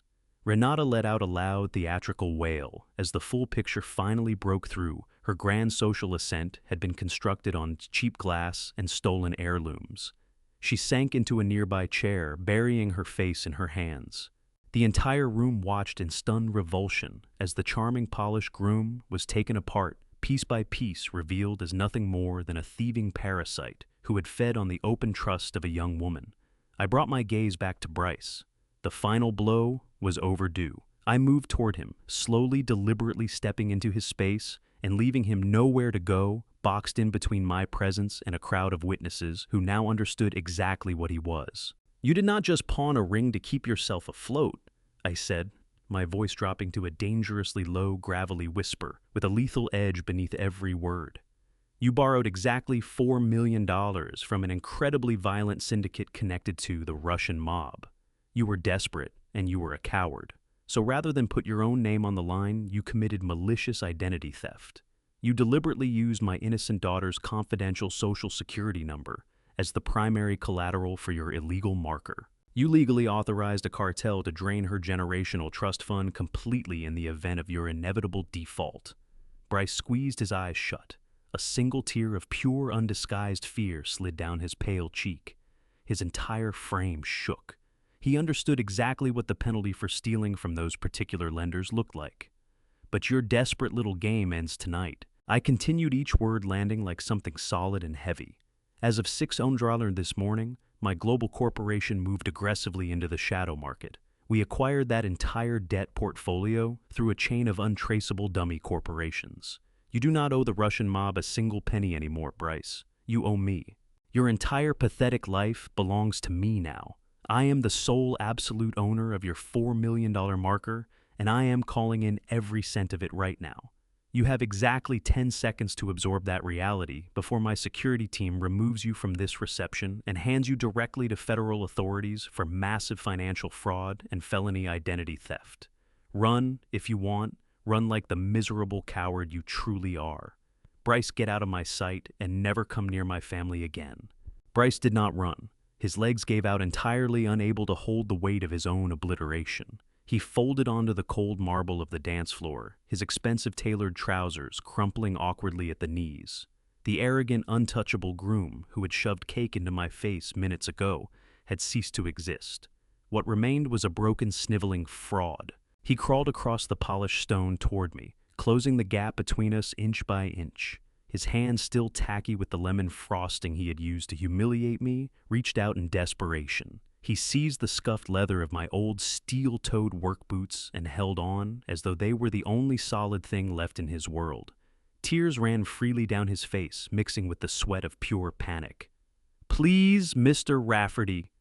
Renata let out a loud, theatrical wail as the full picture finally broke through. Her grand social ascent had been constructed on cheap glass and stolen heirlooms. She sank into a nearby chair, burying her face in her hands. The entire room watched in stunned revulsion as the charming, polished groom was taken apart, piece by piece, revealed as nothing more than a thieving parasite who had fed on the open trust of a young woman. I brought my gaze back to Bryce. The final blow was overdue. I moved toward him, slowly, deliberately stepping into his space and leaving him nowhere to go, boxed in between my presence and a crowd of witnesses who now understood exactly what he was. "You did not just pawn a ring to keep yourself afloat," I said, my voice dropping to a dangerously low, gravelly whisper with a lethal edge beneath every word. "You borrowed exactly $4 million from an incredibly violent syndicate connected to the Russian mob. You were desperate, and you were a coward. So rather than put your own name on the line, you committed malicious identity theft. You deliberately used my innocent daughter's confidential social security number as the primary collateral for your illegal marker. You legally authorized a cartel to drain her generational trust fund completely in the event of your inevitable default." Bryce squeezed his eyes shut. A single tear of pure, undisguised fear slid down his pale cheek. His entire frame shook. He understood exactly what the penalty for stealing from those particular lenders looked like. "But your desperate little game ends tonight." I continued, each word landing like something solid and heavy. "As of $600 this morning, my global corporation moved aggressively into the shadow market. We acquired that entire debt portfolio through a chain of untraceable dummy corporations. You do not owe the Russian mob a single penny anymore, Bryce. You owe me. Your entire pathetic life belongs to me now. I am the sole absolute owner of your $4 million marker, and I am calling in every cent of it right now. You have exactly 10 seconds to absorb that reality before my security team removes you from this reception and hands you directly to federal authorities for massive financial fraud and felony identity theft. Run, if you want, run like the miserable coward you truly are. Bryce, get out of my sight and never come near my family again." Bryce did not run. His legs gave out entirely, unable to hold the weight of his own obliteration. He folded onto the cold marble of the dance floor, his expensive tailored trousers crumpling awkwardly at the knees. The arrogant, untouchable groom who had shoved cake into my face minutes ago had ceased to exist. What remained was a broken, sniveling fraud. He crawled across the polished stone toward me, closing the gap between us inch by inch. His hand, still tacky with the lemon frosting he had used to humiliate me, reached out in desperation. He seized the scuffed leather of my old steel-toed work boots and held on as though they were the only solid thing left in his world. Tears ran freely down his face, mixing with the sweat of pure panic. "Please, Mr. Rafferty."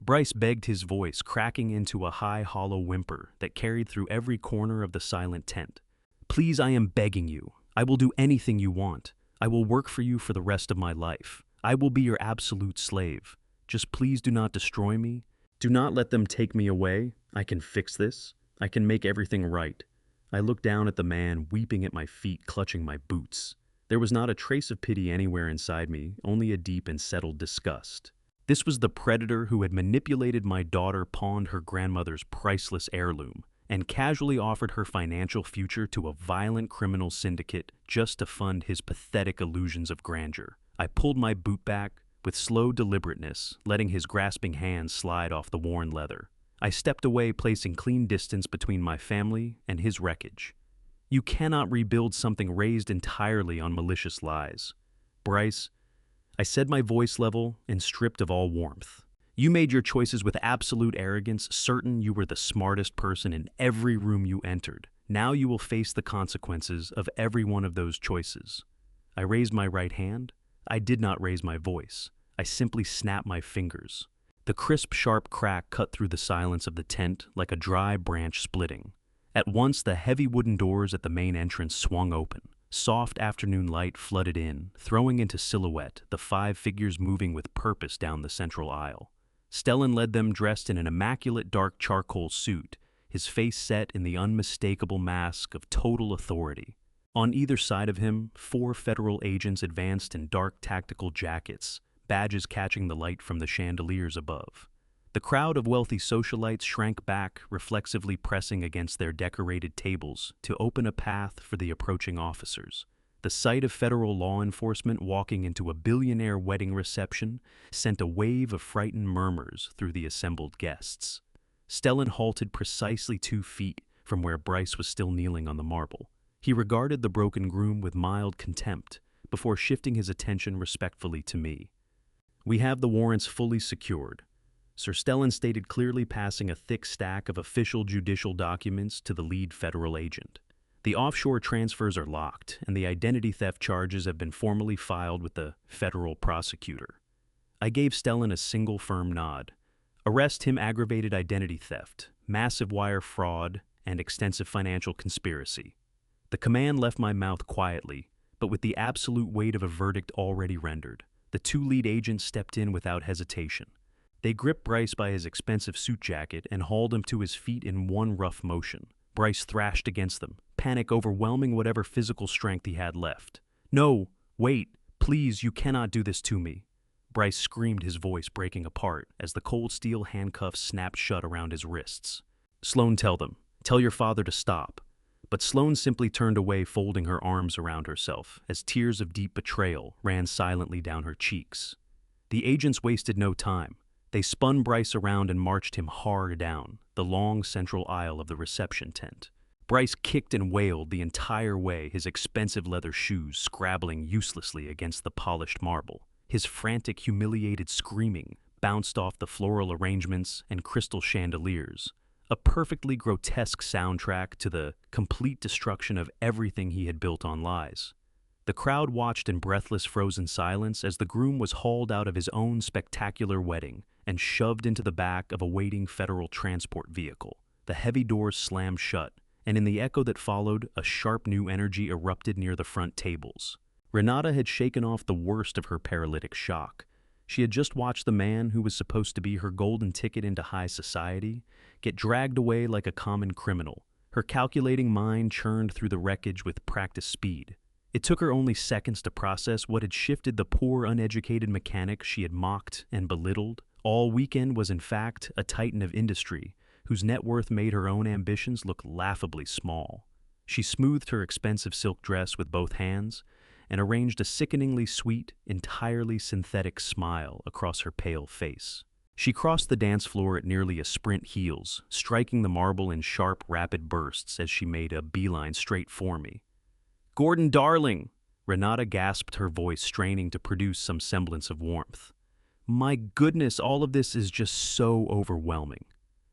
Bryce begged, his voice cracking into a high, hollow whimper that carried through every corner of the silent tent. "Please, I am begging you. I will do anything you want. I will work for you for the rest of my life. I will be your absolute slave. Just please do not destroy me. Do not let them take me away. I can fix this. I can make everything right. I looked down at the man, weeping at my feet, clutching my boots. There was not a trace of pity anywhere inside me, only a deep and settled disgust. This was the predator who had manipulated my daughter, pawned her grandmother's priceless heirloom, and casually offered her financial future to a violent criminal syndicate just to fund his pathetic illusions of grandeur. I pulled my boot back with slow deliberateness, letting his grasping hands slide off the worn leather. I stepped away, placing clean distance between my family and his wreckage. You cannot rebuild something raised entirely on malicious lies. Bryce, I said, my voice level and stripped of all warmth. You made your choices with absolute arrogance, certain you were the smartest person in every room you entered. Now you will face the consequences of every one of those choices. I raised my right hand. I did not raise my voice. I simply snapped my fingers. The crisp, sharp crack cut through the silence of the tent like a dry branch splitting. At once, the heavy wooden doors at the main entrance swung open. Soft afternoon light flooded in, throwing into silhouette the 5 figures moving with purpose down the central aisle. Stellan led them, dressed in an immaculate dark charcoal suit, his face set in the unmistakable mask of total authority. On either side of him, 4 federal agents advanced in dark tactical jackets, badges catching the light from the chandeliers above. The crowd of wealthy socialites shrank back, reflexively pressing against their decorated tables to open a path for the approaching officers. The sight of federal law enforcement walking into a billionaire wedding reception sent a wave of frightened murmurs through the assembled guests. Stellan halted precisely 2 feet from where Bryce was still kneeling on the marble. He regarded the broken groom with mild contempt before shifting his attention respectfully to me. We have the warrants fully secured, Sir Stellan stated clearly, passing a thick stack of official judicial documents to the lead federal agent. The offshore transfers are locked, and the identity theft charges have been formally filed with the federal prosecutor. I gave Stellan a single firm nod. Arrest him: aggravated identity theft, massive wire fraud, and extensive financial conspiracy. The command left my mouth quietly, but with the absolute weight of a verdict already rendered. The 2 lead agents stepped in without hesitation. They gripped Bryce by his expensive suit jacket and hauled him to his feet in one rough motion. Bryce thrashed against them, panic overwhelming whatever physical strength he had left. "No, wait, please, you cannot do this to me." Bryce screamed, his voice breaking apart as the cold steel handcuffs snapped shut around his wrists. "Sloan, tell your father to stop." But Sloan simply turned away, folding her arms around herself as tears of deep betrayal ran silently down her cheeks. The agents wasted no time. They spun Bryce around and marched him hard down the long central aisle of the reception tent. Bryce kicked and wailed the entire way, his expensive leather shoes scrabbling uselessly against the polished marble. His frantic, humiliated screaming bounced off the floral arrangements and crystal chandeliers, a perfectly grotesque soundtrack to the complete destruction of everything he had built on lies. The crowd watched in breathless, frozen silence as the groom was hauled out of his own spectacular wedding and shoved into the back of a waiting federal transport vehicle. The heavy doors slammed shut, and in the echo that followed, a sharp new energy erupted near the front tables. Renata had shaken off the worst of her paralytic shock. She had just watched the man who was supposed to be her golden ticket into high society get dragged away like a common criminal. Her calculating mind churned through the wreckage with practiced speed. It took her only seconds to process what had shifted. The poor, uneducated mechanic she had mocked and belittled all weekend was in fact a titan of industry whose net worth made her own ambitions look laughably small. She smoothed her expensive silk dress with both hands and arranged a sickeningly sweet, entirely synthetic smile across her pale face. She crossed the dance floor at nearly a sprint heels, striking the marble in sharp, rapid bursts as she made a beeline straight for me. "Gordon, darling!" Renata gasped, her voice straining to produce some semblance of warmth. "My goodness, all of this is just so overwhelming.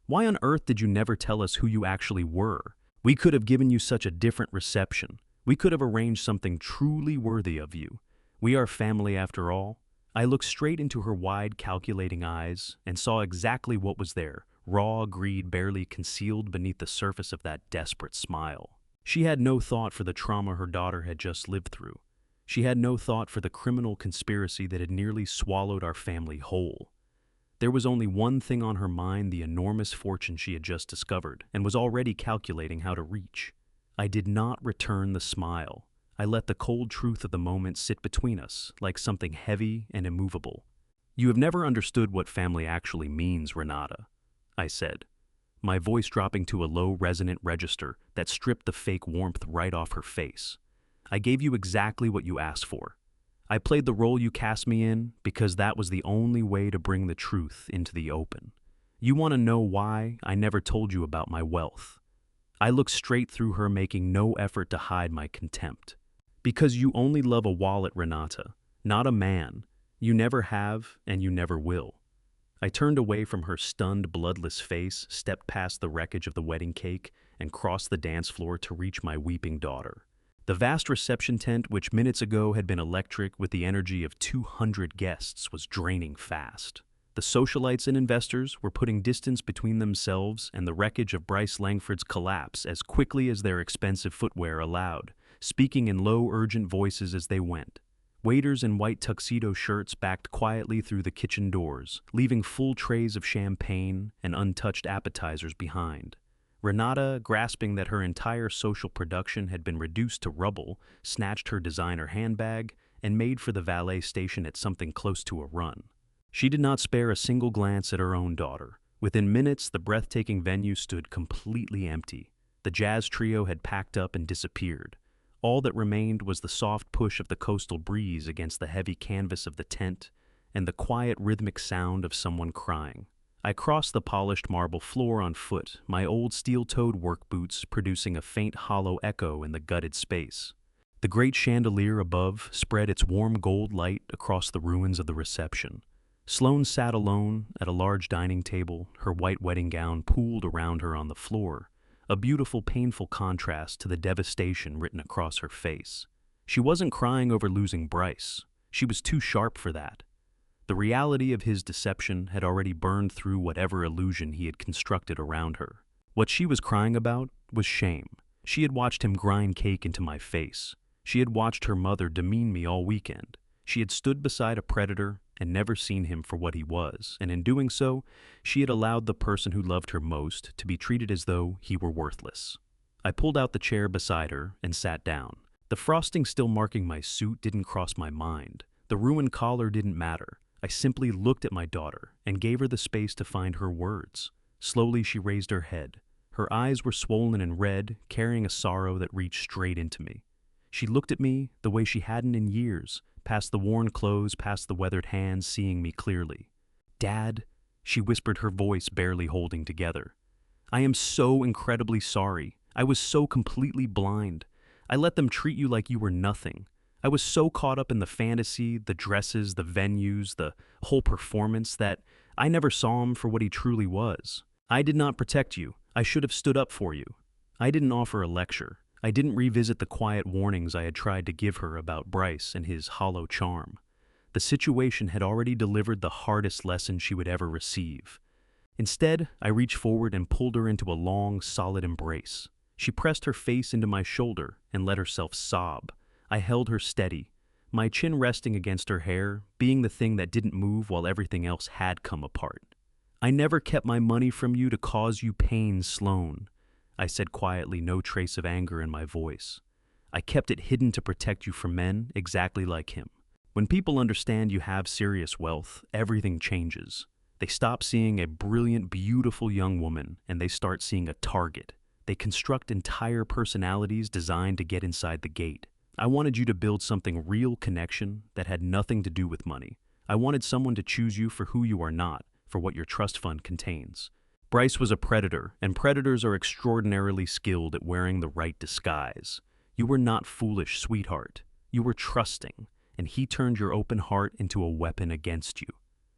Why on earth did you never tell us who you actually were? We could have given you such a different reception. We could have arranged something truly worthy of you. We are family after all." I looked straight into her wide, calculating eyes and saw exactly what was there: raw greed barely concealed beneath the surface of that desperate smile. She had no thought for the trauma her daughter had just lived through. She had no thought for the criminal conspiracy that had nearly swallowed our family whole. There was only one thing on her mind: the enormous fortune she had just discovered and was already calculating how to reach. I did not return the smile. I let the cold truth of the moment sit between us, like something heavy and immovable. "You have never understood what family actually means, Renata," I said, my voice dropping to a low, resonant register that stripped the fake warmth right off her face. "I gave you exactly what you asked for. I played the role you cast me in because that was the only way to bring the truth into the open. You want to know why I never told you about my wealth?" I looked straight through her, making no effort to hide my contempt. "Because you only love a wallet, Renata, not a man. You never have, and you never will." I turned away from her stunned, bloodless face, stepped past the wreckage of the wedding cake, and crossed the dance floor to reach my weeping daughter. The vast reception tent, which minutes ago had been electric with the energy of 200 guests, was draining fast. The socialites and investors were putting distance between themselves and the wreckage of Bryce Langford's collapse as quickly as their expensive footwear allowed, speaking in low, urgent voices as they went. Waiters in white tuxedo shirts backed quietly through the kitchen doors, leaving full trays of champagne and untouched appetizers behind. Renata, grasping that her entire social production had been reduced to rubble, snatched her designer handbag and made for the valet station at something close to a run. She did not spare a single glance at her own daughter. Within minutes, the breathtaking venue stood completely empty. The jazz trio had packed up and disappeared. All that remained was the soft push of the coastal breeze against the heavy canvas of the tent and the quiet, rhythmic sound of someone crying. I crossed the polished marble floor on foot, my old steel-toed work boots producing a faint hollow echo in the gutted space. The great chandelier above spread its warm gold light across the ruins of the reception. Sloane sat alone at a large dining table, her white wedding gown pooled around her on the floor, a beautiful, painful contrast to the devastation written across her face. She wasn't crying over losing Bryce. She was too sharp for that. The reality of his deception had already burned through whatever illusion he had constructed around her. What she was crying about was shame. She had watched him grind cake into my face. She had watched her mother demean me all weekend. She had stood beside a predator and never seen him for what he was, and in doing so, she had allowed the person who loved her most to be treated as though he were worthless. I pulled out the chair beside her and sat down. The frosting still marking my suit didn't cross my mind. The ruined collar didn't matter. I simply looked at my daughter and gave her the space to find her words. Slowly, she raised her head. Her eyes were swollen and red, carrying a sorrow that reached straight into me. She looked at me the way she hadn't in years, past the worn clothes, past the weathered hands, seeing me clearly. "Dad," she whispered, her voice barely holding together. "I am so incredibly sorry. I was so completely blind. I let them treat you like you were nothing. I was so caught up in the fantasy, the dresses, the venues, the whole performance that I never saw him for what he truly was. I did not protect you. I should have stood up for you. I didn't offer a lecture. I didn't revisit the quiet warnings I had tried to give her about Bryce and his hollow charm. The situation had already delivered the hardest lesson she would ever receive. Instead, I reached forward and pulled her into a long, solid embrace. She pressed her face into my shoulder and let herself sob. I held her steady, my chin resting against her hair, being the thing that didn't move while everything else had come apart. "I never kept my money from you to cause you pain, Sloane," I said quietly, no trace of anger in my voice. "I kept it hidden to protect you from men exactly like him. When people understand you have serious wealth, everything changes. They stop seeing a brilliant, beautiful young woman, and they start seeing a target. They construct entire personalities designed to get inside the gate. I wanted you to build something real connection that had nothing to do with money. I wanted someone to choose you for who you are not, for what your trust fund contains. Bryce was a predator, and predators are extraordinarily skilled at wearing the right disguise. You were not foolish, sweetheart. You were trusting, and he turned your open heart into a weapon against you."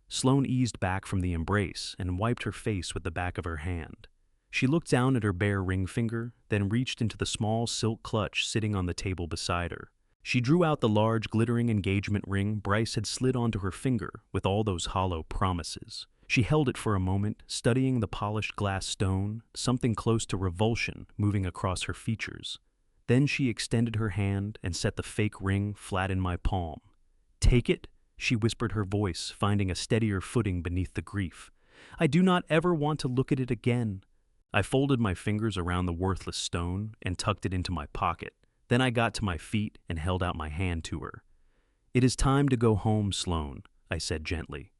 Sloane eased back from the embrace and wiped her face with the back of her hand. She looked down at her bare ring finger, then reached into the small silk clutch sitting on the table beside her. She drew out the large, glittering engagement ring Bryce had slid onto her finger with all those hollow promises. She held it for a moment, studying the polished glass stone, something close to revulsion moving across her features. Then she extended her hand and set the fake ring flat in my palm. "Take it," she whispered, her voice finding a steadier footing beneath the grief. "I do not ever want to look at it again." I folded my fingers around the worthless stone and tucked it into my pocket. Then I got to my feet and held out my hand to her. "It is time to go home, Sloane," I said gently.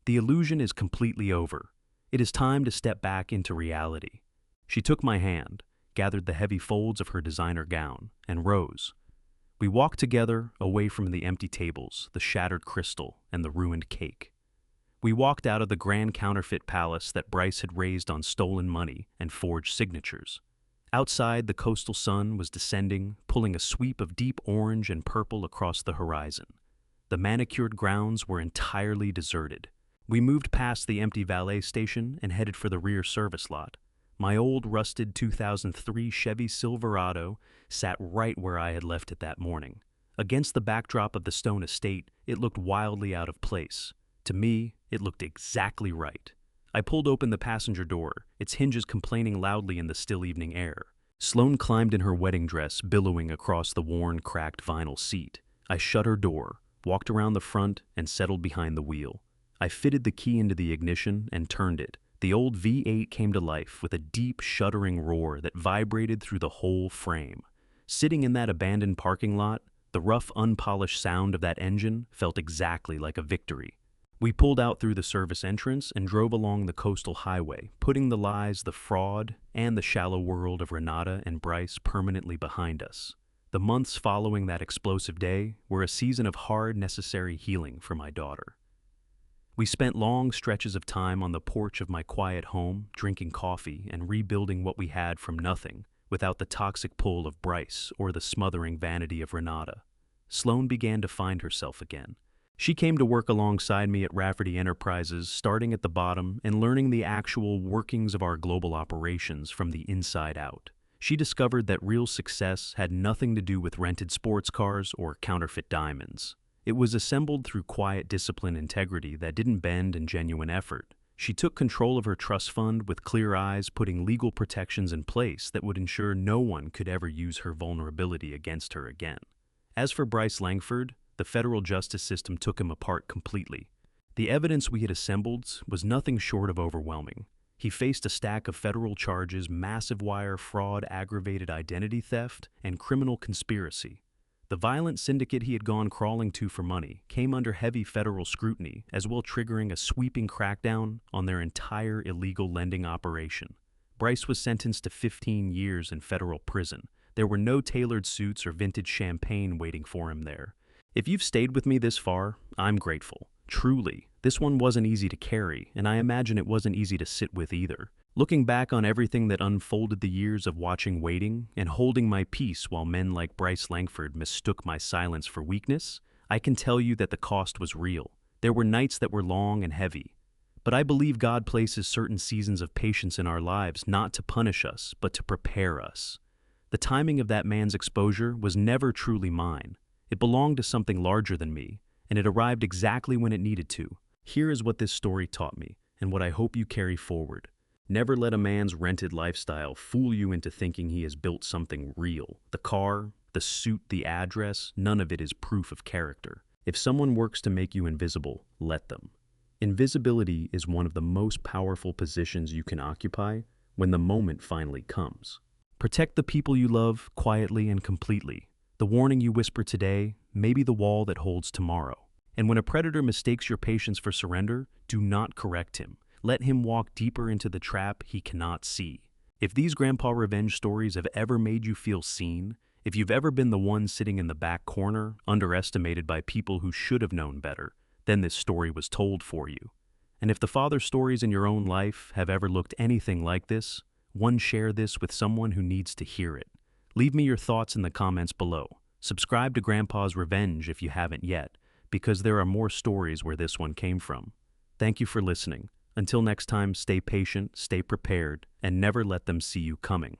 "The illusion is completely over. It is time to step back into reality." She took my hand, gathered the heavy folds of her designer gown, and rose. We walked together away from the empty tables, the shattered crystal, and the ruined cake. We walked out of the grand counterfeit palace that Bryce had raised on stolen money and forged signatures. Outside, the coastal sun was descending, pulling a sweep of deep orange and purple across the horizon. The manicured grounds were entirely deserted. We moved past the empty valet station and headed for the rear service lot. My old rusted 2003 Chevy Silverado sat right where I had left it that morning. Against the backdrop of the stone estate, it looked wildly out of place. To me, it looked exactly right. I pulled open the passenger door, its hinges complaining loudly in the still evening air. Sloane climbed in her wedding dress, billowing across the worn, cracked vinyl seat. I shut her door, walked around the front, and settled behind the wheel. I fitted the key into the ignition and turned it. The old V8 came to life with a deep, shuddering roar that vibrated through the whole frame. Sitting in that abandoned parking lot, the rough, unpolished sound of that engine felt exactly like a victory. We pulled out through the service entrance and drove along the coastal highway, putting the lies, the fraud, and the shallow world of Renata and Bryce permanently behind us. The months following that explosive day were a season of hard, necessary healing for my daughter. We spent long stretches of time on the porch of my quiet home, drinking coffee and rebuilding what we had from nothing, without the toxic pull of Bryce or the smothering vanity of Renata. Sloane began to find herself again. She came to work alongside me at Rafferty Enterprises, starting at the bottom and learning the actual workings of our global operations from the inside out. She discovered that real success had nothing to do with rented sports cars or counterfeit diamonds. It was assembled through quiet discipline, integrity that didn't bend, and genuine effort. She took control of her trust fund with clear eyes, putting legal protections in place that would ensure no one could ever use her vulnerability against her again. As for Bryce Langford, the federal justice system took him apart completely. The evidence we had assembled was nothing short of overwhelming. He faced a stack of federal charges: massive wire fraud, aggravated identity theft, and criminal conspiracy. The violent syndicate he had gone crawling to for money came under heavy federal scrutiny, as well triggering a sweeping crackdown on their entire illegal lending operation. Bryce was sentenced to 15 years in federal prison. There were no tailored suits or vintage champagne waiting for him there. If you've stayed with me this far, I'm grateful. Truly, this one wasn't easy to carry, and I imagine it wasn't easy to sit with either. Looking back on everything that unfolded, the years of watching, waiting, and holding my peace while men like Bryce Langford mistook my silence for weakness, I can tell you that the cost was real. There were nights that were long and heavy. But I believe God places certain seasons of patience in our lives not to punish us, but to prepare us. The timing of that man's exposure was never truly mine. It belonged to something larger than me, and it arrived exactly when it needed to. Here is what this story taught me, and what I hope you carry forward. Never let a man's rented lifestyle fool you into thinking he has built something real. The car, the suit, the address, none of it is proof of character. If someone works to make you invisible, let them. Invisibility is one of the most powerful positions you can occupy when the moment finally comes. Protect the people you love quietly and completely. The warning you whisper today may be the wall that holds tomorrow. And when a predator mistakes your patience for surrender, do not correct him. Let him walk deeper into the trap he cannot see. If these grandpa revenge stories have ever made you feel seen, if you've ever been the one sitting in the back corner, underestimated by people who should have known better, then this story was told for you. And if the father stories in your own life have ever looked anything like this, share this with someone who needs to hear it. Leave me your thoughts in the comments below. Subscribe to Grandpa's Revenge if you haven't yet, because there are more stories where this one came from. Thank you for listening. Until next time, stay patient, stay prepared, and never let them see you coming.